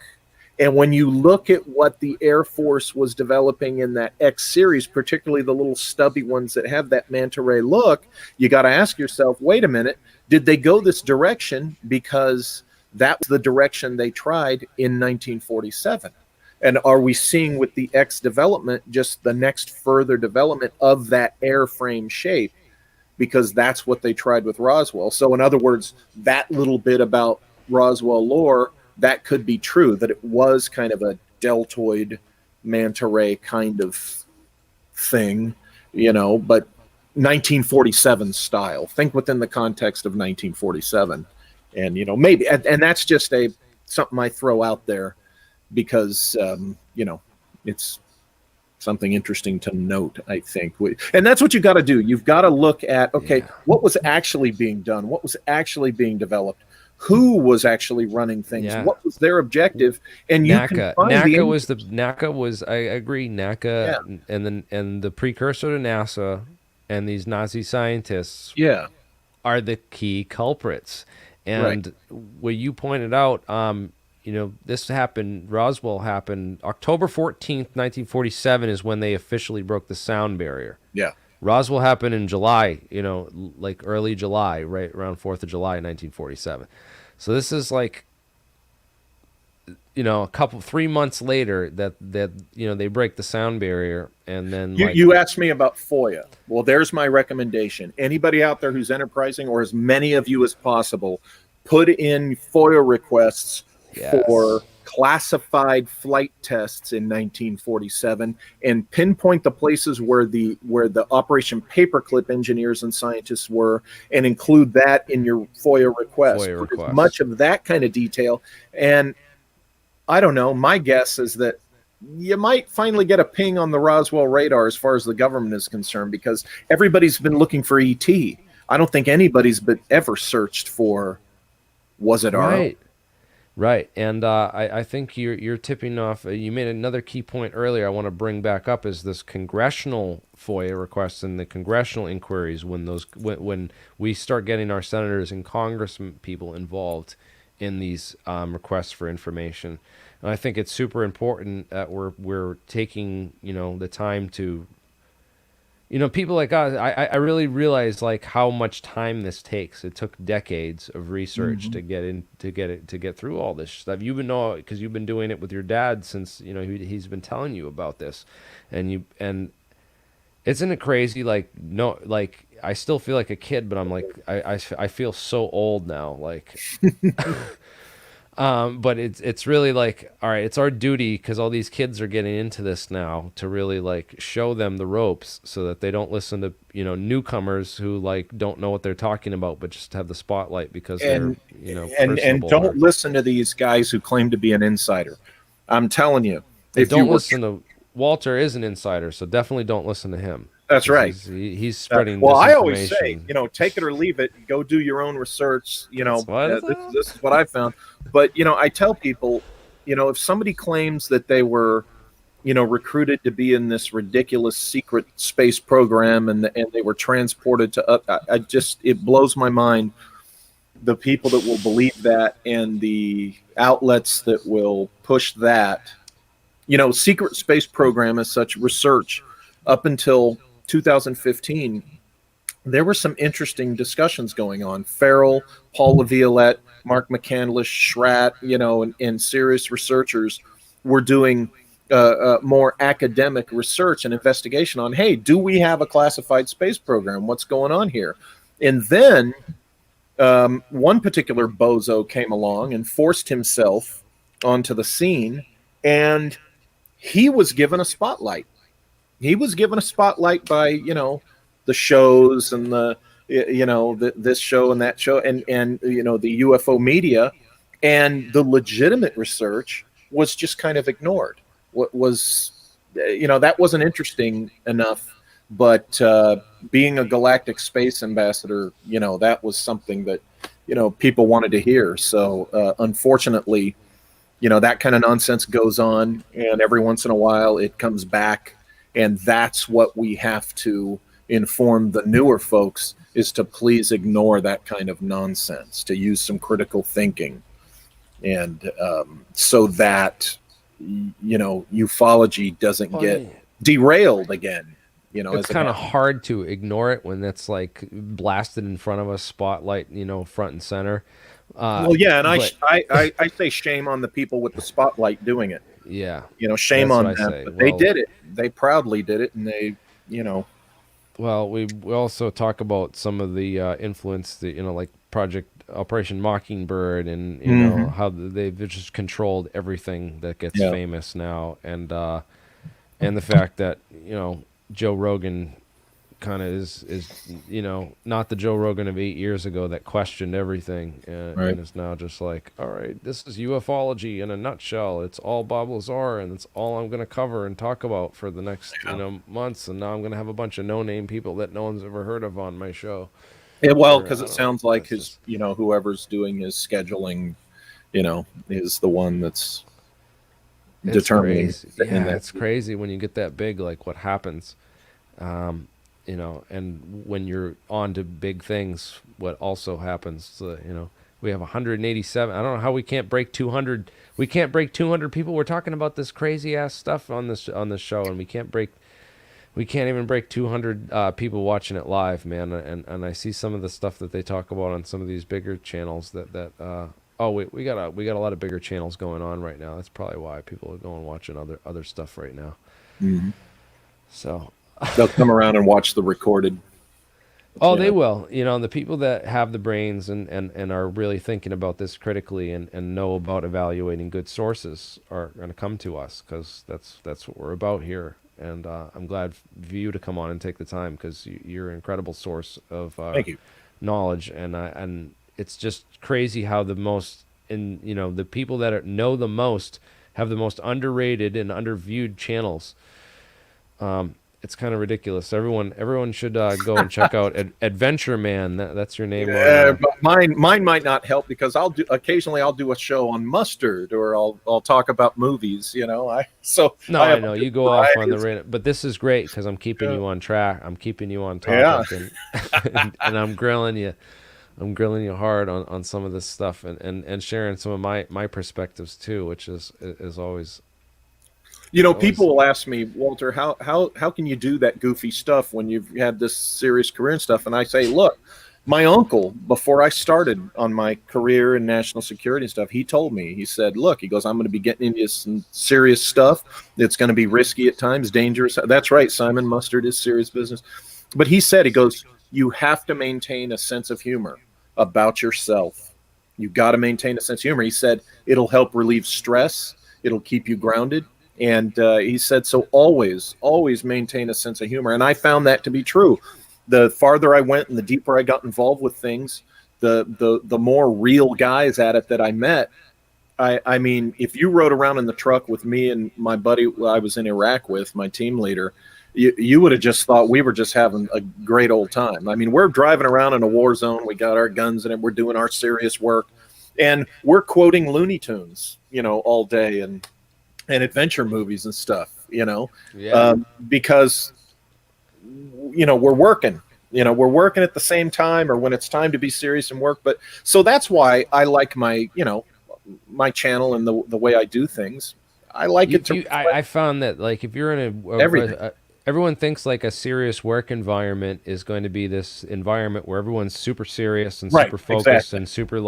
And when you look at what the Air Force was developing in that X series, particularly the little stubby ones that have that manta ray look, you got to ask yourself, wait a minute, did they go this direction because that was the direction they tried in 1947? And are we seeing with the X development just the next further development of that airframe shape? Because that's what they tried with Roswell. So in other words, that little bit about Roswell lore, that could be true, that it was kind of a deltoid manta ray kind of thing, you know, but 1947 style. Think within the context of 1947. And, you know, maybe, and that's just something I throw out there because, you know, it's something interesting to note, I think. And that's what you got to do. You've got to look at, okay, what was actually being done? What was actually being developed? Who was actually running things? Yeah. What was their objective? And you can find NACA was I agree, NACA and the precursor to NASA and these Nazi scientists are the key culprits. And what you pointed out, you know, this happened, Roswell happened October 14th, 1947 is when they officially broke the sound barrier. Yeah. Roswell happened in July, you know, like early July, right around 4th of July, 1947. So this is like, you know, 3 months later that you know, they break the sound barrier. And then you asked me about FOIA. Well, there's my recommendation. Anybody out there who's enterprising, or as many of you as possible, put in FOIA requests for classified flight tests in 1947 and pinpoint the places where the Operation Paperclip engineers and scientists were, and include that in your FOIA request. Put as much of that kind of detail. And I don't know, my guess is that you might finally get a ping on the Roswell radar as far as the government is concerned, because everybody's been looking for ET. I don't think anybody's ever searched for, was it our? Right, and I think you're tipping off. You made another key point earlier. I want to bring back up is this congressional FOIA requests and the congressional inquiries. When we start getting our senators and congressmen people involved in these requests for information, and I think it's super important that we're taking, you know, the time to. You know, people like us, I really realize like how much time this takes. It took decades of research to get through all this stuff. You know, because you've been doing it with your dad since, you know, he's been telling you about this, and isn't it crazy? Like, no, like I still feel like a kid, but I'm like I feel so old now. Like, But it's really like, all right, it's our duty, because all these kids are getting into this now, to really like show them the ropes so that they don't listen to, newcomers who like don't know what they're talking about, but just have the spotlight because they're, And and personable. don't listen to these guys who claim to be an insider. I'm telling you, And if you don't were, listen to Walter is an insider, so definitely don't listen to him. that's 'Cause right. He's spreading Well, I always say, disinformation. take it or leave it. Go do your own research. That's what it's This is what I found. But I tell people, if somebody claims that they were, recruited to be in this ridiculous secret space program and they were transported to, it blows my mind, the people that will believe that and the outlets that will push that. Secret space program as such research up until 2015, there were some interesting discussions going on. Farrell, Paul Laviolette, Mark McCandless, Schratt, and serious researchers were doing more academic research and investigation on, hey, do we have a classified space program? What's going on here? And then one particular bozo came along and forced himself onto the scene, and he was given a spotlight. He was given a spotlight by, the shows and this show and that show and the UFO media, and the legitimate research was just kind of ignored. What was, that wasn't interesting enough. But being a galactic space ambassador, that was something that, people wanted to hear. So unfortunately, that kind of nonsense goes on, and every once in a while it comes back. And that's what we have to inform the newer folks, is to please ignore that kind of nonsense, to use some critical thinking. And so that, ufology doesn't get derailed again. It's kind of hard to ignore it when it's like blasted in front of us, spotlight, front and center. Well, yeah, and I say shame on the people with the spotlight doing it. Yeah, shame on them. But they did it. They proudly did it, and they, Well, we also talk about some of the influence that, like Operation Mockingbird, and know how they've just controlled everything that gets famous now, and the fact that Joe Rogan kind of is not the Joe Rogan of 8 years ago that questioned everything, and is now just like, all right, this is ufology in a nutshell. It's all Bob Lazar, and it's all I'm going to cover and talk about for the next months. And now I'm going to have a bunch of no-name people that no one's ever heard of on my show. Yeah, well, because it sounds like his, whoever's doing his scheduling, is the one that's determining. It's crazy when you get that big, like what happens. And when you're on to big things, what also happens, we have 187. I don't know how we can't break 200. We can't break 200 people. We're talking about this crazy ass stuff on this show, and we can't even break 200 people watching it live, man. And I see some of the stuff that they talk about on some of these bigger channels we got a lot of bigger channels going on right now. That's probably why people are going watching other stuff right now. Mm-hmm. So they'll come around and watch the recorded. Oh, they will. The people that have the brains and are really thinking about this critically and know about evaluating good sources are going to come to us, because that's what we're about here. And I'm glad for you to come on and take the time, because you're an incredible source of Thank you. knowledge. And it's just crazy how the people that know the most have the most underrated and underviewed channels. It's kind of ridiculous. Everyone should go and check out Adventure Man. That's your name. But mine might not help, because occasionally I'll do a show on mustard, or I'll talk about movies. I know you go off on the radar, but this is great because I'm keeping you on track. I'm keeping you on topic, and I'm grilling you. I'm grilling you hard on some of this stuff, and sharing some of my perspectives too, which is always. People will ask me, Walter, how can you do that goofy stuff when you've had this serious career and stuff? And I say, look, my uncle, before I started on my career in national security and stuff, he told me, he said, look, he goes, I'm going to be getting into some serious stuff. It's going to be risky at times, dangerous. That's right. Simon, mustard is serious business. But he said, he goes, you have to maintain a sense of humor about yourself. You got to maintain a sense of humor. He said it'll help relieve stress. It'll keep you grounded. And he said, so always maintain a sense of humor. And I found that to be true. The farther I went and the deeper I got involved with things, the more real guys at it that I met. I mean, if you rode around in the truck with me and my buddy I was in Iraq with, my team leader, you would have just thought we were just having a great old time. I mean, we're driving around in a war zone. We got our guns in it. We're doing our serious work. And we're quoting Looney Tunes, all day and adventure movies and stuff, because, we're working. We're working at the same time, or when it's time to be serious and work. But so that's why I like my my channel and the way I do things. I like it to. I found that, like, if you're in everyone thinks like a serious work environment is going to be this environment where everyone's super serious and super focused and super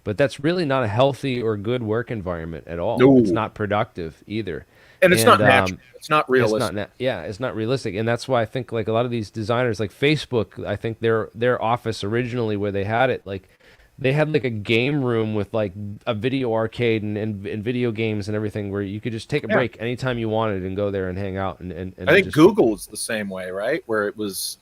but that's really not a healthy or good work environment at all. No. It's not productive either. And it's not natural. It's not realistic. It's not realistic. And that's why I think like a lot of these designers, like Facebook, I think their office originally where they had it, like they had like a game room with like a video arcade and video games and everything where you could just take a break anytime you wanted and go there and hang out. And I think Google was the same way, right? Where it was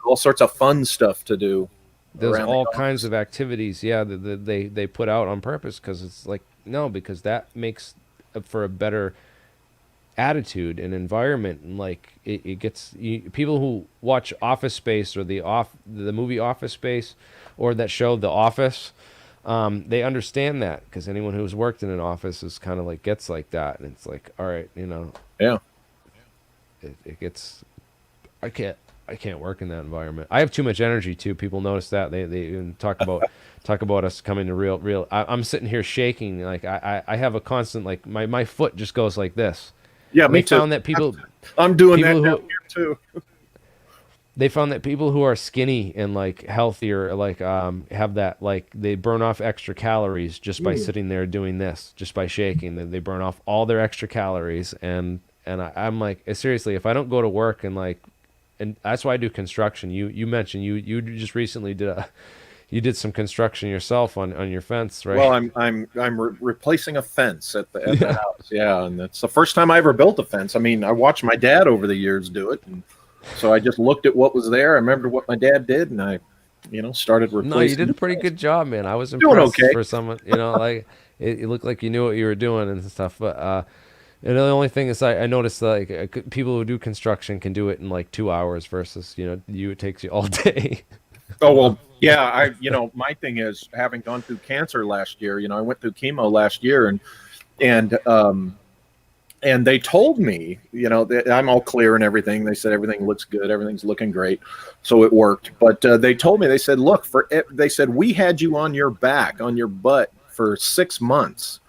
all sorts of fun stuff to do. There's all kinds of activities, that they put out on purpose because it's like, no, because that makes for a better attitude and environment, and like it gets people who watch Office Space or the movie Office Space or that show The Office, they understand that because anyone who's worked in an office is kind of like gets like that, and it's like, all right, it gets. I can't work in that environment. I have too much energy too. People notice that they even talk about us coming to real. I'm sitting here shaking, like I have a constant, like my foot just goes like this. Yeah, me too. Found that I'm doing that down here too. They found that people who are skinny and like healthier, like have that, like they burn off extra calories just by sitting there doing this, just by shaking. They burn off all their extra calories, and I'm like, seriously, if I don't go to work and like, and that's why I do construction. You mentioned you just recently did some construction yourself on your fence, right? Well, I'm replacing a fence at the house. Yeah, and that's the first time I ever built a fence. I mean, I watched my dad over the years do it, and so I just looked at what was there. I remembered what my dad did, and I, started replacing. No, you did a pretty good job, man. I was impressed for someone. Like it looked like you knew what you were doing and stuff. But and the only thing is, I noticed like people who do construction can do it in like 2 hours versus it takes you all day. Oh, well, yeah. My thing is, having gone through cancer last year, I went through chemo last year, and they told me, that I'm all clear and everything. They said everything looks good, everything's looking great, so it worked. But they told me, they said, look, they said we had you on your back, on your butt for 6 months.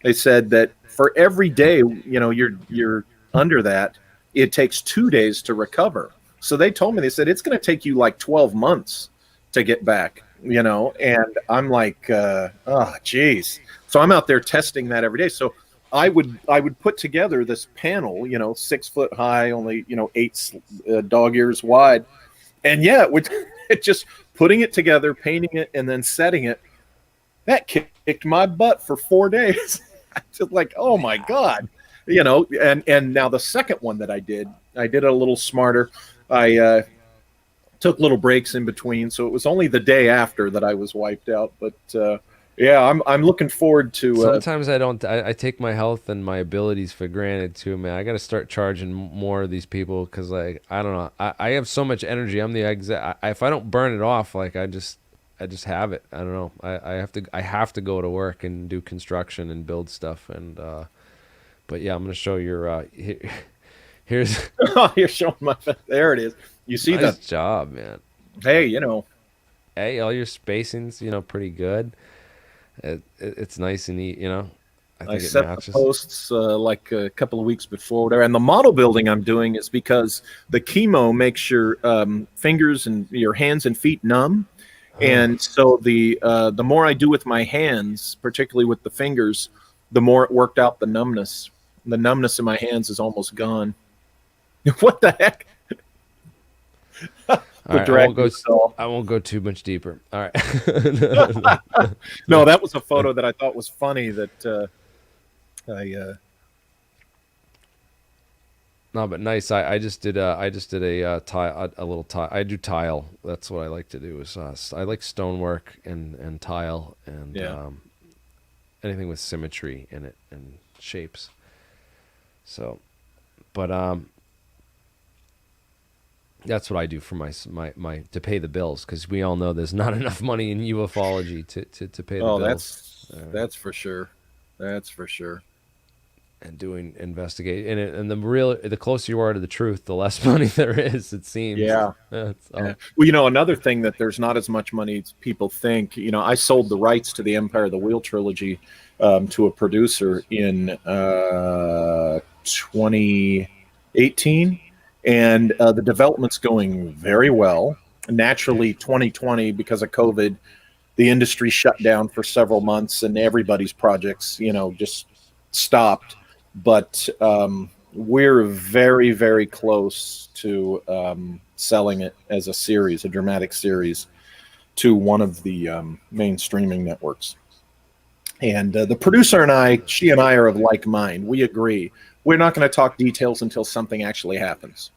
They said that for every day, you're under that, it takes 2 days to recover. So they told me, they said, it's going to take you like 12 months to get back, and I'm like, oh, geez. So I'm out there testing that every day. So I would put together this panel, 6 foot high, only, 8 dog ears wide. And it just putting it together, painting it, and then setting it, that kicked my butt for 4 days. Just like, oh my God, and now the second one that I did it a little smarter. I took little breaks in between, so it was only the day after that I was wiped out. But I'm looking forward to. Sometimes I take my health and my abilities for granted too, man. I got to start charging more of these people because, like, I don't know, I have so much energy. I'm the exact. If I don't burn it off, like I just have it. I don't know. I have to go to work and do construction and build stuff. And but yeah, I'm gonna show your. Here's. Oh, you're showing my. There it is. You see nice job, man. Hey, Hey, all your spacing's pretty good. It's nice and neat, I think set the posts like a couple of weeks before there, and the model building I'm doing is because the chemo makes your fingers and your hands and feet numb. And so the more I do with my hands, particularly with the fingers, the more it worked out the numbness. The numbness in my hands is almost gone. What the heck? All right, I won't go too much deeper. All right. No, that was a photo that I thought was funny. That No, but nice. I just did a tile, a little tile. I do tile. That's what I like to do. Is I like stonework and tile and anything with symmetry in it and shapes. So, but that's what I do for my to pay the bills, because we all know there's not enough money in ufology to pay the bills. That's for sure. That's for sure. And doing investigate and the closer you are to the truth, the less money there is, it seems. Yeah. Well, another thing that there's not as much money as people think. I sold the rights to the Empire of the Wheel trilogy to a producer in 2018, and the development's going very well. Naturally, 2020, because of COVID, the industry shut down for several months, and everybody's projects, just stopped. But we're very, very close to selling it as a series, a dramatic series, to one of the main streaming networks. And the producer and she and I are of like mind. We agree. We're not going to talk details until something actually happens,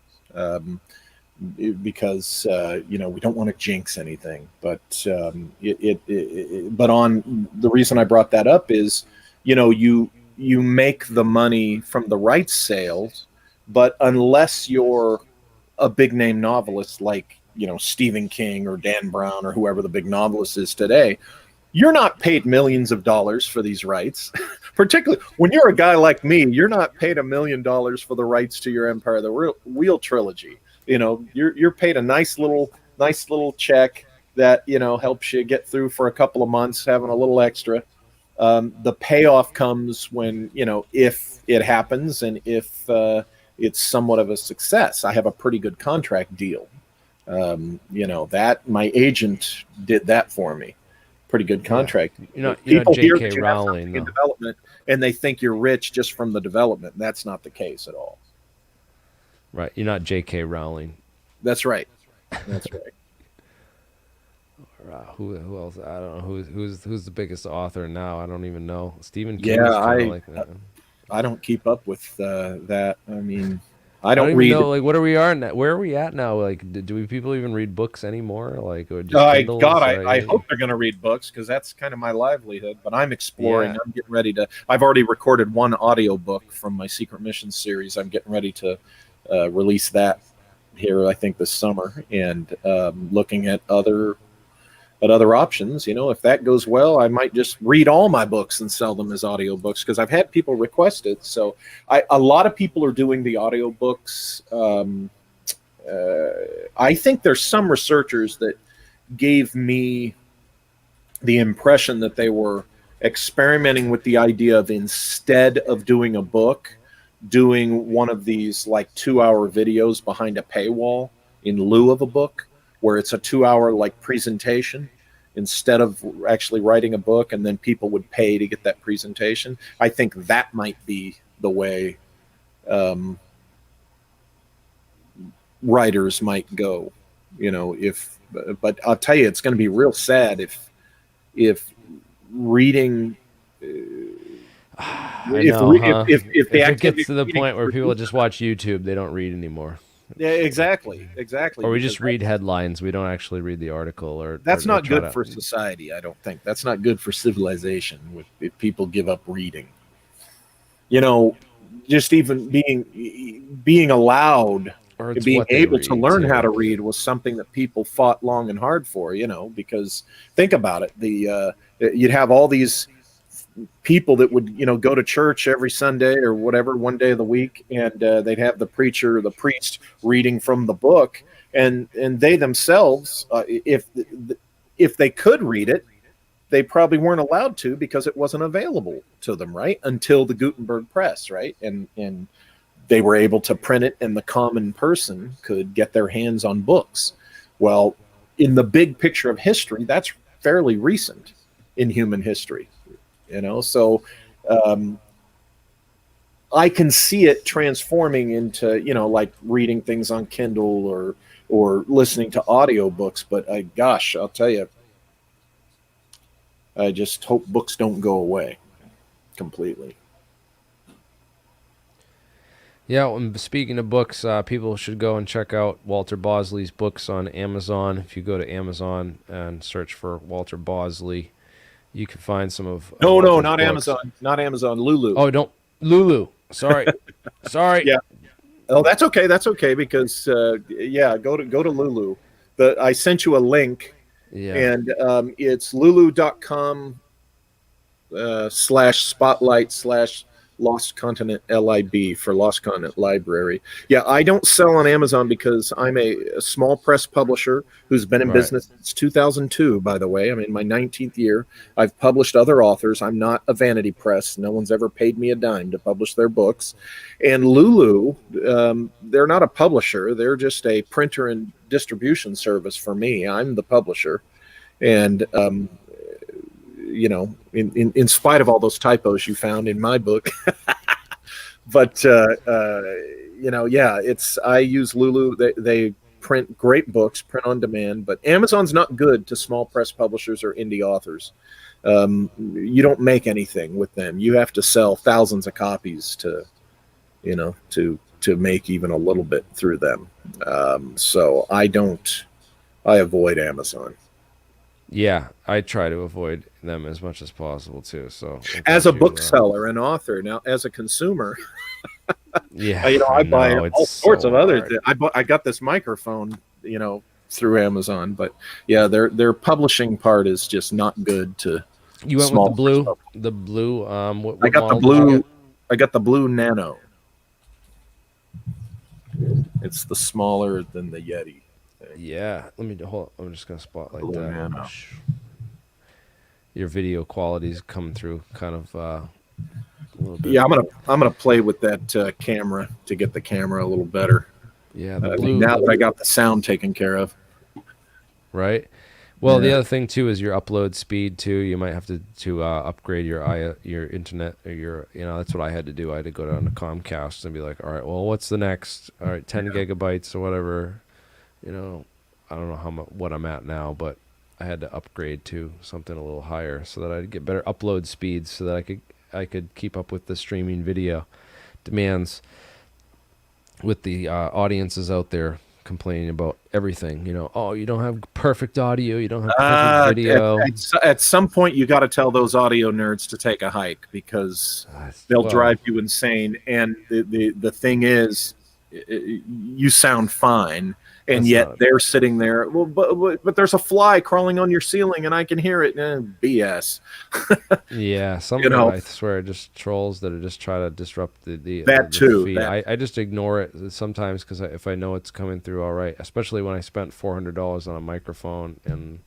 because we don't want to jinx anything. But but on the reason I brought that up is, you make the money from the rights sales, but unless you're a big name novelist like, Stephen King or Dan Brown or whoever the big novelist is today, you're not paid millions of dollars for these rights. Particularly when you're a guy like me, you're not paid $1 million for the rights to your Empire of the Wheel trilogy. You're paid a nice little check that, helps you get through for a couple of months, having a little extra. The payoff comes when, if it happens and if it's somewhat of a success. I have a pretty good contract deal. That my agent did that for me. Pretty good contract. People hear J.K. Rowling in development and they think you're rich just from the development. That's not the case at all. Right. You're not J.K. Rowling. That's right. That's right. Who else? I don't know who's the biggest author now. I don't even know. Stephen King. Yeah, I don't keep up with that. I mean, I don't read. Know, what are we are now? Where are we at now? Do people even read books anymore? Or just I hope they're going to read books, because that's kind of my livelihood. But I'm exploring. Yeah. I'm getting ready to. I've already recorded one audio book from my Secret Missions series. I'm getting ready to release that here, I think, this summer, and looking at other options. If that goes well, I might just read all my books and sell them as audiobooks, because I've had people request it. So a lot of people are doing the audiobooks. I think there's some researchers that gave me the impression that they were experimenting with the idea of, instead of doing a book, doing one of these 2-hour videos behind a paywall in lieu of a book, where it's a 2-hour presentation instead of actually writing a book, and then people would pay to get that presentation. I think that might be the way writers might go, but I'll tell you, it's going to be real sad if reading if it gets to the point where people just watch YouTube, they don't read anymore. Yeah, exactly. Or we just read headlines. We don't actually read the article. That's not good for society, I don't think. That's not good for civilization if people give up reading. Just even being allowed, being able to learn how to read was something that people fought long and hard for, because think about it. You'd have all these people that would go to church every Sunday or whatever, one day of the week, and they'd have the preacher or the priest reading from the book, and they themselves, if they could read it, they probably weren't allowed to, because it wasn't available to them, right, until the Gutenberg press, right, and they were able to print it, and the common person could get their hands on books. Well, in the big picture of history, that's fairly recent in human history. So I can see it transforming into, reading things on Kindle or or listening to audiobooks. But gosh, I'll tell you, I just hope books don't go away completely. Yeah, and speaking of books, people should go and check out Walter Bosley's books on Amazon. If you go to Amazon and search for Walter Bosley, you can find some of No, Walter's not books. Amazon, not Amazon. Lulu. Oh, don't Lulu. Sorry, sorry. Yeah. Oh, that's okay. That's okay because yeah, go to Lulu. I sent you a link, and it's lulu.com /spotlight /Lost Continent LIB for Lost Continent Library. Yeah, I don't sell on Amazon because I'm a small press publisher who's been in business since 2002, by the way. I'm in my 19th year. I've published other authors. I'm not a vanity press. No one's ever paid me a dime to publish their books. And Lulu, they're not a publisher. They're just a printer and distribution service for me. I'm the publisher. And you know, in spite of all those typos you found in my book, but you know, yeah, I use Lulu. They print great books, print on demand. But Amazon's not good to small press publishers or indie authors. You don't make anything with them. You have to sell thousands of copies to, you know, to make even a little bit through them. So I avoid Amazon. Yeah, I try to avoid them as much as possible too. So as a bookseller and author, now as a consumer, yeah, you know, I buy all sorts of other things. I got this microphone, you know, through Amazon, but yeah, their publishing part is just not good to. You went with the blue. What I got the blue. I got the blue Nano. It's the smaller than the Yeti. Yeah, let me hold. I'm just gonna spotlight Blue that. Nano. Your video quality's coming through kind of a little bit. Yeah, I'm gonna play with that camera to get the camera a little better. Yeah, now that I got the sound taken care of. Right. Well, the other thing too is your upload speed too. You might have to upgrade your internet or your, you know, that's what I had to do. I had to go down to Comcast and be like, all right, well, what's the next? All right, 10 gigabytes or whatever. You know, I don't know what I'm at now, but I had to upgrade to something a little higher so that I'd get better upload speeds, so that I could keep up with the streaming video demands. With the audiences out there complaining about everything, you know, oh, you don't have perfect audio, you don't have perfect video. At some point, you got to tell those audio nerds to take a hike because they'll drive you insane. And the thing is, you sound fine. And yet they're sitting there. Well, but there's a fly crawling on your ceiling, and I can hear it. BS. Yeah, some of them, I swear, just trolls that are just trying to disrupt the feed. I just ignore it sometimes because if I know it's coming through all right, especially when I spent $400 on a microphone and,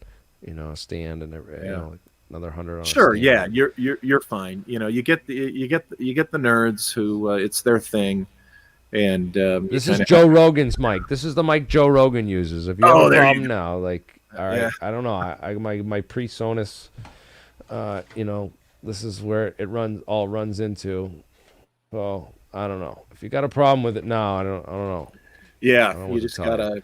you know, a stand and you know, another $100 on sure, a stand. Yeah, you're fine. You know, you get the nerds who it's their thing. And this is Joe Rogan's mic. This is the mic Joe Rogan uses. If you have a problem now, like, all right, I don't know. My PreSonus, you know, this is where it runs into. So I don't know. If you got a problem with it now, I don't know. Yeah, you just gotta,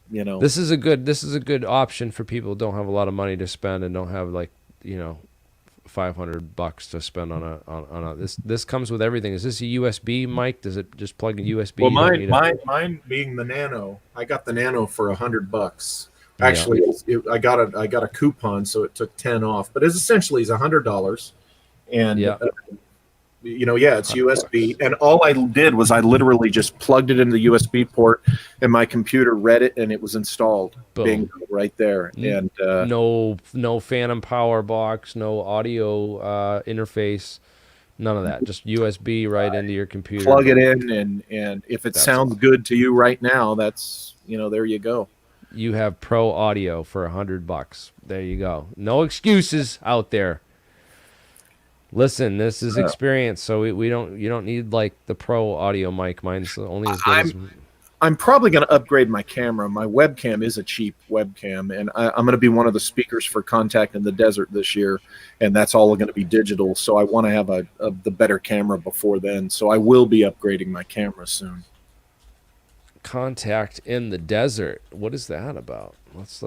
you know. This is a good option for people who don't have a lot of money to spend and don't have, like, you know, $500 to spend on a this comes with everything. Is this a USB mic? Does it just plug in USB? Well, mine being the Nano, I got the Nano for $100. Actually, I got a coupon, so it took 10 off. But it's essentially $100, and you know, it's USB. And all I did was I literally just plugged it into the USB port, and my computer read it, and it was installed. Boom. Bingo, right there. And no phantom power box, no audio interface, none of that. Just USB right into your computer. Plug it in, and if it sounds good to you right now, that's, you know, there you go. You have pro audio for $100. There you go. No excuses out there. Listen, this is experience, so you don't need like the pro audio mic. Mine's only as good as. I'm probably going to upgrade my camera. My webcam is a cheap webcam, and I'm going to be one of the speakers for Contact in the Desert this year, and that's all going to be digital. So I want to have the better camera before then. So I will be upgrading my camera soon. Contact in the desert. What is that about? Let's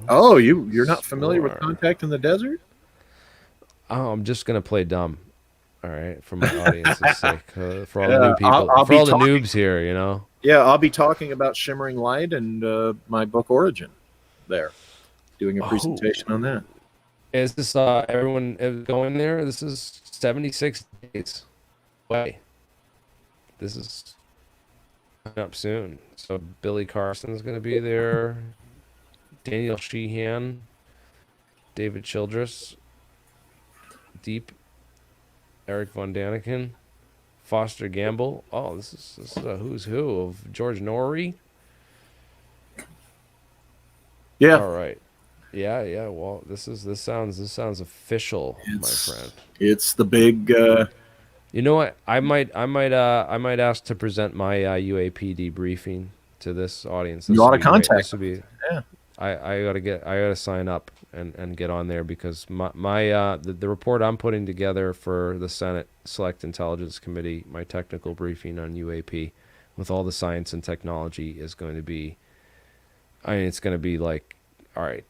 Oh, you're not familiar with explore. contact in the desert? Oh, I'm just gonna play dumb. All right, for my audience's sake, for all the new Yeah, people, I'll for be all the talking. noobs here, you know. Yeah, I'll be talking about Shimmering Light and my book Origin. There, doing a Oh, presentation on that. is this everyone going there? This is 76 days away. This is coming up soon. So Billy Carson's gonna be there. Daniel Sheehan, David Childress, Deep, Eric Von Daniken, Foster Gamble. Oh, this is a who's who of George Norrie. Yeah, All right. Yeah, yeah. Well, this sounds official, my it's friend. it's the big. You know what? I might ask to present my UAP debriefing to this audience. You This ought would to be great. contact This would them. be. Yeah, I gotta sign up and get on there because the report I'm putting together for the Senate Select Intelligence Committee, my technical briefing on UAP, with all the science and technology is going to be. I mean, it's going to be like, all right,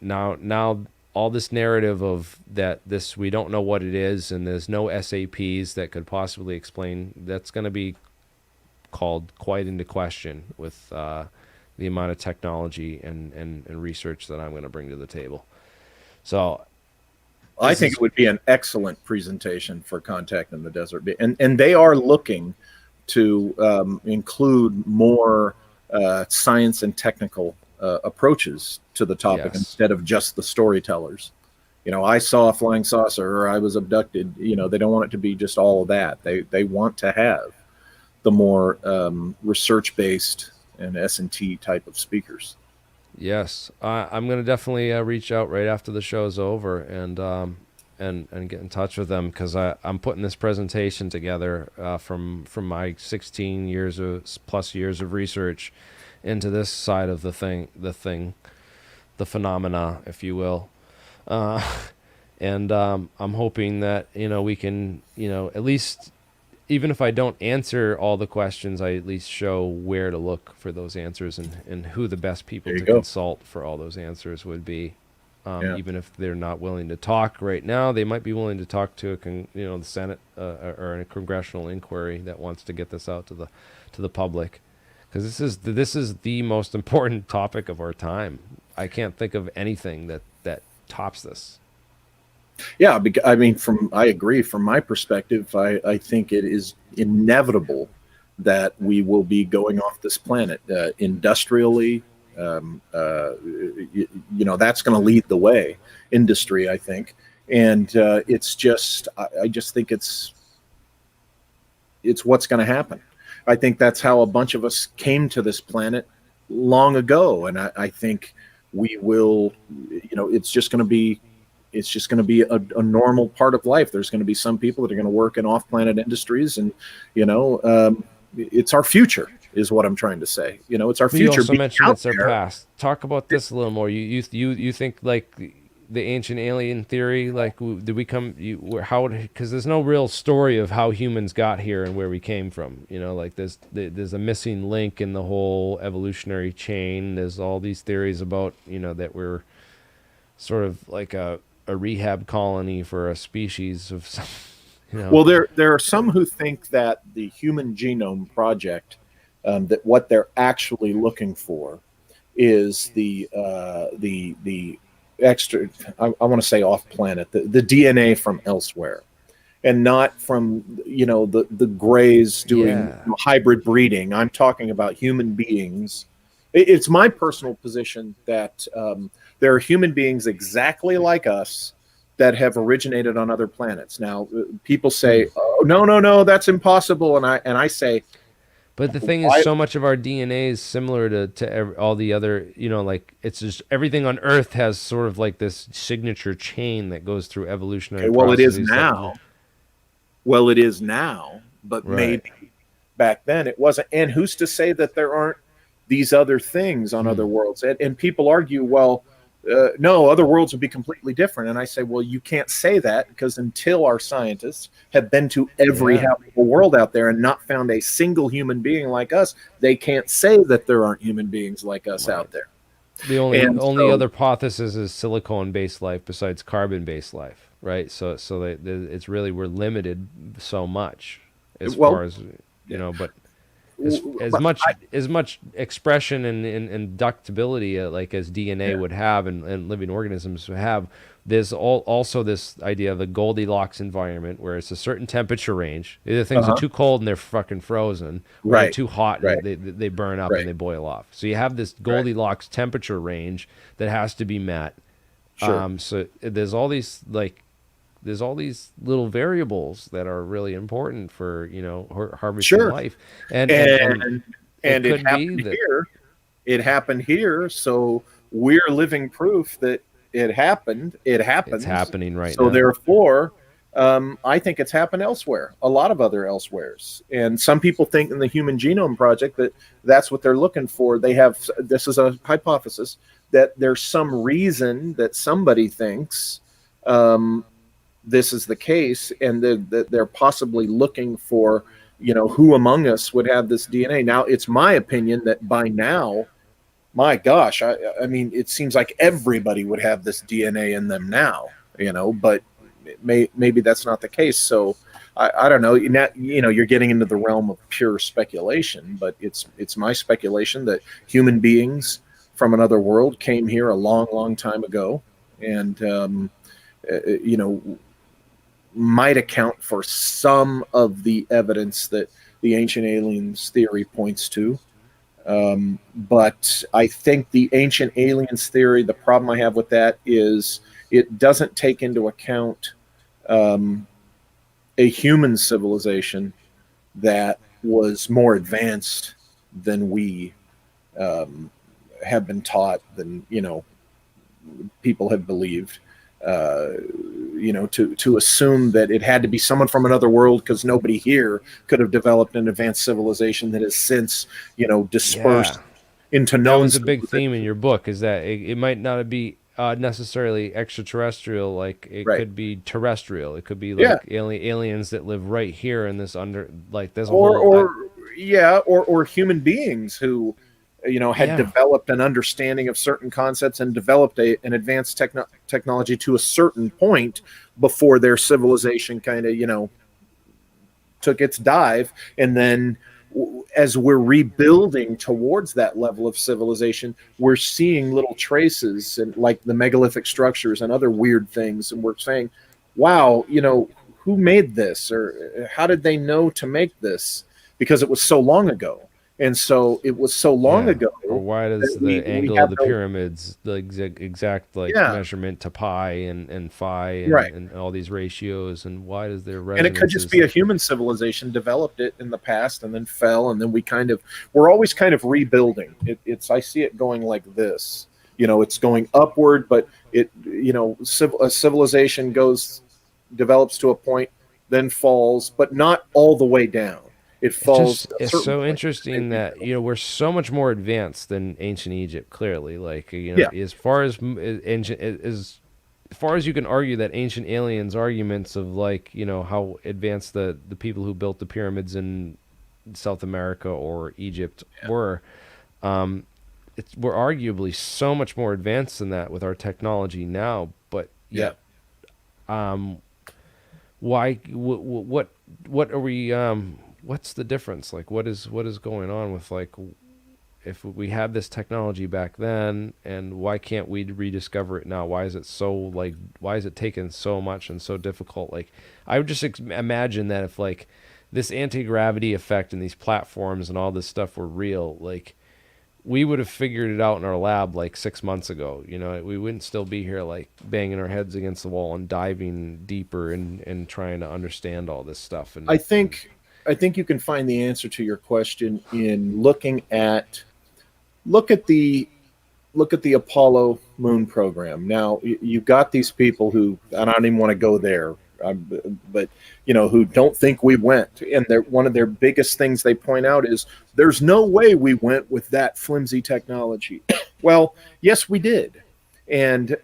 now all this narrative of that this we don't know what it is and there's no SAPs that could possibly explain, that's going to be called quite into question with the amount of technology and research that I'm going to bring to the table. So I this think is it would be an excellent presentation for contact in the desert, and they are looking to include more science and technical approaches to the topic yes, instead of just the storytellers. I saw a flying saucer or I was abducted. They don't want it to be just all of that. They want to have the more research based and S&T type of speakers. yes, I'm going to definitely reach out right after the show's over and get in touch with them because I'm putting this presentation together from my 16 years of plus years of research into this side of the phenomena, if you will. Uh, and I'm hoping that we can at least, even if I don't answer all the questions, I at least show where to look for those answers and who the best people There you to go. consult for all those answers would be. Yeah. Even if they're not willing to talk right now, they might be willing to talk to the Senate or a congressional inquiry that wants to get this out to the public, because this is the most important topic of our time. I can't think of anything that tops this. Yeah, I mean, I agree. From my perspective, I think it is inevitable that we will be going off this planet industrially. That's going to lead the way, industry, I think, and it's just, I just think it's what's going to happen. I think that's how a bunch of us came to this planet long ago, and I think we will. It's just going to be a normal part of life. There's going to be some people that are going to work in off-planet industries, and it's our future, is what I'm trying to say. It's our But you future also being mentioned out it's our there. past. Talk about this a little more. You think like the ancient alien theory? Like, did we come? How? Because there's no real story of how humans got here and where we came from. Like there's a missing link in the whole evolutionary chain. There's all these theories about that we're sort of like a rehab colony for a species of some. Well, there are some who think that the Human Genome Project, that what they're actually looking for is the extra. I want to say off planet, the DNA from elsewhere, and not from the Greys doing Yeah. hybrid breeding. I'm talking about human beings. It's my personal position that there are human beings exactly like us that have originated on other planets. Now, people say, "Oh, no, no, no, that's impossible," and I say, But the thing is, "Why?" so much of our DNA is similar to all the other, like it's just everything on Earth has sort of like this signature chain that goes through Okay, evolutionary well, it is processes that, now. Well, it is now, but right. maybe back then it wasn't. And who's to say that there aren't these other things on other worlds? And people argue, well, no, other worlds would be completely different. And I say, well, you can't say that, because until our scientists have been to every habitable world out there and not found a single human being like us, they can't say that there aren't human beings like us out there. The only other hypothesis is silicone-based life besides carbon-based life, right? So it's really, we're limited so much as far as, you know, but as much expression and inductibility like as DNA would have and living organisms have, there's also this idea of the Goldilocks environment where it's a certain temperature range. Either things are too cold and they're fucking frozen, or they're too hot and they burn up and they boil off. So you have this Goldilocks temperature range that has to be met. So there's all these little variables that are really important for, you know, harvesting life. And it happened here. It happened here, so we're living proof that it happened. It happens. It's happening right now. So therefore, I think it's happened elsewhere, a lot of other elsewheres. And some people think in the Human Genome Project that that's what they're looking for. They have, this is a hypothesis, that there's some reason that somebody thinks this is the case, and that they're possibly looking for, you know, who among us would have this DNA. Now, it's my opinion that by now, my gosh, I mean, it seems like everybody would have this DNA in them now, you know, but maybe that's not the case. So I don't know. You know, you're getting into the realm of pure speculation, but it's my speculation that human beings from another world came here a long, long time ago, and you know, might account for some of the evidence that the ancient aliens theory points to. But I think the ancient aliens theory, the problem I have with that is it doesn't take into account a human civilization that was more advanced than we have been taught, than, you know, people have believed. You know, to assume that it had to be someone from another world because nobody here could have developed an advanced civilization that has since, you know, dispersed into known. That was a big theme in your book, is that it might not be necessarily extraterrestrial, like it could be terrestrial. It could be like aliens that live right here in this there's a or human beings who, you know, had developed an understanding of certain concepts and developed an advanced technology to a certain point before their civilization kind of, you know, took its dive. And then as we're rebuilding towards that level of civilization, we're seeing little traces, and like the megalithic structures and other weird things. And we're saying, wow, you know, who made this, or how did they know to make this? Because it was so long ago. And so it was so long ago. Or why does the angle of the pyramids, the exact measurement to pi and phi and all these ratios, and why does there resonance? And it could just be a human civilization developed it in the past and then fell, and then we're always kind of rebuilding. I see it going like this. You know, it's going upward, but it, you know, a civilization develops to a point, then falls, but not all the way down. It falls. It's so interesting that, you know, we're so much more advanced than ancient Egypt. Clearly, like, you know, as far as you can argue that ancient aliens arguments of, like, you know, how advanced the people who built the pyramids in South America or Egypt were, we're arguably so much more advanced than that with our technology now. But why? What are we? What's the difference? Like, what is going on with, like, if we had this technology back then, and why can't we rediscover it now? Why is it so, like, why is it taken so much and so difficult? Like, I would just imagine that if, like, this anti-gravity effect and these platforms and all this stuff were real, like, we would have figured it out in our lab like 6 months ago. You know, we wouldn't still be here, like, banging our heads against the wall and diving deeper and trying to understand all this stuff. And I think you can find the answer to your question in look at the Apollo moon program. Now, you've got these people who, and I don't even want to go there, but, you know, who don't think we went. And one of their biggest things they point out is there's no way we went with that flimsy technology. Well, yes, we did. And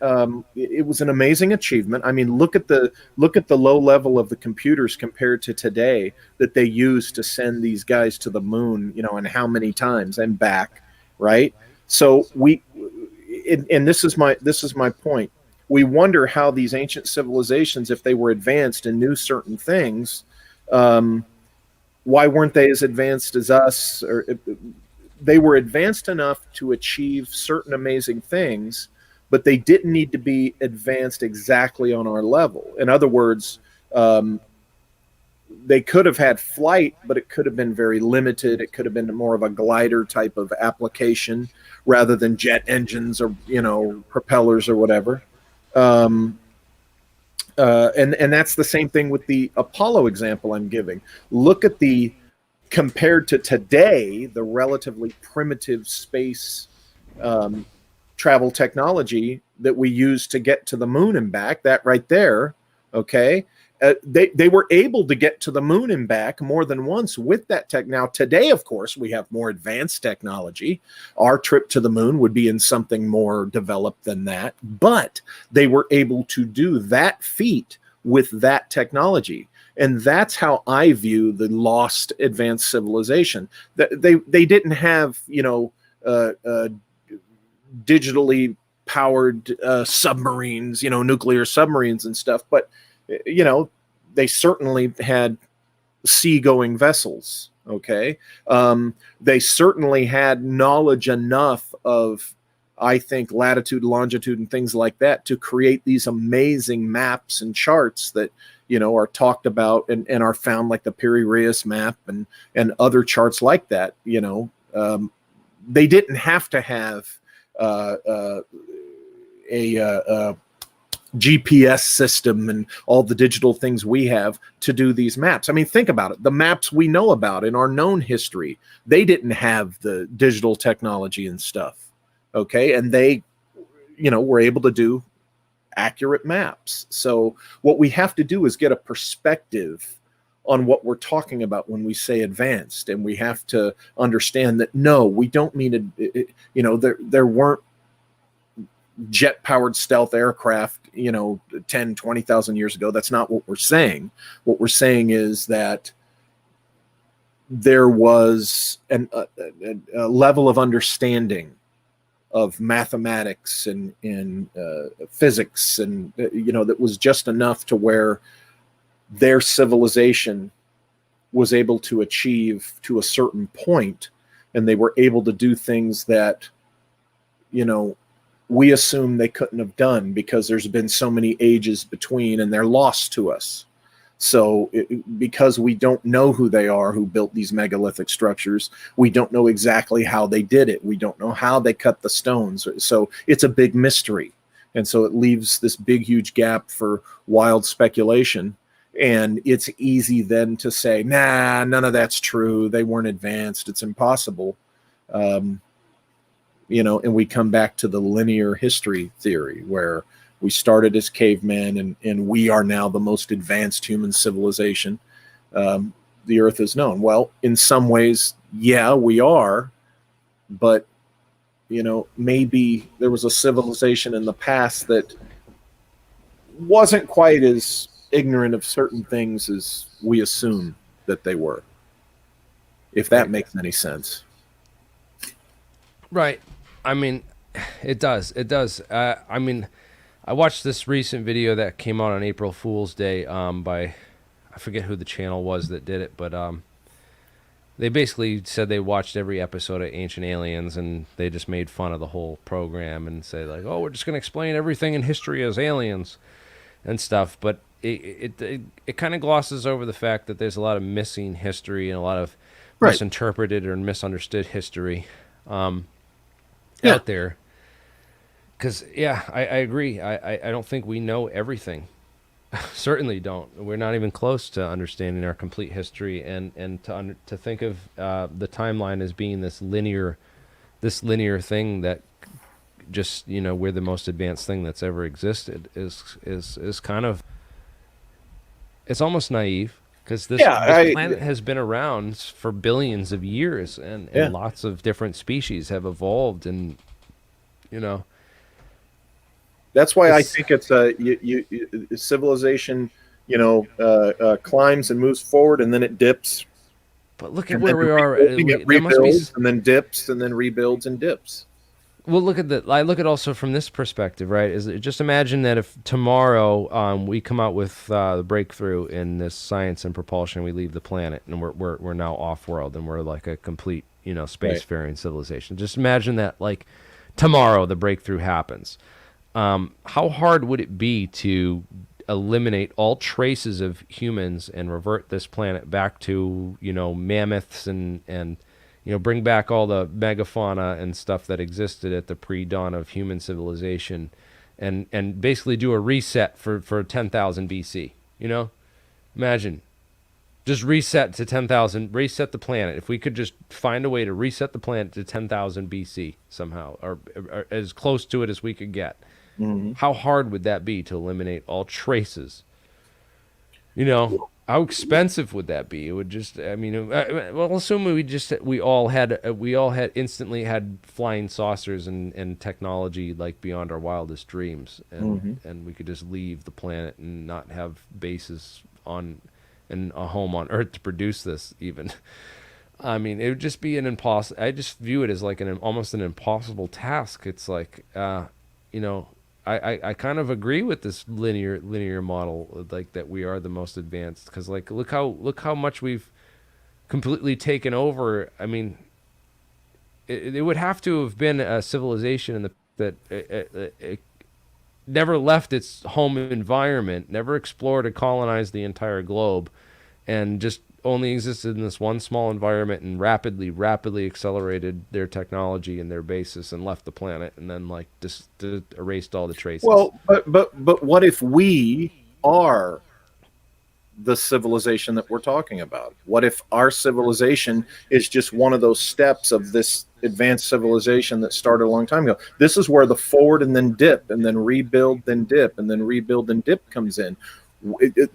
it was an amazing achievement. I mean, look at the low level of the computers compared to today that they use to send these guys to the moon, you know, and how many times and back, right? So and this is my point. We wonder how these ancient civilizations, if they were advanced and knew certain things, um, why weren't they as advanced as us? Or they were advanced enough to achieve certain amazing things, but they didn't need to be advanced exactly on our level. In other words, um, they could have had flight, but it could have been very limited. It could have been more of a glider type of application rather than jet engines or, you know, propellers or whatever. Um, and that's the same thing with the Apollo example I'm giving. Look at the compared to today, the relatively primitive space um, travel technology that we use to get to the moon and back. That right there, okay. They were able to get to the moon and back more than once with that tech. Now today, of course, we have more advanced technology. Our trip to the moon would be in something more developed than that, but they were able to do that feat with that technology. And that's how I view the lost advanced civilization. They didn't have, you know, digitally powered submarines, you know, nuclear submarines and stuff, but you know, they certainly had seagoing vessels. Okay, they certainly had knowledge enough of, I think, latitude, longitude, and things like that to create these amazing maps and charts that, you know, are talked about and are found, like the Piri-Reis map and other charts like that. You know, they didn't have to have a GPS system and all the digital things we have to do these maps. I mean, think about it. The maps we know about in our known history, they didn't have the digital technology and stuff. Okay. And they, you know, were able to do accurate maps. So what we have to do is get a perspective on what we're talking about when we say advanced. And we have to understand that, no, we don't mean it, you know, there weren't jet powered stealth aircraft, you know, 10, 20,000 years ago. That's not what we're saying. What we're saying is that there was a level of understanding of mathematics and physics, and you know, that was just enough to where their civilization was able to achieve to a certain point, and they were able to do things that, you know, we assume they couldn't have done because there's been so many ages between and they're lost to us. So because we don't know who they are, who built these megalithic structures, we don't know exactly how they did it. We don't know how they cut the stones. So it's a big mystery. And so it leaves this big, huge gap for wild speculation. And it's easy then to say, nah, none of that's true. They weren't advanced. It's impossible. You know, and we come back to the linear history theory where we started as cavemen and we are now the most advanced human civilization the earth has known. Well, in some ways, yeah, we are, but, you know, maybe there was a civilization in the past that wasn't quite as ignorant of certain things as we assume that they were, if that makes any sense. Right. I mean, it does. It does. I mean, I watched this recent video that came out on April Fool's Day by, I forget who the channel was that did it, but they basically said they watched every episode of Ancient Aliens and they just made fun of the whole program and say like, oh, we're just going to explain everything in history as aliens and stuff. But it kind of glosses over the fact that there's a lot of missing history and a lot of misinterpreted or misunderstood history out there. Because, yeah, I agree. I don't think we know everything. Certainly don't. We're not even close to understanding our complete history, and to think of the timeline as being this linear thing that just, you know, we're the most advanced thing that's ever existed is kind of, it's almost naive. Because this planet has been around for billions of years, and lots of different species have evolved, and, you know, That's why I It's, think it's civilization, climbs and moves forward, and then it dips, but look at and where then we are. it There must be. rebuilds, and then dips, and then rebuilds and dips. Well, I look at also from this perspective, right? Is just imagine that if tomorrow we come out with the breakthrough in this science and propulsion, we leave the planet, and we're now off world, and we're like a complete spacefaring civilization. Just imagine that like tomorrow the breakthrough happens. How hard would it be to eliminate all traces of humans and revert this planet back to mammoths and bring back all the megafauna and stuff that existed at the pre-dawn of human civilization, and basically do a reset for 10,000 BC. Imagine just reset to 10,000, reset the planet. If we could just find a way to reset the planet to 10,000 BC somehow, or as close to it as we could get. Mm-hmm. How hard would that be to eliminate all traces? How expensive would that be? It would just, well, assuming we all had instantly had flying saucers and technology like beyond our wildest dreams, and we could just leave the planet and not have bases on and a home on Earth to produce this even. It would just be an impossible. I just view it as like almost an impossible task. It's like, I kind of agree with this linear model, like that we are the most advanced, because like look how much we've completely taken over. It would have to have been a civilization that it never left its home environment, never explored or colonized the entire globe, and just only existed in this one small environment, and rapidly accelerated their technology and their basis and left the planet, and then like just erased all the traces. Well, but what if we are the civilization that we're talking about? What if our civilization is just one of those steps of this advanced civilization that started a long time ago? This is where the forward and then dip and then rebuild, then dip, and then rebuild and dip comes in.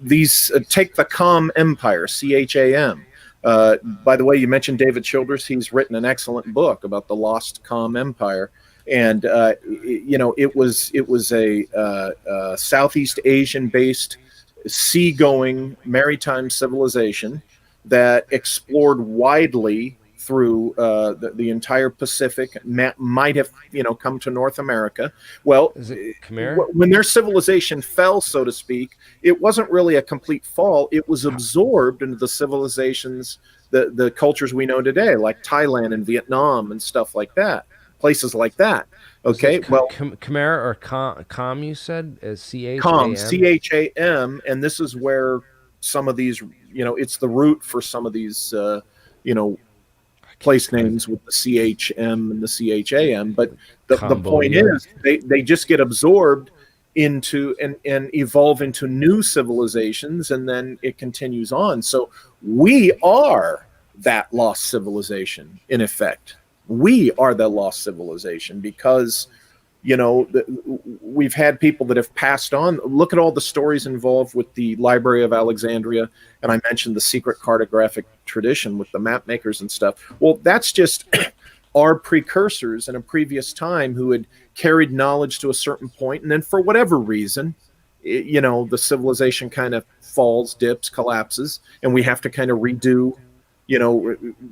These take the Kham Empire, CHAM. By the way, you mentioned David Childers. He's written an excellent book about the lost Kham Empire, and it was a Southeast Asian-based seagoing maritime civilization that explored widely through the entire Pacific, might have come to North America. Well, is it Khmer? When their civilization fell, so to speak, it wasn't really a complete fall. It was absorbed into the civilizations, the cultures we know today, like Thailand and Vietnam and stuff like that, places like that. Okay, well, Khmer or Kham, you said, is CHAM? Kham, CHAM, and this is where some of these, it's the root for some of these, place names with the CHM and the CHAM. But the point is, they just get absorbed into and evolve into new civilizations, and then it continues on. So we are that lost civilization, in effect. We are the lost civilization because we've had people that have passed on. Look at all the stories involved with the Library of Alexandria, and I mentioned the secret cartographic tradition with the map makers and stuff. Well, that's just our precursors in a previous time who had carried knowledge to a certain point, and then for whatever reason, the civilization kind of falls, dips, collapses, and we have to kind of redo,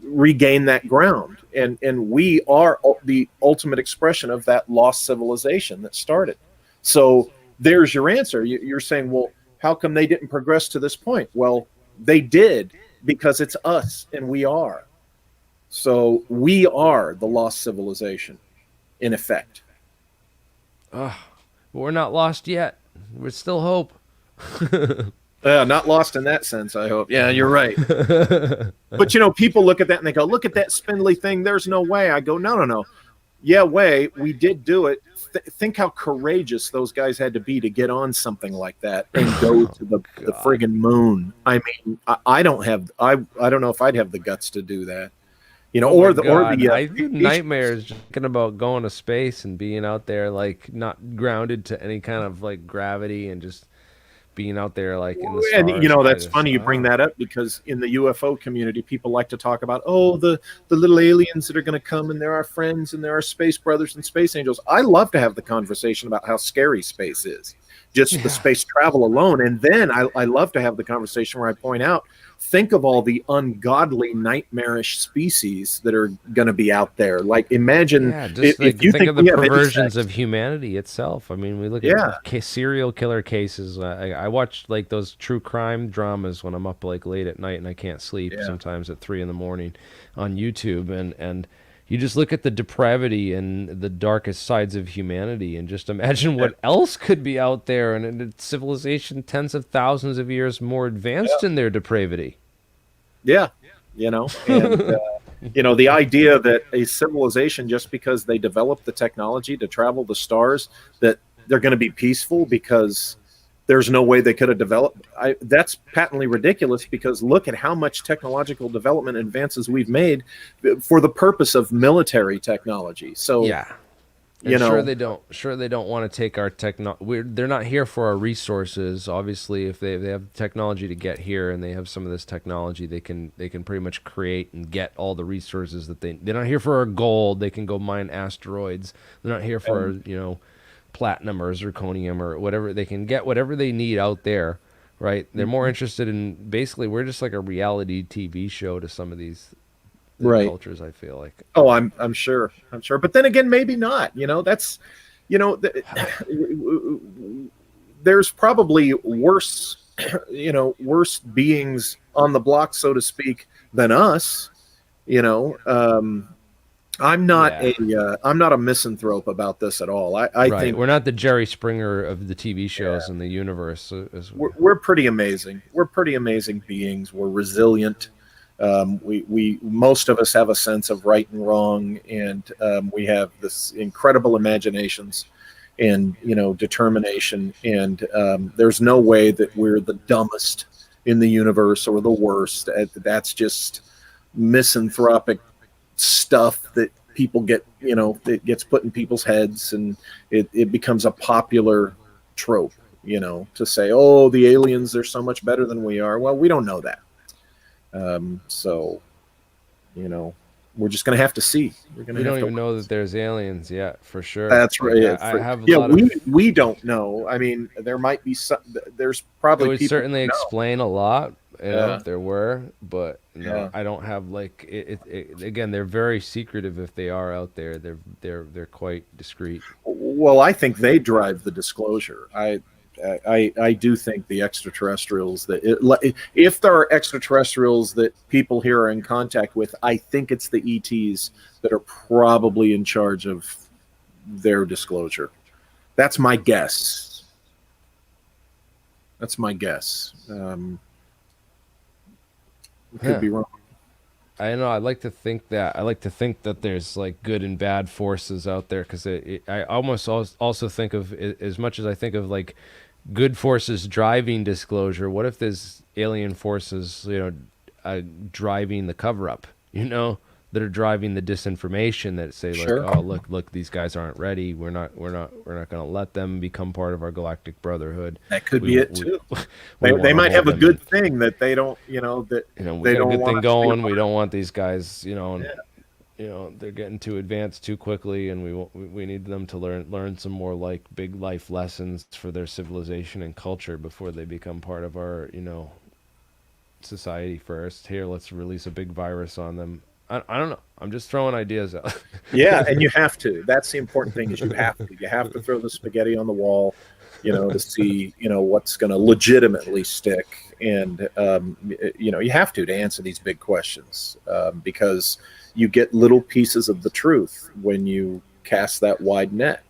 regain that ground. And we are the ultimate expression of that lost civilization that started. So there's your answer. You're saying, well, how come they didn't progress to this point? Well, they did, because it's us, and we are. So we are the lost civilization, in effect. But we're not lost yet. We're still hope. Not lost in that sense, I hope. Yeah, you're right. But, people look at that and they go, look at that spindly thing. There's no way. I go, no. Yeah, we did do it. Think how courageous those guys had to be to get on something like that and go to the friggin' moon. I mean, I don't know if I'd have the guts to do that. I do nightmares just thinking about going to space and being out there, like not grounded to any kind of like gravity, and just being out there like in the And stars. that's funny you bring that up, because in the UFO community, people like to talk about, oh, the little aliens that are going to come, and they're our friends, and they're our space brothers and space angels. I love to have the conversation about how scary space is, just the space travel alone. And then I love to have the conversation where I point out, think of all the ungodly, nightmarish species that are going to be out there. Like, imagine if you think of the we have any perversions sex. of humanity itself. I mean, we look at serial killer cases. I watch like those true crime dramas when I'm up like late at night and I can't sleep. Sometimes at 3 a.m. on YouTube, and you just look at the depravity and the darkest sides of humanity, and just imagine what else could be out there, and a civilization tens of thousands of years more advanced in their depravity. And the idea that a civilization, just because they develop the technology to travel the stars, that they're going to be peaceful because there's no way they could have developed. That's patently ridiculous, because look at how much technological development advances we've made for the purpose of military technology. So sure they don't want to take our they're not here for our resources. Obviously, if they have technology to get here and they have some of this technology, they can pretty much create and get all the resources that they're not here for our gold. They can go mine asteroids. They're not here for platinum or zirconium or whatever. They can get whatever they need out there, right? They're more interested in, basically, we're just like a reality TV show to some of these cultures, I feel like. Oh, I'm sure. But then again, maybe not. That's, there's probably worse beings on the block, so to speak, than us. I'm not a misanthrope about this at all. I think we're not the Jerry Springer of the TV shows in the universe. We're pretty amazing. We're pretty amazing beings. We're resilient. We most of us have a sense of right and wrong, and we have this incredible imaginations and determination. And there's no way that we're the dumbest in the universe or the worst. That's just misanthropic stuff that people get, it gets put in people's heads, and it becomes a popular trope, to say, oh, the aliens, they're so much better than we are. Well, we don't know that. So, we're just going to have to see. We don't even know that there's aliens yet, for sure. That's right. We don't know. I mean, there might be some. There's probably. It would certainly explain a lot if there were, but I don't have like it. Again, they're very secretive. If they are out there, they're quite discreet. Well, I think they drive the disclosure. I do think the extraterrestrials if there are extraterrestrials that people here are in contact with, I think it's the ETs that are probably in charge of their disclosure. That's my guess. Could be wrong. I know. I like to think that there's like good and bad forces out there, because I almost also think of, as much as I think of like good forces driving disclosure, what if there's alien forces, driving the cover up, that are driving the disinformation, that say like, oh, look, these guys aren't ready. We're not going to let them become part of our galactic brotherhood. That could be it too. They might have a good thing that they don't, we got a good thing going. We don't want these guys, they're getting too advanced too quickly, and we need them to learn some more like big life lessons for their civilization and culture before they become part of our, society first. Here, let's release a big virus on them. I don't know. I'm just throwing ideas out. Yeah, and you have to. That's the important thing, is you have to. You have to throw the spaghetti on the wall, to see, what's going to legitimately stick. And, you have to answer these big questions, because you get little pieces of the truth when you cast that wide net.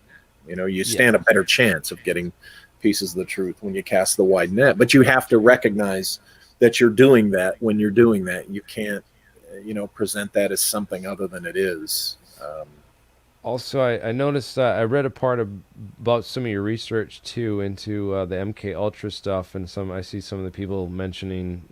You stand a better chance of getting pieces of the truth when you cast the wide net. But you have to recognize that you're doing that. When you're doing that, you can't, present that as something other than it is. Also, I noticed I read a part about some of your research too into the MK Ultra stuff, and I see some of the people mentioning,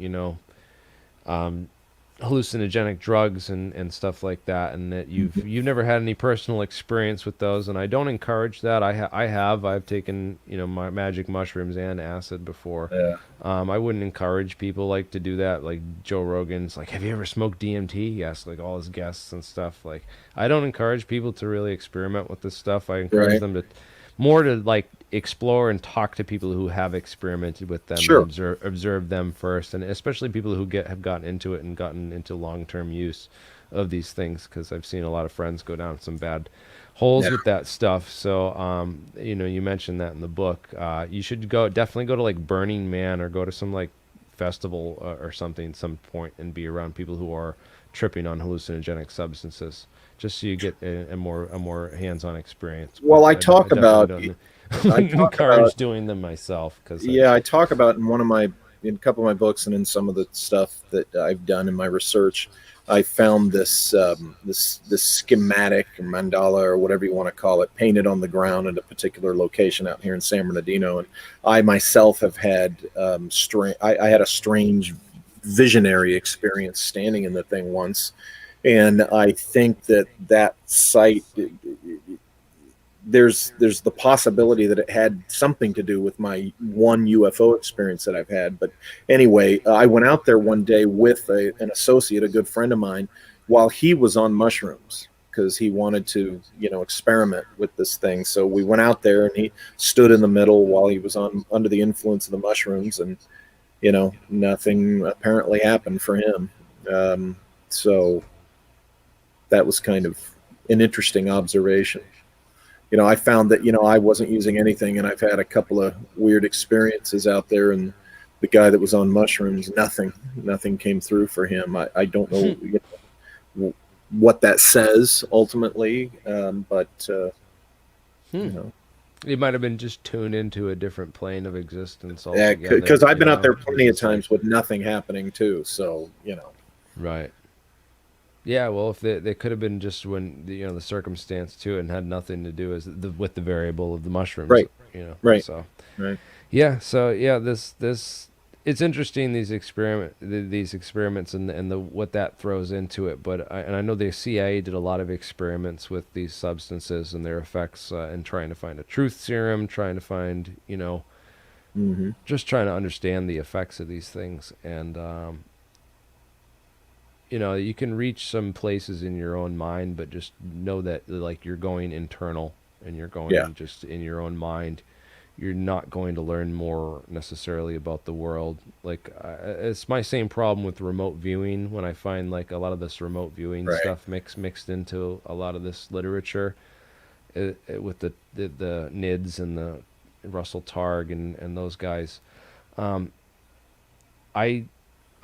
hallucinogenic drugs and stuff like that, and that you've never had any personal experience with those, and I don't encourage that. I've taken, my magic mushrooms and acid before. Yeah. I wouldn't encourage people like to do that. Like Joe Rogan's like, have you ever smoked DMT? He asked like all his guests and stuff. Like, I don't encourage people to really experiment with this stuff. I encourage Right. them to like explore and talk to people who have experimented with them and Sure. observe them first, and especially people who have gotten into it and gotten into long-term use of these things, because I've seen a lot of friends go down some bad holes Yeah. with that stuff. So you mentioned that in the book. You should definitely go to like Burning Man, or go to some like festival or something at some point, and be around people who are tripping on hallucinogenic substances, just so you get a more hands-on experience. Well, But I definitely I don't talk encourage about, doing them myself, because yeah, I talk about in a couple of my books and in some of the stuff that I've done in my research. I found this schematic or mandala or whatever you want to call it, painted on the ground at a particular location out here in San Bernardino, and I myself have had I had a strange visionary experience standing in the thing once, and I think that site, there's the possibility that it had something to do with my one UFO experience that I've had. But anyway, I went out there one day with an associate, a good friend of mine, while he was on mushrooms, because he wanted to, experiment with this thing. So we went out there, and he stood in the middle while he was under the influence of the mushrooms, and nothing apparently happened for him. So that was kind of an interesting observation. I found that, I wasn't using anything, and I've had a couple of weird experiences out there, and the guy that was on mushrooms, nothing came through for him. I don't know what that says ultimately, but it might have been just tuned into a different plane of existence altogether. because I've been out there plenty of It's like, times with nothing happening too. So right. Yeah, well, if they could have been just when the circumstance to it, and had nothing to do with the variable of the mushrooms, right, right, So right. this it's interesting, these experiments and the what that throws into it. But I know the CIA did a lot of experiments with these substances and their effects, and trying to find a truth serum, trying to find Mm-hmm. just trying to understand the effects of these things. And you can reach some places in your own mind, but just know that like you're going internal, and you're going Yeah. just in your own mind. You're not going to learn more necessarily about the world. Like it's my same problem with remote viewing, when I find like a lot of this remote viewing Right. stuff mixed into a lot of this literature, with the NIDS and the Russell Targ and those guys. I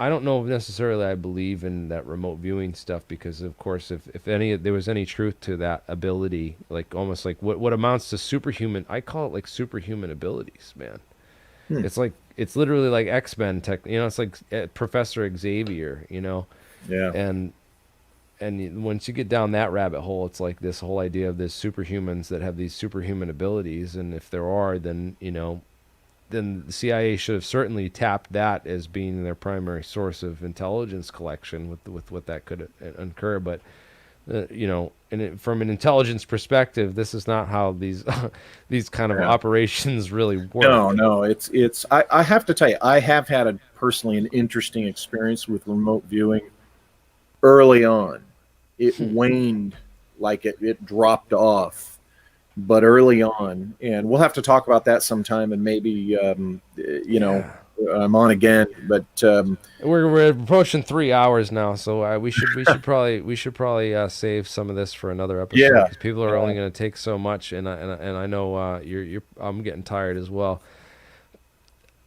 I don't know if necessarily I believe in that remote viewing stuff, because of course if there was any truth to that ability, like almost like what amounts to superhuman, I call it like superhuman abilities, man. Hmm. It's literally like X-Men tech, it's like Professor Xavier, Yeah. and once you get down that rabbit hole, it's like this whole idea of this superhumans that have these superhuman abilities, and if there are, then then the CIA should have certainly tapped that as being their primary source of intelligence collection with what that could incur. But from an intelligence perspective, this is not how these these kind of Yeah. operations really work. No, it's I have to tell you, I have had personally an interesting experience with remote viewing early on. It waned, like it dropped off, but early on, and we'll have to talk about that sometime, and maybe Yeah. I'm on again, but We're approaching 3 hours now, so we should probably save some of this for another episode, yeah, because people are only going to take so much, and I know I'm getting tired as well.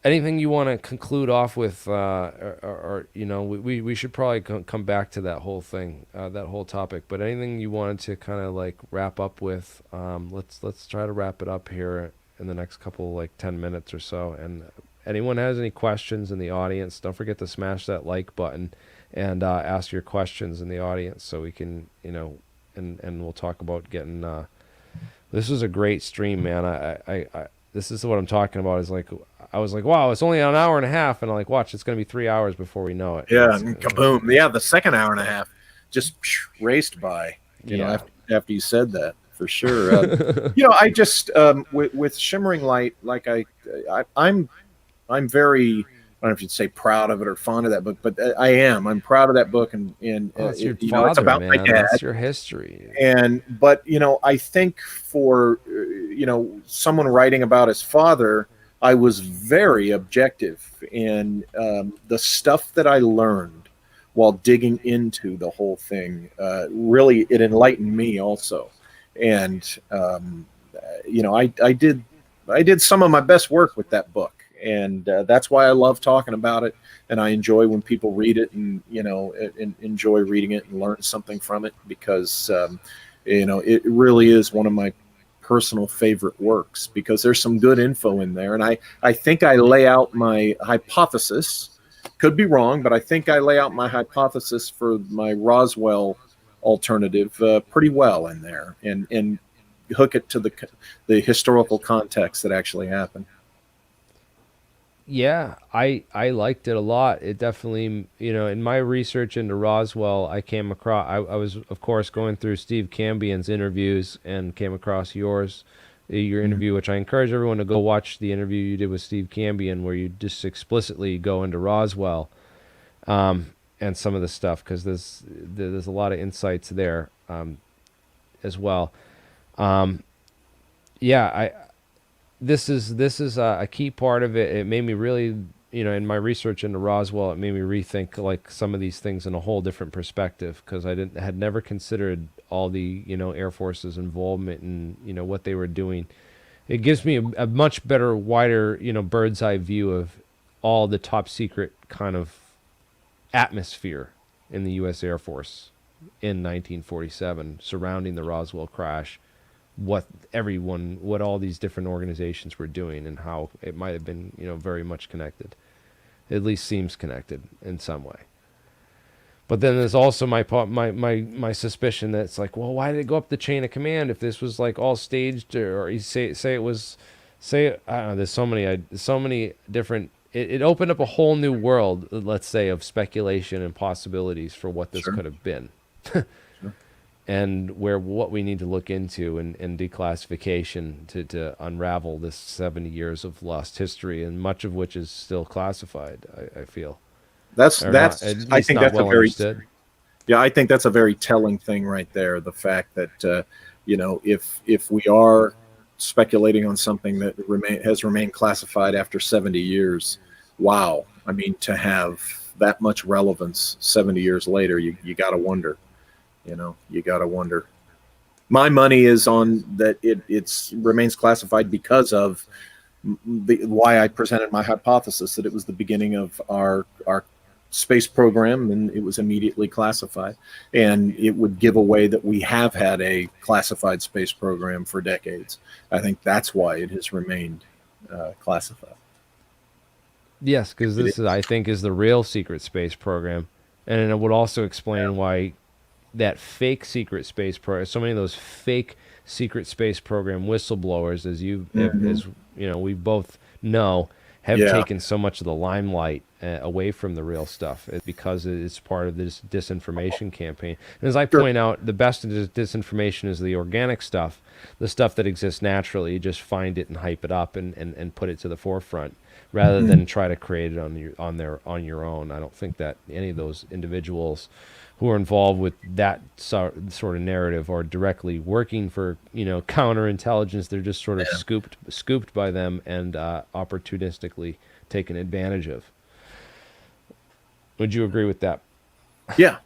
Anything you want to conclude off with, or we should probably come back to that whole thing, that whole topic. But anything you wanted to kind of like wrap up with, let's try to wrap it up here in the next couple like 10 minutes or so. And anyone has any questions in the audience, don't forget to smash that like button and ask your questions in the audience, so we can and we'll talk about getting. This was a great stream, man. I this is what I'm talking about. Is like I was like, wow, it's only an hour and a half, and I'm like, watch, it's going to be 3 hours before we know it. Yeah, and kaboom. Yeah, the second hour and a half just raced by, Yeah. after you said that, for sure. I just, with Shimmering Light, like I'm very, I don't know if you'd say proud of it or fond of that book, but I am. I'm proud of that book, and It's your it's about man. my dad. That's your history. But I think for someone writing about his father, I was very objective in the stuff that I learned while digging into the whole thing. Really, it enlightened me also, and I did some of my best work with that book, and that's why I love talking about it, and I enjoy when people read it and enjoy reading it and learn something from it, because it really is one of my personal favorite works, because there's some good info in there, and I think I lay out my hypothesis. Could be wrong, but I think I lay out my hypothesis for my Roswell alternative pretty well in there, and hook it to the historical context that actually happened. Yeah, I liked it a lot. It definitely, in my research into Roswell, I came across, I was, of course, going through Steve Cambion's interviews and came across your interview, which I encourage everyone to go watch the interview you did with Steve Cambion, where you just explicitly go into Roswell and some of the stuff, because there's a lot of insights there as well. Yeah, this is a key part of it. It made me really, in my research into Roswell, it made me rethink like some of these things in a whole different perspective, because had never considered all the Air Force's involvement in what they were doing. It gives me a much better, wider bird's eye view of all the top secret kind of atmosphere in the U.S. Air Force in 1947 surrounding the Roswell crash. What all these different organizations were doing, and how it might have been, very much connected. At least seems connected in some way. But then there's also my suspicion that it's like, well, why did it go up the chain of command if this was like all staged, or you say it was, I don't know. There's so many different. It opened up a whole new world, let's say, of speculation and possibilities for what this could have been. And what we need to look into in declassification to unravel this 70 years of lost history, and much of which is still classified, I feel. I think that's understood. I think that's a very telling thing right there. The fact that if we are speculating on something that has remained classified after 70 years, wow! I mean, to have that much relevance 70 years later, you got to wonder. You got to wonder. My money is on that it remains classified because of why I presented my hypothesis that it was the beginning of our space program, and it was immediately classified, and it would give away that we have had a classified space program for decades. I think that's why it has remained classified. Yes, because this I think is the real secret space program, and it would also explain why that fake secret space program, so many of those fake secret space program whistleblowers, as we both know, have taken so much of the limelight away from the real stuff. It's because it's part of this disinformation campaign. And as I point out, the best of disinformation is the organic stuff, the stuff that exists naturally. You just find it and hype it up and put it to the forefront, rather than try to create it on your own. I don't think that any of those individuals who are involved with that sort of narrative are directly working for counterintelligence. They're just sort of scooped by them and opportunistically taken advantage of. Would you agree with that? Yeah.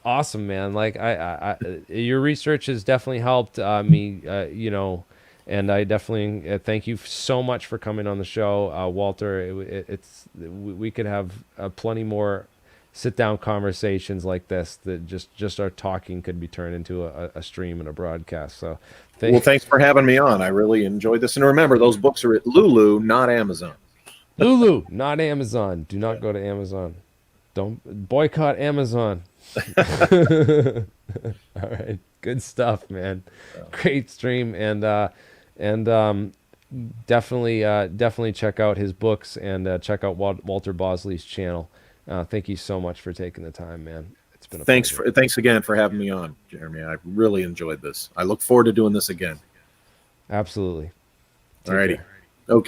Awesome, man. Like your research has definitely helped me. And I definitely thank you so much for coming on the show, Walter. We could have plenty more sit-down conversations like this, that just our talking could be turned into a stream and a broadcast. So thanks for having me on. I really enjoyed this. And remember, those books are at Lulu, not Amazon. Lulu, not Amazon. Do not go to Amazon. Don't boycott Amazon. All right. Good stuff, man. Great stream. And definitely check out his books and check out Walter Bosley's channel. Thank you so much for taking the time, man. It's been a pleasure. Thanks again for having me on, Jeremy. I really enjoyed this. I look forward to doing this again. Absolutely. All righty. Care.